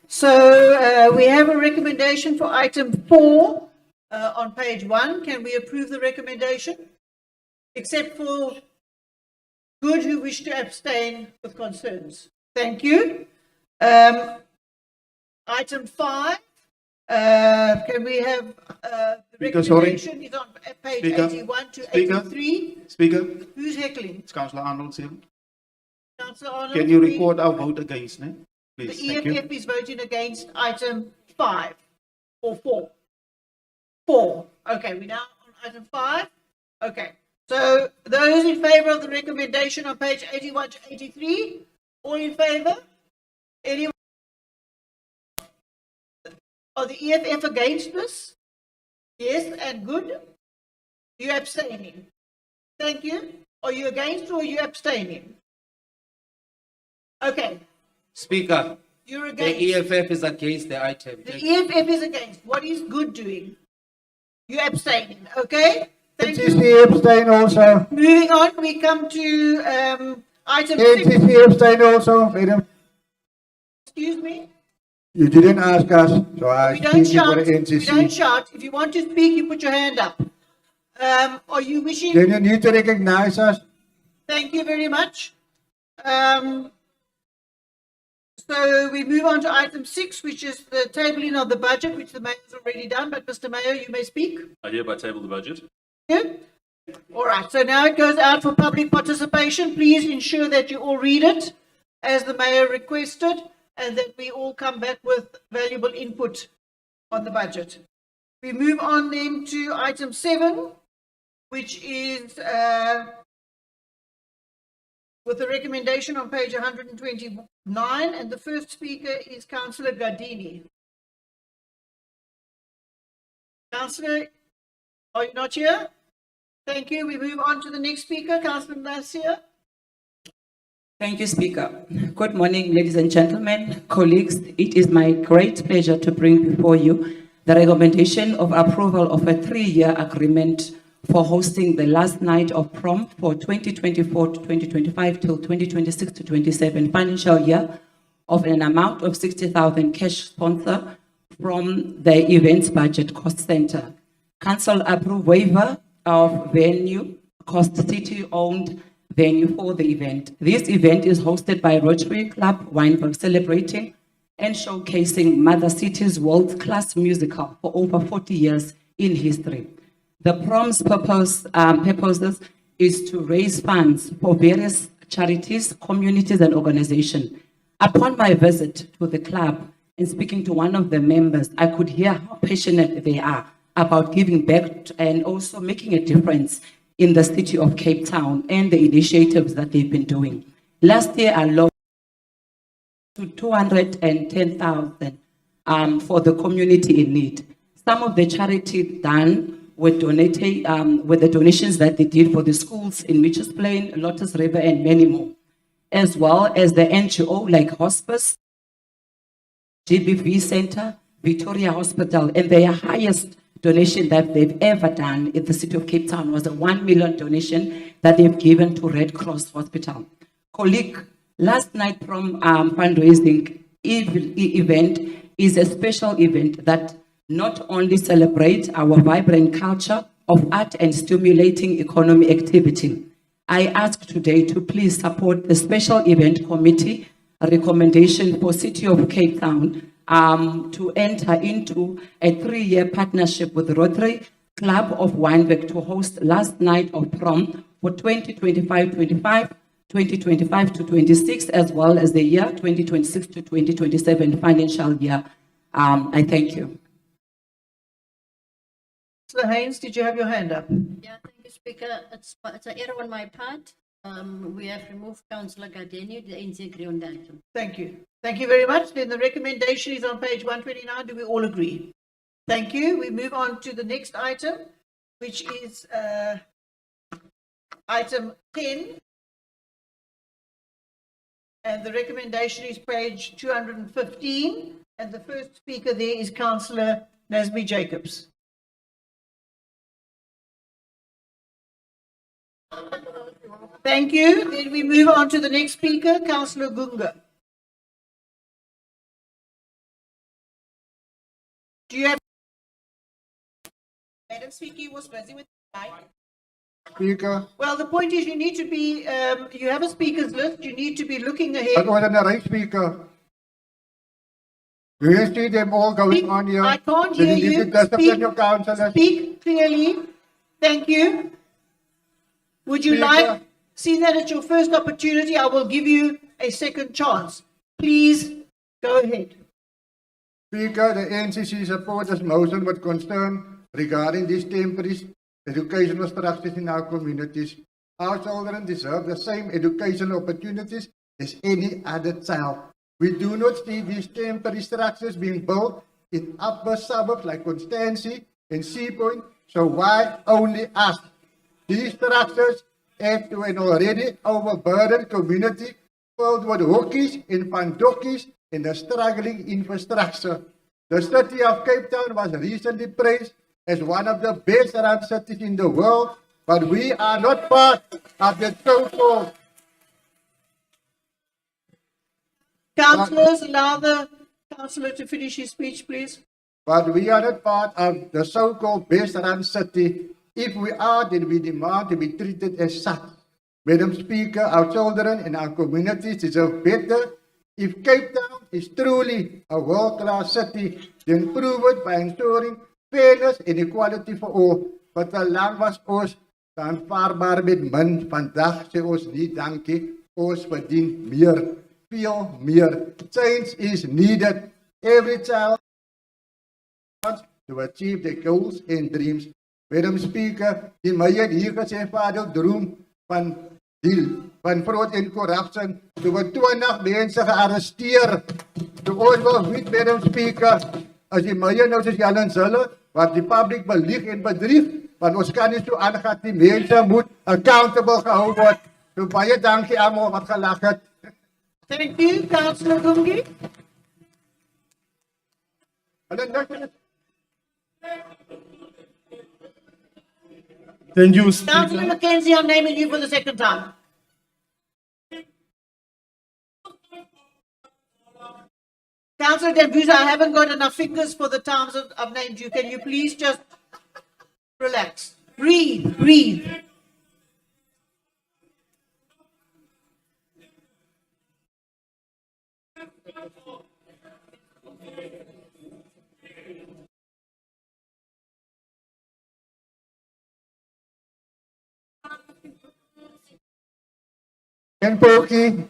So we have a recommendation for item 4 on page 1. Can we approve the recommendation? Except for Good, who wish to abstain with concerns. Thank you. Item 5. Can we have the recommendation is on page 81 to 83. Speaker. Who's heckling? It's Councillor Arnold here. Councillor Arnold. Can you record our vote against, ne? Please, The thank you. EFF is voting against item 5 or 4. 4. Okay, we're now on item 5. Okay. So those in favor of the recommendation on page 81 to 83, all in favor? Anyone? Are the EFF against this? Yes, and good. You abstaining? Thank you. Are you against or are you abstaining? Okay. Speaker, You're against. the EFF is against the item. The EFF is against. What is good doing? You abstaining, okay? Thank you. NCC abstain also. Moving on, we come to item 6. NCC abstain also, madam. Excuse me? You didn't ask us, so I We don't speak for the shout. We NCC. don't shout. If you want to speak, you put your hand up. Are you wishing? Then you need to recognize us. Thank you very much. So we move on to item 6, which is the tabling of the budget, which the mayor has already done. But Mr. Mayor, you may speak. I hereby table the budget. Yeah? All right. So now it goes out for public participation. Please ensure that you all read it as the mayor requested, and that we all come back with valuable input on the budget. We move on then to item 7, which is with the recommendation on page 129, and the first speaker is Councillor Gardini. Councillor, are you not here? Thank you. We move on to the next speaker, Councillor Nassir. Thank you, Speaker. Good morning, ladies and gentlemen, colleagues. It is my great pleasure to bring before you the recommendation of approval of a 3-year agreement for hosting the last night of prom for 2024 to 2025 till 2026 to 27 financial year of an amount of 60,000 cash sponsor from the events budget cost center. Council approve waiver of venue cost, city-owned venue for the event. This event is hosted by Rotary Club Wynberg, celebrating and showcasing Mother City's world-class musical for over 40 years in history. The prom's purposes is to raise funds for various charities, communities, and organizations. Upon my visit to the club and speaking to one of the members, I could hear how passionate they are about giving back and also making a difference in the city of Cape Town and the initiatives that they've been doing. Last year alone, to 210,000 for the community in need. Some of the charity done were donated, with the donations that they did for the schools in Mitchells Plain, Lotus River, and many more, as well as the NGO like Hospice, GBV Center, Victoria Hospital, and their highest donation that they've ever done in the city of Cape Town was a 1 million donation that they've given to Red Cross Hospital. Colleague, last night from fundraising event is a special event that not only celebrates our vibrant culture of art and stimulating economy activity. I ask today to please support the special event committee recommendation for City of Cape Town to enter into a 3-year partnership with Rotary Club of Wynberg to host last night of prom for 2025-25, 2025-26, as well as the year 2026 to 2027 financial year. I thank you. Mr. Haynes, did you have your hand up? Yeah, thank you, Speaker. It's an error on my part. We have removed Councillor Gardenia. The NC agree on that. Thank you. Thank you very much. Then the recommendation is on page 129. Do we all agree? Thank you. We move on to the next item, which is item 10. And the recommendation is page 215. And the first speaker there is Councillor Nazmi Jacobs. Thank you. Then we move on to the next speaker, Councillor Gunga. Do you have? Madam Speaker, you was busy with the mic. Speaker. Well, the point is you need to be, you have a speakers list, you need to be looking ahead. That was an right speaker. Do you see them all going on here? I can't Then hear need you. to discipline your councillors. Speak clearly. Thank you. Would you Speaker. like, see that at your first opportunity, I will give you a second chance. Please go ahead. Speaker, the NCC supports this motion with concern regarding these temporary educational structures in our communities. Our children deserve the same educational opportunities as any other child. We do not see these temporary structures being built in upper suburbs like Constancy and Seapoint, so why only us? These structures add to an already overburdened community filled with hookies and pandokkies and a struggling infrastructure. The city of Cape Town was recently praised as one of the best run cities in the world, but we are not part of the so-called. Councillors, allow the councillor to finish his speech, please. But we are not part of the so-called best run city. If we are, then we demand to be treated as such. Madam Speaker, our children and our communities deserve better. If Cape Town is truly a world-class city, then prove it by ensuring fairness and equality for all. But lang was ons aanvaarbaar met min, vandag sê ons nie dankie, ons verdien meer, veel meer. Change is needed. Every child wants to achieve their goals and dreams. Madam Speaker, die meier hier gesê vader droom van fraud en corruption. Toe word 20 mense gearresteer. Toe ons wil weet, Madam Speaker, as die meier nou soos Jan en Zille, wat die publiek belieg en bedrieg, want ons kan nie so aangaan, die mense moet accountable gehou word. So baie dankie almal wat gelag het. Thank you, Councillor Gungi. Thank you, Councillor Speaker. Mackenzie, I'm naming you for the second time. Councillor Dembuza, I haven't got enough fingers for the times I've named you. Can you please just relax? Breathe, breathe. En Poki.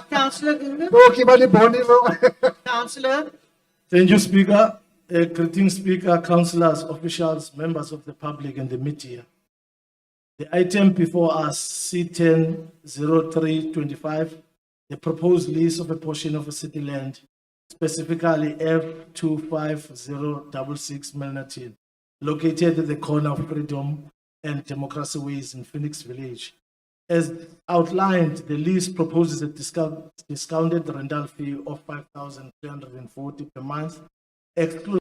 Councillor Gungi. Poki maar die bonie mo. Councillor. Thank you, Speaker. Greeting, Speaker, councillors, officials, members of the public and the media. The item before us, C10-0325, the proposed lease of a portion of a city land, specifically F25066 Milnerton, located at the corner of Freedom and Democracy Ways in Phoenix Village. As outlined, the lease proposes a discounted rental fee of 5,340 per month, excluding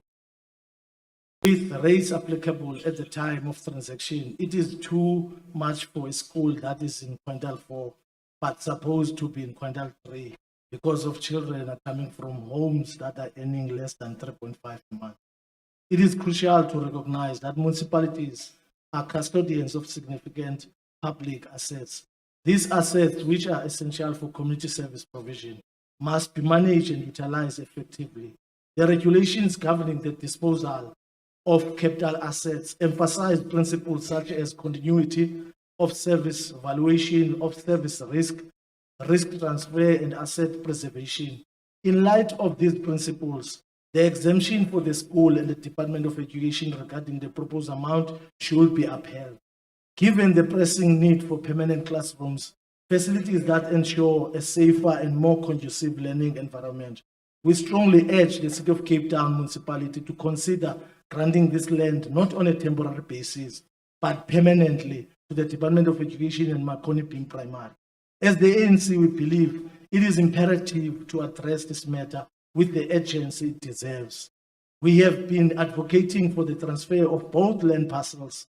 with rates applicable at the time of transaction. It is too much for a school that is in quintile 4, but supposed to be in quintile 3 because of children are coming from homes that are earning less than 3.5 a month. It is crucial to recognize that municipalities are custodians of significant public assets. These assets, which are essential for community service provision, must be managed and utilized effectively. The regulations governing the disposal of capital assets emphasize principles such as continuity of service, valuation of service risk, risk transfer, and asset preservation. In light of these principles, the exemption for the school and the Department of Education regarding the proposed amount should be upheld. Given the pressing need for permanent classrooms, facilities that ensure a safer and more conducive learning environment, we strongly urge the City of Cape Town municipality to consider granting this land not on a temporary basis, but permanently to the Department of Education and Marconi Ping Primary. As the ANC, we believe it is imperative to address this matter with the urgency it deserves. We have been advocating for the transfer of both land parcels,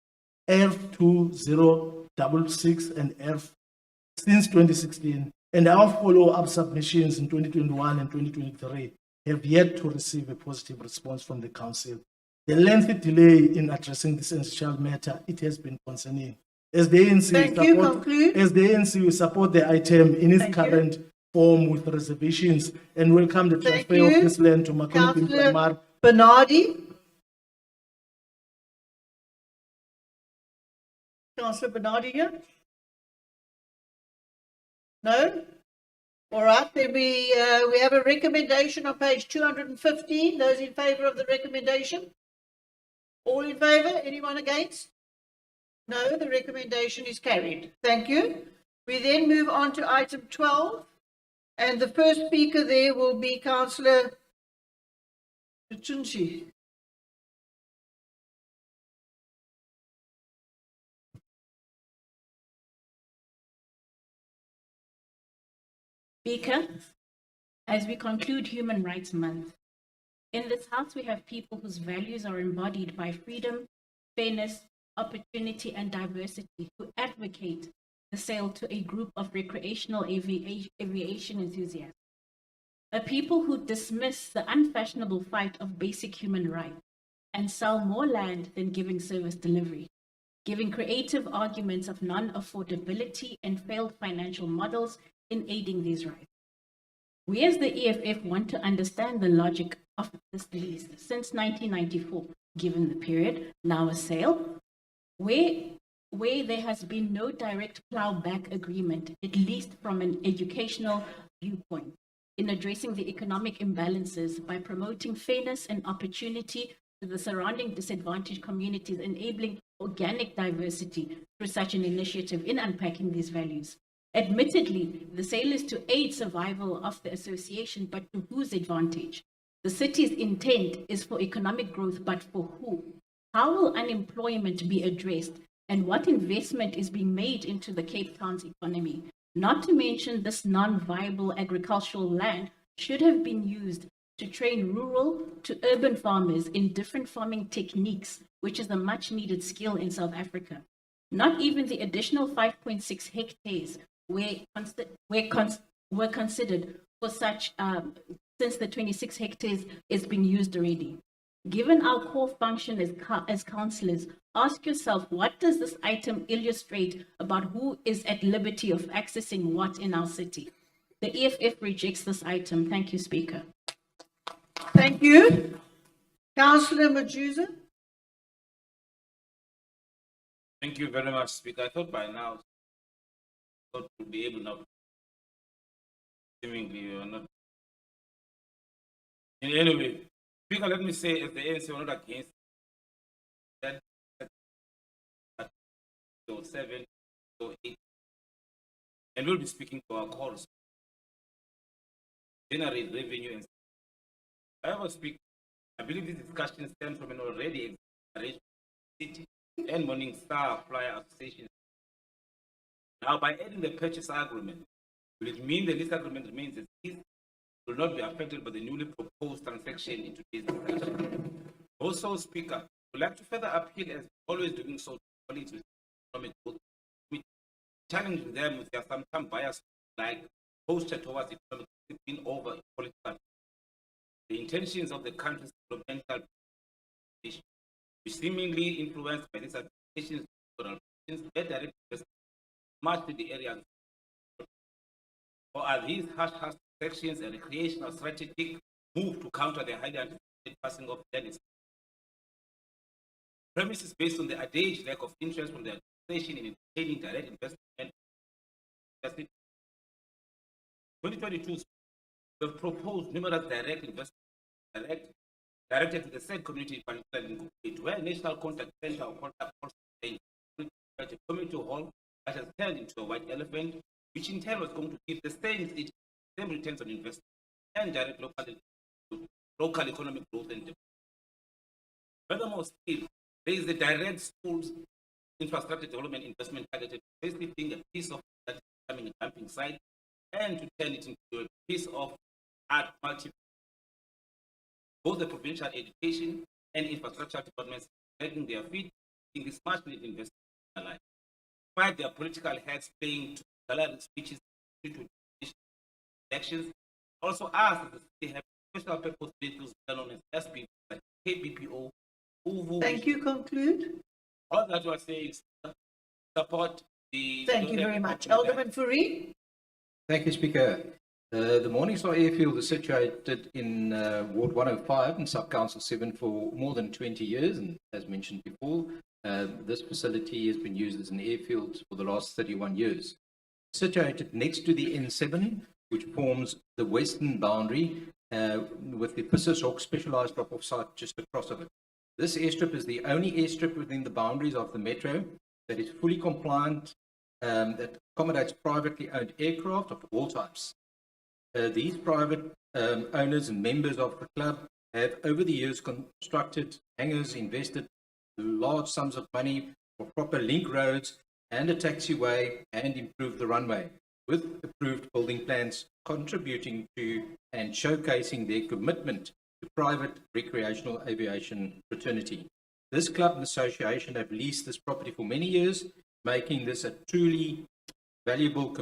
F2066 and F, since 2016, and our follow-up submissions in 2021 and 2023 have yet to receive a positive response from the Council. The lengthy delay in addressing this essential matter, it has been concerning. As the ANC, we support the item in its current form with reservations and welcome the transfer of this land to Marconi Ping Primary. Councillor Bernardi. Councillor Bernardi here? No? All right, then we have a recommendation on page 215. Those in favour of the recommendation? All in favour? Anyone against? No, the recommendation is carried. Thank you. We then move on to item 12, and the first speaker there will be Councillor Chunchi. Speaker, as we conclude Human Rights Month, in this house we have people whose values are embodied by freedom, fairness, opportunity, and diversity, who advocate the sale to a group of recreational aviation enthusiasts. A people who dismiss the unfashionable fight of basic human rights and sell more land than giving service delivery, giving creative arguments of non-affordability and failed financial models in aiding these rights. We as the EFF want to understand the logic of this lease since 1994, given the period, now a sale, where there has been no direct plowback agreement, at least from an educational viewpoint, in addressing the economic imbalances by promoting fairness and opportunity to the surrounding disadvantaged communities, enabling organic diversity through such an initiative in unpacking these values. Admittedly, the sale is to aid survival of the association, but to whose advantage? The city's intent is for economic growth, but for who? How will unemployment be addressed? And what investment is being made into the Cape Town's economy? Not to mention, this non-viable agricultural land should have been used to train rural to urban farmers in different farming techniques, which is a much needed skill in South Africa. Not even the additional 5.6 hectares were considered for such, since the 26 hectares is being used already. Given our core function as councillors, ask yourself, what does this item illustrate about who is at liberty of accessing what in our city? The EFF rejects this item. Thank you, Speaker. Thank you. Councillor Majuza. Thank you very much, Speaker. I thought by now, we'll be able now. Seemingly, you are not. Anyway, Speaker, let me say, as the ANC, we're not against that. So 7, so 8, and we'll be speaking to our calls. generate revenue and however speak, I believe this discussion stems from an already arranged city and Morning Star Flyer Association. Now, by adding the purchase agreement, will it mean the lease agreement remains as is, will not be affected by the newly proposed transaction in today's discussion? Also, Speaker, I would like to further appeal, as always doing so, to colleagues with economic growth, challenging them with their sometimes bias, like posture towards economic discipline over political. The intentions of the country's developmental position, which seemingly influenced by these administration's their direct investment much to the area. Or are these hush sections a recreational strategic move to counter the highly anticipated passing of land? Premises based on the alleged lack of interest from the administration in entertaining direct investment. 2022, we have proposed numerous direct investment directed to the said community, particularly in Kuwait, where a national contact center or contact person at a community hall that has turned into a white elephant, which in turn was going to give the same returns on investment and direct local economic growth and development. Furthermore, still, there is the direct schools infrastructure development investment targeted to basically being a piece of that is becoming a dumping site and to turn it into a piece of art multi. Both the provincial education and infrastructure departments dragging their feet in this much needed investment in life. Despite their political heads playing to gallery speeches to elections, also asked that they have special purpose vehicles known as SPV, like KBPO, UVU. Thank you. Conclude. All that was saying, support the. Thank you very much. Alderman Fourie. Thank you, Speaker. The Morningstar Airfield is situated in Ward 105 in Sub-Council 7 for more than 20 years, and as mentioned before, this facility has been used as an airfield for the last 31 years. Situated next to the N7, which forms the western boundary with the Persis Hawk Specialised Drop-Off Site just across of it. This airstrip is the only airstrip within the boundaries of the metro that is fully compliant, that accommodates privately owned aircraft of all types. These private owners and members of the club have over the years constructed hangars, invested large sums of money for proper link roads and a taxiway, and improved the runway with approved building plans, contributing to and showcasing their commitment to private recreational aviation fraternity. This club and association have leased this property for many years, making this a truly valuable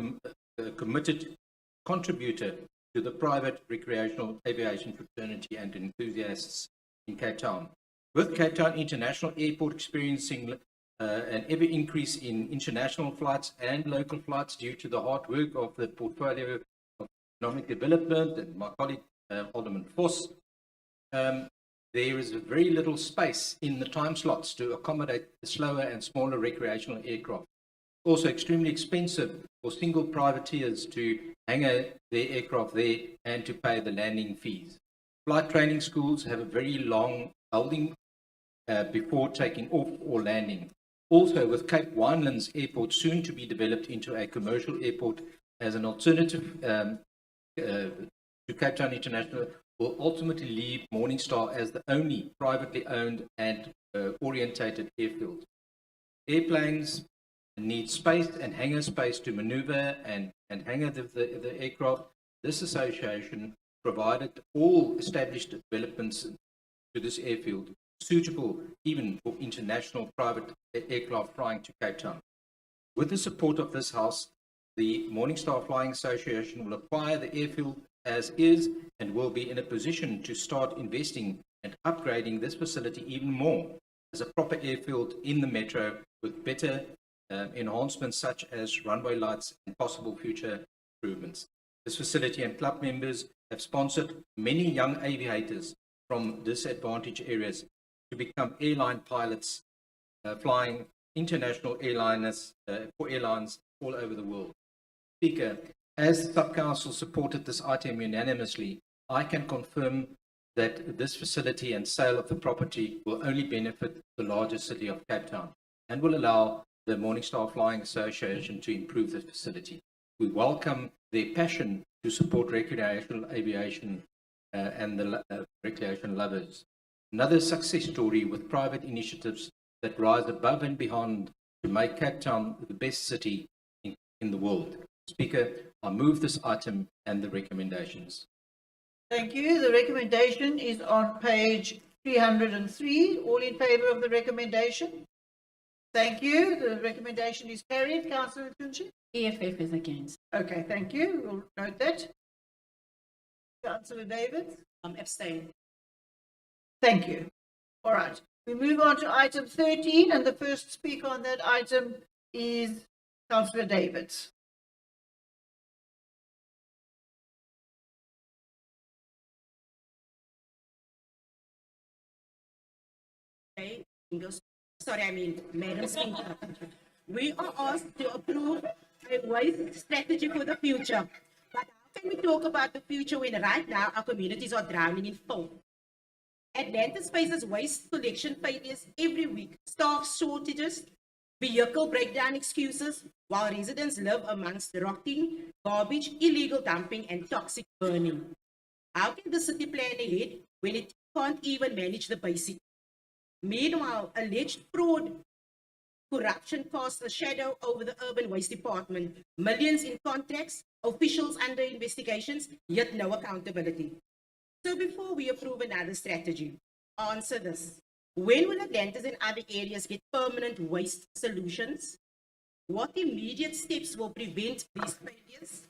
committed contributor to the private recreational aviation fraternity and enthusiasts in Cape Town. With Cape Town International Airport experiencing an ever increase in international flights and local flights due to the hard work of the portfolio of economic development and my colleague Alderman Voss, there is very little space in the time slots to accommodate the slower and smaller recreational aircraft. Also extremely expensive for single privateers to hangar their aircraft there and to pay the landing fees. Flight training schools have a very long holding before taking off or landing. Also, with Cape Winelands Airport soon to be developed into a commercial airport as an alternative to Cape Town International, will ultimately leave Morningstar as the only privately owned and orientated airfield. Airplanes need space and hangar space to maneuver and hangar the aircraft. This association provided all established developments to this airfield, suitable even for international private aircraft flying to Cape Town. With the support of this House, the Morningstar Flying Association will acquire the airfield as is and will be in a position to start investing and upgrading this facility even more as a proper airfield in the metro with better enhancements such as runway lights and possible future improvements. This facility and club members have sponsored many young aviators from disadvantaged areas to become airline pilots, flying international airliners for airlines all over the world. Speaker, as Sub-Council supported this item unanimously, I can confirm that this facility and sale of the property will only benefit the larger city of Cape Town and will allow the Morningstar Flying Association to improve the facility. We welcome their passion to support recreational aviation and the recreation lovers. Another success story with private initiatives that rise above and beyond to make Cape Town the best city in the world. Speaker, I move this item and the recommendations. Thank you. The recommendation is on page 303. All in favour of the recommendation? Thank you. The recommendation is carried. Councillor Tunji? EFF is against. Okay, thank you. We'll note that. Councillor David? Abstain. Thank you. All right. We move on to item 13, and the first speaker on that item is Councillor Davids. Okay. Madam Speaker. We are asked to approve a waste strategy for the future. But how can we talk about the future when right now our communities are drowning in filth? Atlantis faces waste collection failures every week, staff shortages, vehicle breakdown excuses, while residents live amongst rotting, garbage, illegal dumping, and toxic burning. How can the city plan ahead when it can't even manage the basics? Meanwhile, alleged fraud, corruption casts a shadow over the urban waste department. Millions in contracts, officials under investigations, yet no accountability. So before we approve another strategy, answer this. When will Atlantis and other areas get permanent waste solutions? What immediate steps will prevent these failures?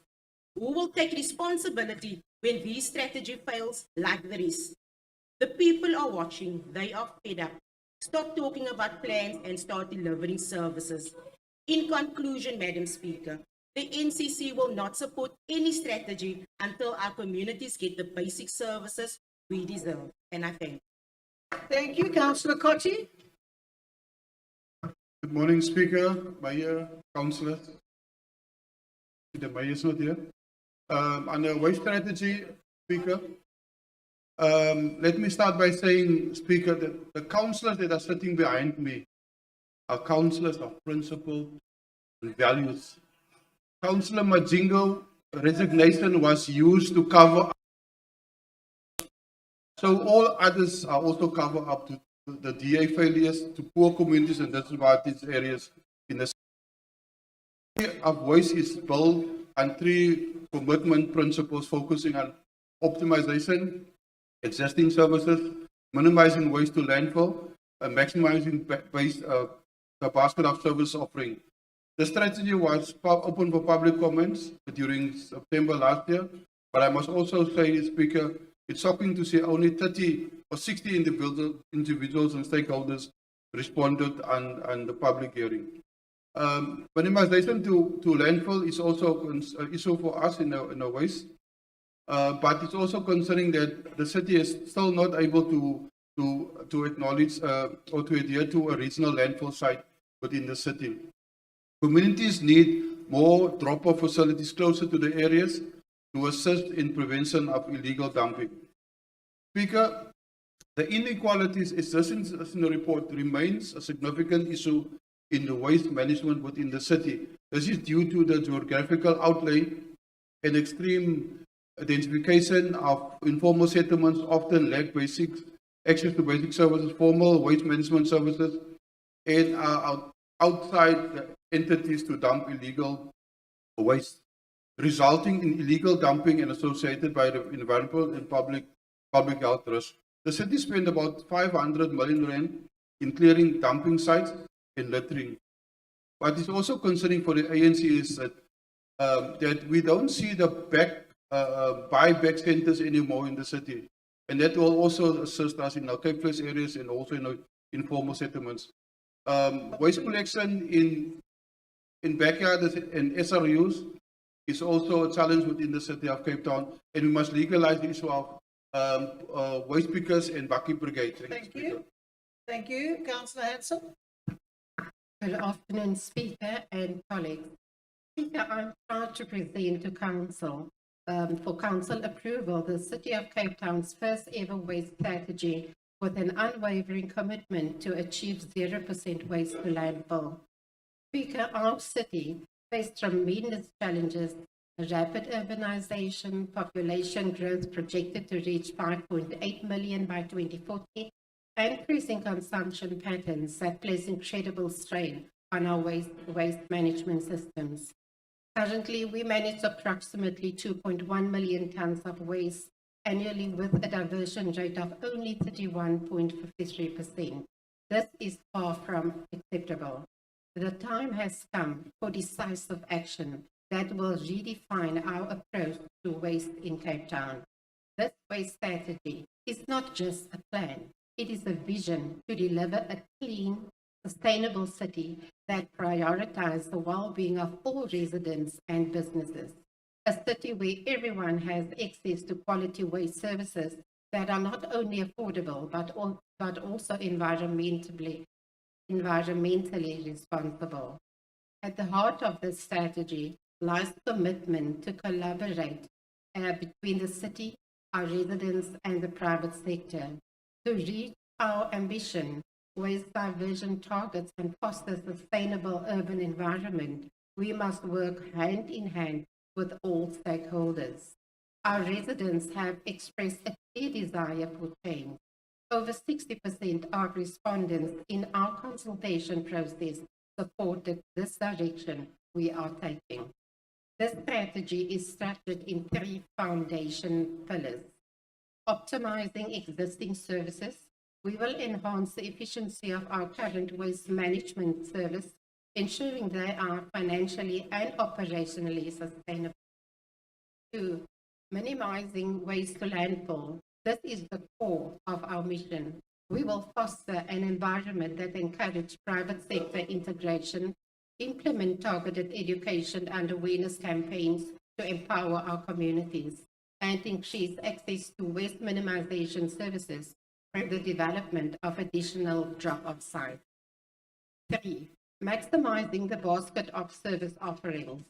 Who will take responsibility when this strategy fails like the rest? The people are watching. They are fed up. Stop talking about plans and start delivering services. In conclusion, Madam Speaker, the NCC will not support any strategy until our communities get the basic services we deserve. And I thank you. Thank you, Councillor Kotti. Good morning, Speaker, Mayor, Councillors. The Mayor is not here. On the waste strategy, Speaker, let me start by saying, Speaker, that the councillors that are sitting behind me are councillors of principle and values. Councillor Majingo resignation was used to cover up. So all others are also cover up to the DA failures, to poor communities and disadvantaged areas in the city. Our voice is built on 3 commitment principles focusing on optimization, existing services, minimizing waste to landfill, and maximizing the basket of service offering. The strategy was open for public comments during September last year, but I must also say, Speaker, it's shocking to see only 30 or 60 individuals and stakeholders responded on the public hearing. Minimization to landfill is also an issue for us in a waste, but it's also concerning that the city is still not able to acknowledge or to adhere to a regional landfill site within the city. Communities need more drop-off facilities closer to the areas to assist in prevention of illegal dumping. Speaker, the inequalities existing in the report remains a significant issue in the waste management within the city. This is due to the geographical outlay and extreme identification of informal settlements often lack basic access to basic services, formal waste management services, and are outside the entities to dump illegal waste, resulting in illegal dumping and associated by the environmental and public health risks. The city spent about 500 million rand in clearing dumping sites and littering. What is also concerning for the ANC is that we don't see the buyback centers anymore in the city, and that will also assist us in our Cape Flats areas and also in our informal settlements. Waste collection in backyards and SRUs is also a challenge within the city of Cape Town, and we must legalize the issue of waste pickers and bucket brigades. Thank you. Thank you. Councillor Hanson. Good afternoon, Speaker and colleagues. Speaker, I'm proud to present to Council for Council approval the City of Cape Town's first ever waste strategy with an unwavering commitment to achieve 0% waste to landfill. Speaker, our city faced tremendous challenges Rapid urbanization, population growth projected to reach 5.8 million by 2040, and increasing consumption patterns that place incredible strain on our waste management systems. Currently, we manage approximately 2.1 million tons of waste annually with a diversion rate of only 31.53%. This is far from acceptable. The time has come for decisive action that will redefine our approach to waste in Cape Town. This waste strategy is not just a plan, it is a vision to deliver a clean, sustainable city that prioritizes the well-being of all residents and businesses. A city where everyone has access to quality waste services that are not only affordable but also environmentally responsible. At the heart of this strategy lies commitment to collaborate between the city, our residents, and the private sector. To reach our ambition, waste diversion targets, and foster sustainable urban environment, we must work hand in hand with all stakeholders. Our residents have expressed a clear desire for change. Over 60% of respondents in our consultation process supported this direction we are taking. This strategy is structured in 3 foundation pillars. Optimizing existing services, we will enhance the efficiency of our current waste management service, ensuring they are financially and operationally sustainable. 2, minimizing waste to landfill. This is the core of our mission. We will foster an environment that encourages private sector integration, implement targeted education and awareness campaigns to empower our communities, and increase access to waste minimization services through the development of additional drop-off sites. 3, maximizing the basket of service offerings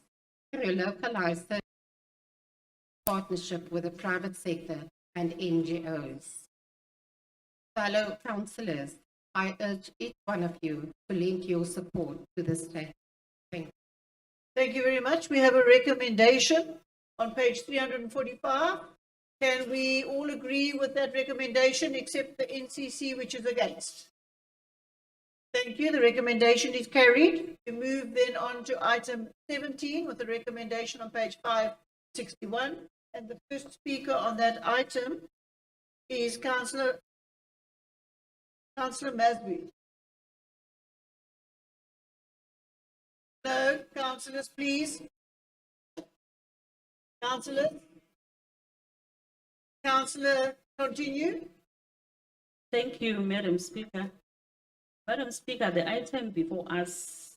through localized service partnership with the private sector and NGOs. Fellow councillors, I urge each one of you to lend your support to this strategy. Thank you. Thank you very much. We have a recommendation on page 345. Can we all agree with that recommendation except the NCC, which is against? Thank you. The recommendation is carried. We move then on to item 17 with the recommendation on page 561. And the first speaker on that item is Councillor Masby. No, councillors, please. Councillors. Councillor, continue. Thank you, Madam Speaker. Madam Speaker, the item before us.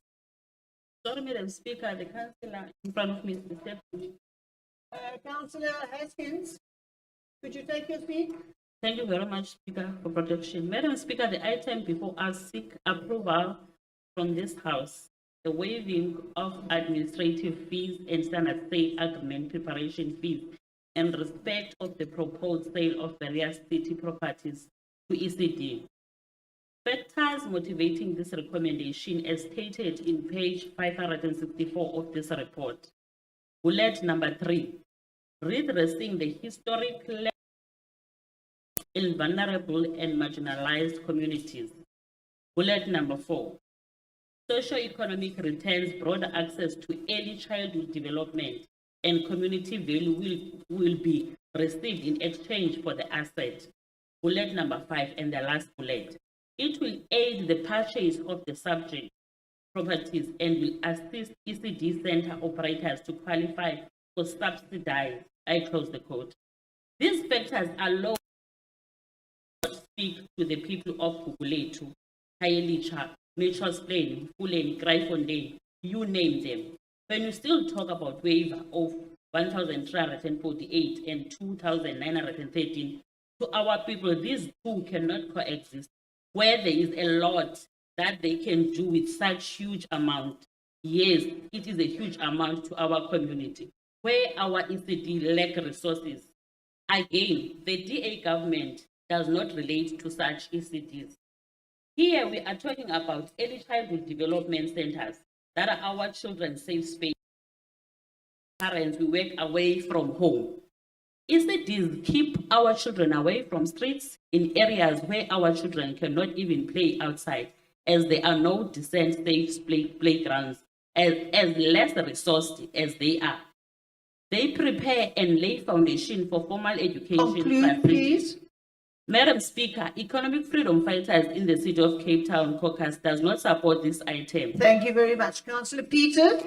Sorry, Madam Speaker, the councillor in front of me is disturbing. Councillor Haskins, could you take your seat? Thank you very much, Speaker, for protection. Madam Speaker, the item before us seek approval from this House, the waiving of administrative fees and standard sale agreement preparation fees in respect of the proposed sale of various city properties to ECD. Factors motivating this recommendation as stated in page 564 of this report. Bullet number 3, redressing the historic in vulnerable and marginalized communities. Bullet number 4, socio-economic returns broader access to early childhood development and community value will be received in exchange for the asset. Bullet number 5 and the last bullet. It will aid the purchase of the subject properties and will assist ECD center operators to qualify for subsidized. I close the quote. These factors allow to speak to the people of Guguletu, Khayelitsha, Mitchells Plain, Fuleni, Kraaifontein, you name them. When you still talk about waiver of 1,348 and 2,913 to our people, these two cannot coexist. Where there is a lot that they can do with such huge amount, yes, it is a huge amount to our community. Where our ECD lack resources, again, the DA government does not relate to such ECDs. Here we are talking about early childhood development centers that are our children's safe space. parents, we work away from home. ECDs keep our children away from streets in areas where our children cannot even play outside, as there are no decent, safe playgrounds, as less resourced as they are. They prepare and lay foundation for formal education. Conclude, please. Madam Speaker, economic freedom fighters in the city of Cape Town caucus does not support this item. Thank you very much. Councillor Peter.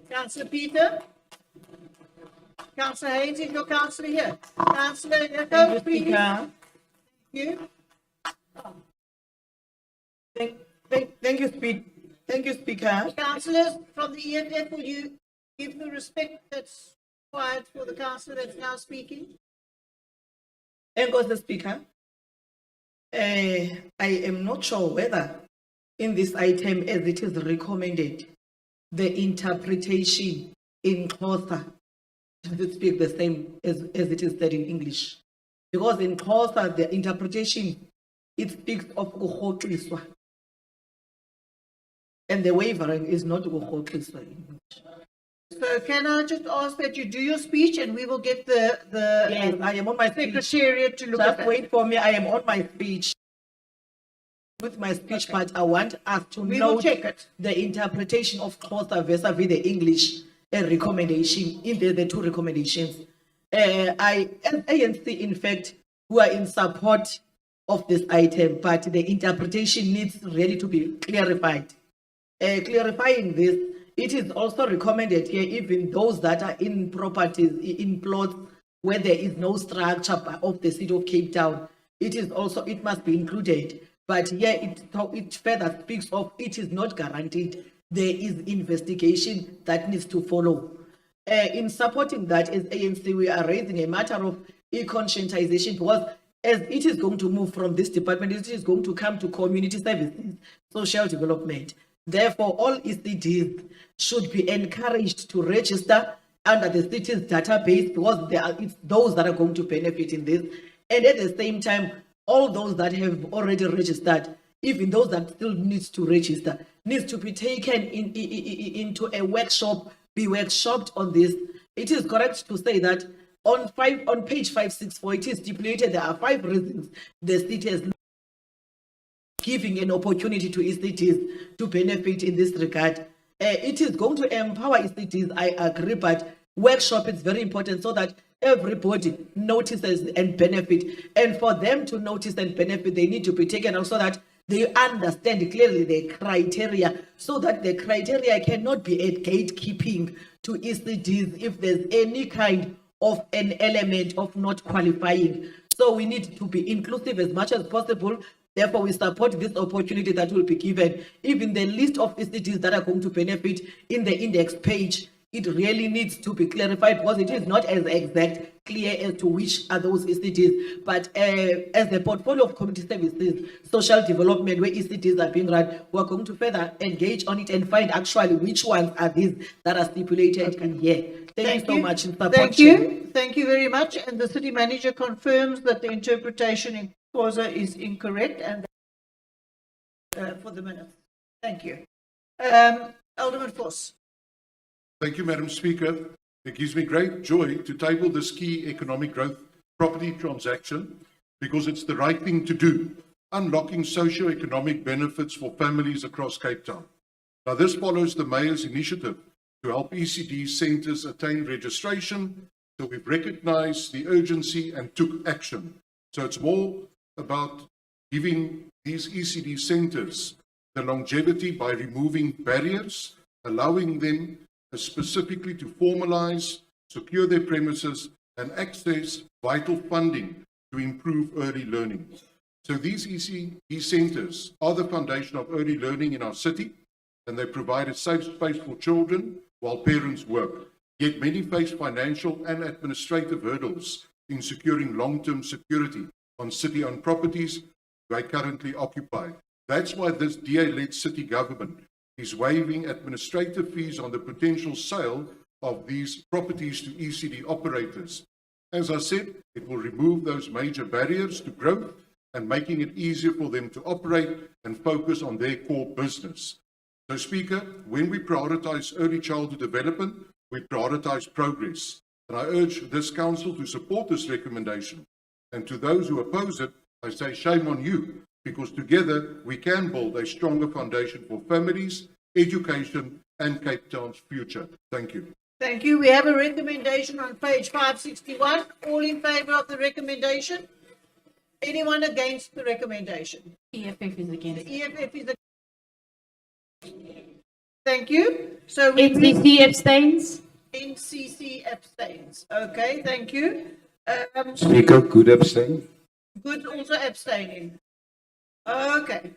Councillor Peter. Councillor Haynes, is your councillor here? Councillor, Thank you, please. Speaker. You. Thank you, Speaker. Councillors from the EFF, will you give the respect that's required for the councillor that's now speaking? Enkosi Speaker. I am not sure whether in this item, as it is recommended, the interpretation in Xhosa does it speak the same as it is said in English. Because in Xhosa, the interpretation, it speaks of ukhoxiswa. And the wavering is not ukhoxiswa. So can I just ask that you do your speech and we will get the Yes, I am on my speech. secretariat to look at Just that. wait for me, I am on my speech. With my speech, but I want us to We will note check it. the interpretation of Xhosa vis-a-vis the English recommendation, in the two recommendations. As ANC, in fact, who are in support of this item, but the interpretation needs really to be clarified. Clarifying this, it is also recommended here, even those that are in properties, in plots where there is no structure of the city of Cape Town, it must be included. But here it further speaks of it is not guaranteed. There is investigation that needs to follow. In supporting that, as ANC, we are raising a matter of e-conscientization, because as it is going to move from this department, it is going to come to community services, social development. Therefore, all ECDs should be encouraged to register under the city's database, because it's those that are going to benefit in this. And at the same time, all those that have already registered, even those that still needs to register, needs to be taken into a workshop, be workshopped on this. It is correct to say that on page 564, it is stipulated there are 5 reasons the city has giving an opportunity to ECDs to benefit in this regard. It is going to empower ECDs, I agree, but workshop is very important so that everybody notices and benefit. And for them to notice and benefit, they need to be taken out so that they understand clearly the criteria, so that the criteria cannot be a gatekeeping to ECDs if there's any kind of an element of not qualifying. So we need to be inclusive as much as possible. Therefore, we support this opportunity that will be given. Even the list of ECDs that are going to benefit in the index page, it really needs to be clarified, because it is not as exact, clear as to which are those ECDs. But as the portfolio of community services, social development, where ECDs are being run, we're going to further engage on it and find actually which ones are these that are stipulated in here. Thank you so much. In support, Thank Chair. you. Thank you very much. And the city manager confirms that the interpretation in Xhosa is incorrect and for the minutes. Thank you. Alderman Voss. Thank you, Madam Speaker. It gives me great joy to table this key economic growth property transaction, because it's the right thing to do, unlocking socio-economic benefits for families across Cape Town. Now, this follows the Mayor's initiative to help ECD centres attain registration, so we've recognised the urgency and took action. So it's more about giving these ECD centres the longevity by removing barriers, allowing them specifically to formalise, secure their premises, and access vital funding to improve early learning. So these ECD centres are the foundation of early learning in our city, and they provide a safe space for children while parents work. Yet many face financial and administrative hurdles in securing long-term security on city-owned properties they currently occupy. That's why this DA-led city government is waiving administrative fees on the potential sale of these properties to ECD operators. As I said, it will remove those major barriers to growth and making it easier for them to operate and focus on their core business. So, Speaker, when we prioritize early childhood development, we prioritize progress. And I urge this council to support this recommendation. And to those who oppose it, I say shame on you, because together we can build a stronger foundation for families, education, and Cape Town's future. Thank you. Thank you. We have a recommendation on page 561. All in favour of the recommendation? Anyone against the recommendation? EFF is against. The EFF is against. Thank you. So we NCC abstains. NCC abstains. Okay, thank you. Speaker, could abstain. Good, also abstaining. Okay.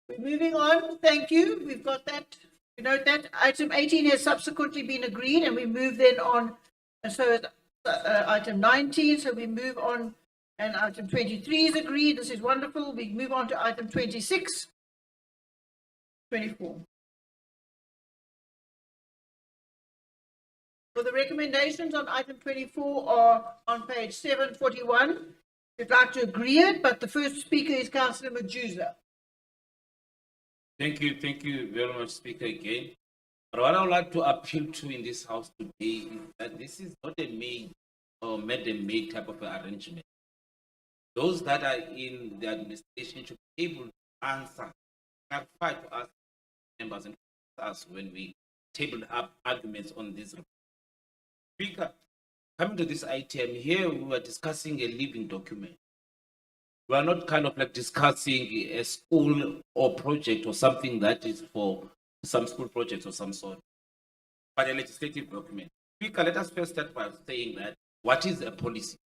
We're moving on. Thank you. We've got that. You note that item 18 has subsequently been agreed, and we move then on. And so it's, item 19. So we move on, and item 23 is agreed. This is wonderful. We move on to item 26, 24. So the recommendations on item 24 are on page 741. We'd like to agree it, but the first speaker is Councillor Majuza. Thank you very much, Speaker, again. But what I would like to appeal to in this House today is that this is not a made or made type of arrangement. Those that are in the administration should be able to answer, clarify to us, members and us when we tabled up arguments on this report. Speaker, coming to this item here, we were discussing a living document. We are not kind of like discussing a school or project or something that is for some school projects or some sort, but a legislative document. Speaker, let us first start by saying that what is a policy?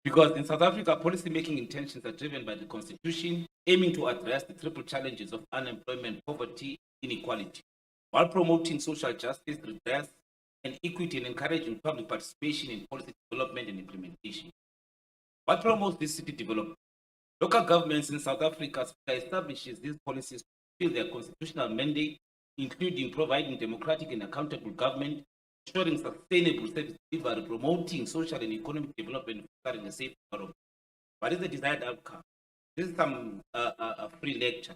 Because in South Africa, policy-making intentions are driven by the Constitution, aiming to address the triple challenges of unemployment, poverty, inequality, while promoting social justice, redress, and equity, and encouraging public participation in policy development and implementation. What promotes this city development? Local governments in South Africa establishes these policies to fulfill their constitutional mandate, including providing democratic and accountable government, ensuring sustainable service delivery, promoting social and economic development, fostering a safe environment. What is the desired outcome? This is some free lecture.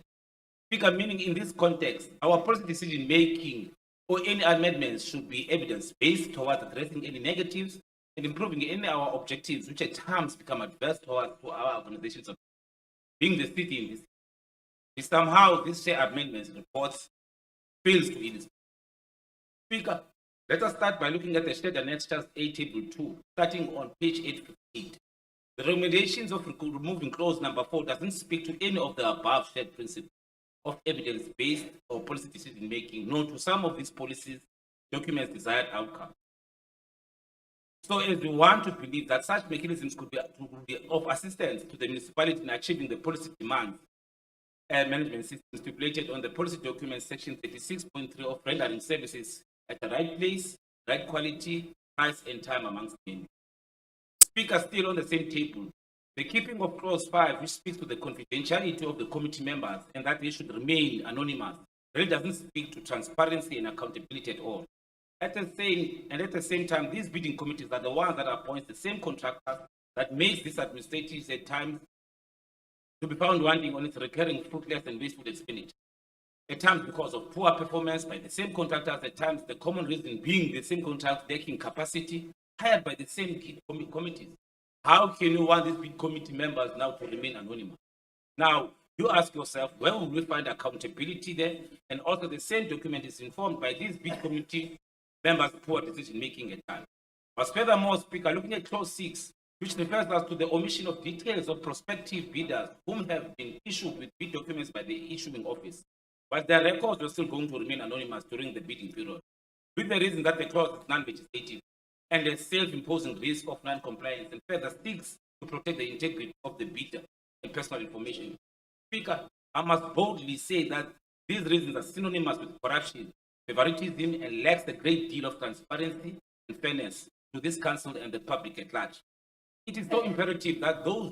Speaker, meaning in this context, our policy decision making or any amendments should be evidence-based towards addressing any negatives and improving any of our objectives, which at times become adverse to our organizations of being the city in this. Somehow, this share amendments reports fails to illustrate. Speaker, let us start by looking at the State Annexures A Table 2, starting on page 858. The recommendations of removing clause number 4 doesn't speak to any of the above shared principles of evidence-based or policy decision-making, nor to some of these policies documents desired outcome. So as we want to believe that such mechanisms could be of assistance to the municipality in achieving the policy demands and management system stipulated on the policy document section 36.3 of rendering services at the right place, right quality, price, and time amongst many. Speaker, still on the same table, the keeping of clause 5, which speaks to the confidentiality of the committee members and that they should remain anonymous, really doesn't speak to transparency and accountability at all. At the same time, these bidding committees are the ones that appoint the same contractors that makes this administrative at times to be found wanting on its recurring fruitless and wasteful expenditure. At times because of poor performance by the same contractors, at times the common reason being the same contractors lacking capacity, hired by the same committees. How can you want these bid committee members now to remain anonymous? Now, you ask yourself, where will we find accountability there? And also the same document is informed by these bid committee members' poor decision-making at times. But furthermore, Speaker, looking at clause 6, which refers us to the omission of details of prospective bidders whom have been issued with bid documents by the issuing office, but their records were still going to remain anonymous during the bidding period, with the reason that the clause is non-legislative and a self-imposing risk of non-compliance and further seeks to protect the integrity of the bidder and personal information. Speaker, I must boldly say that these reasons are synonymous with corruption, favoritism, and lacks a great deal of transparency and fairness to this council and the public at large. It is so imperative that those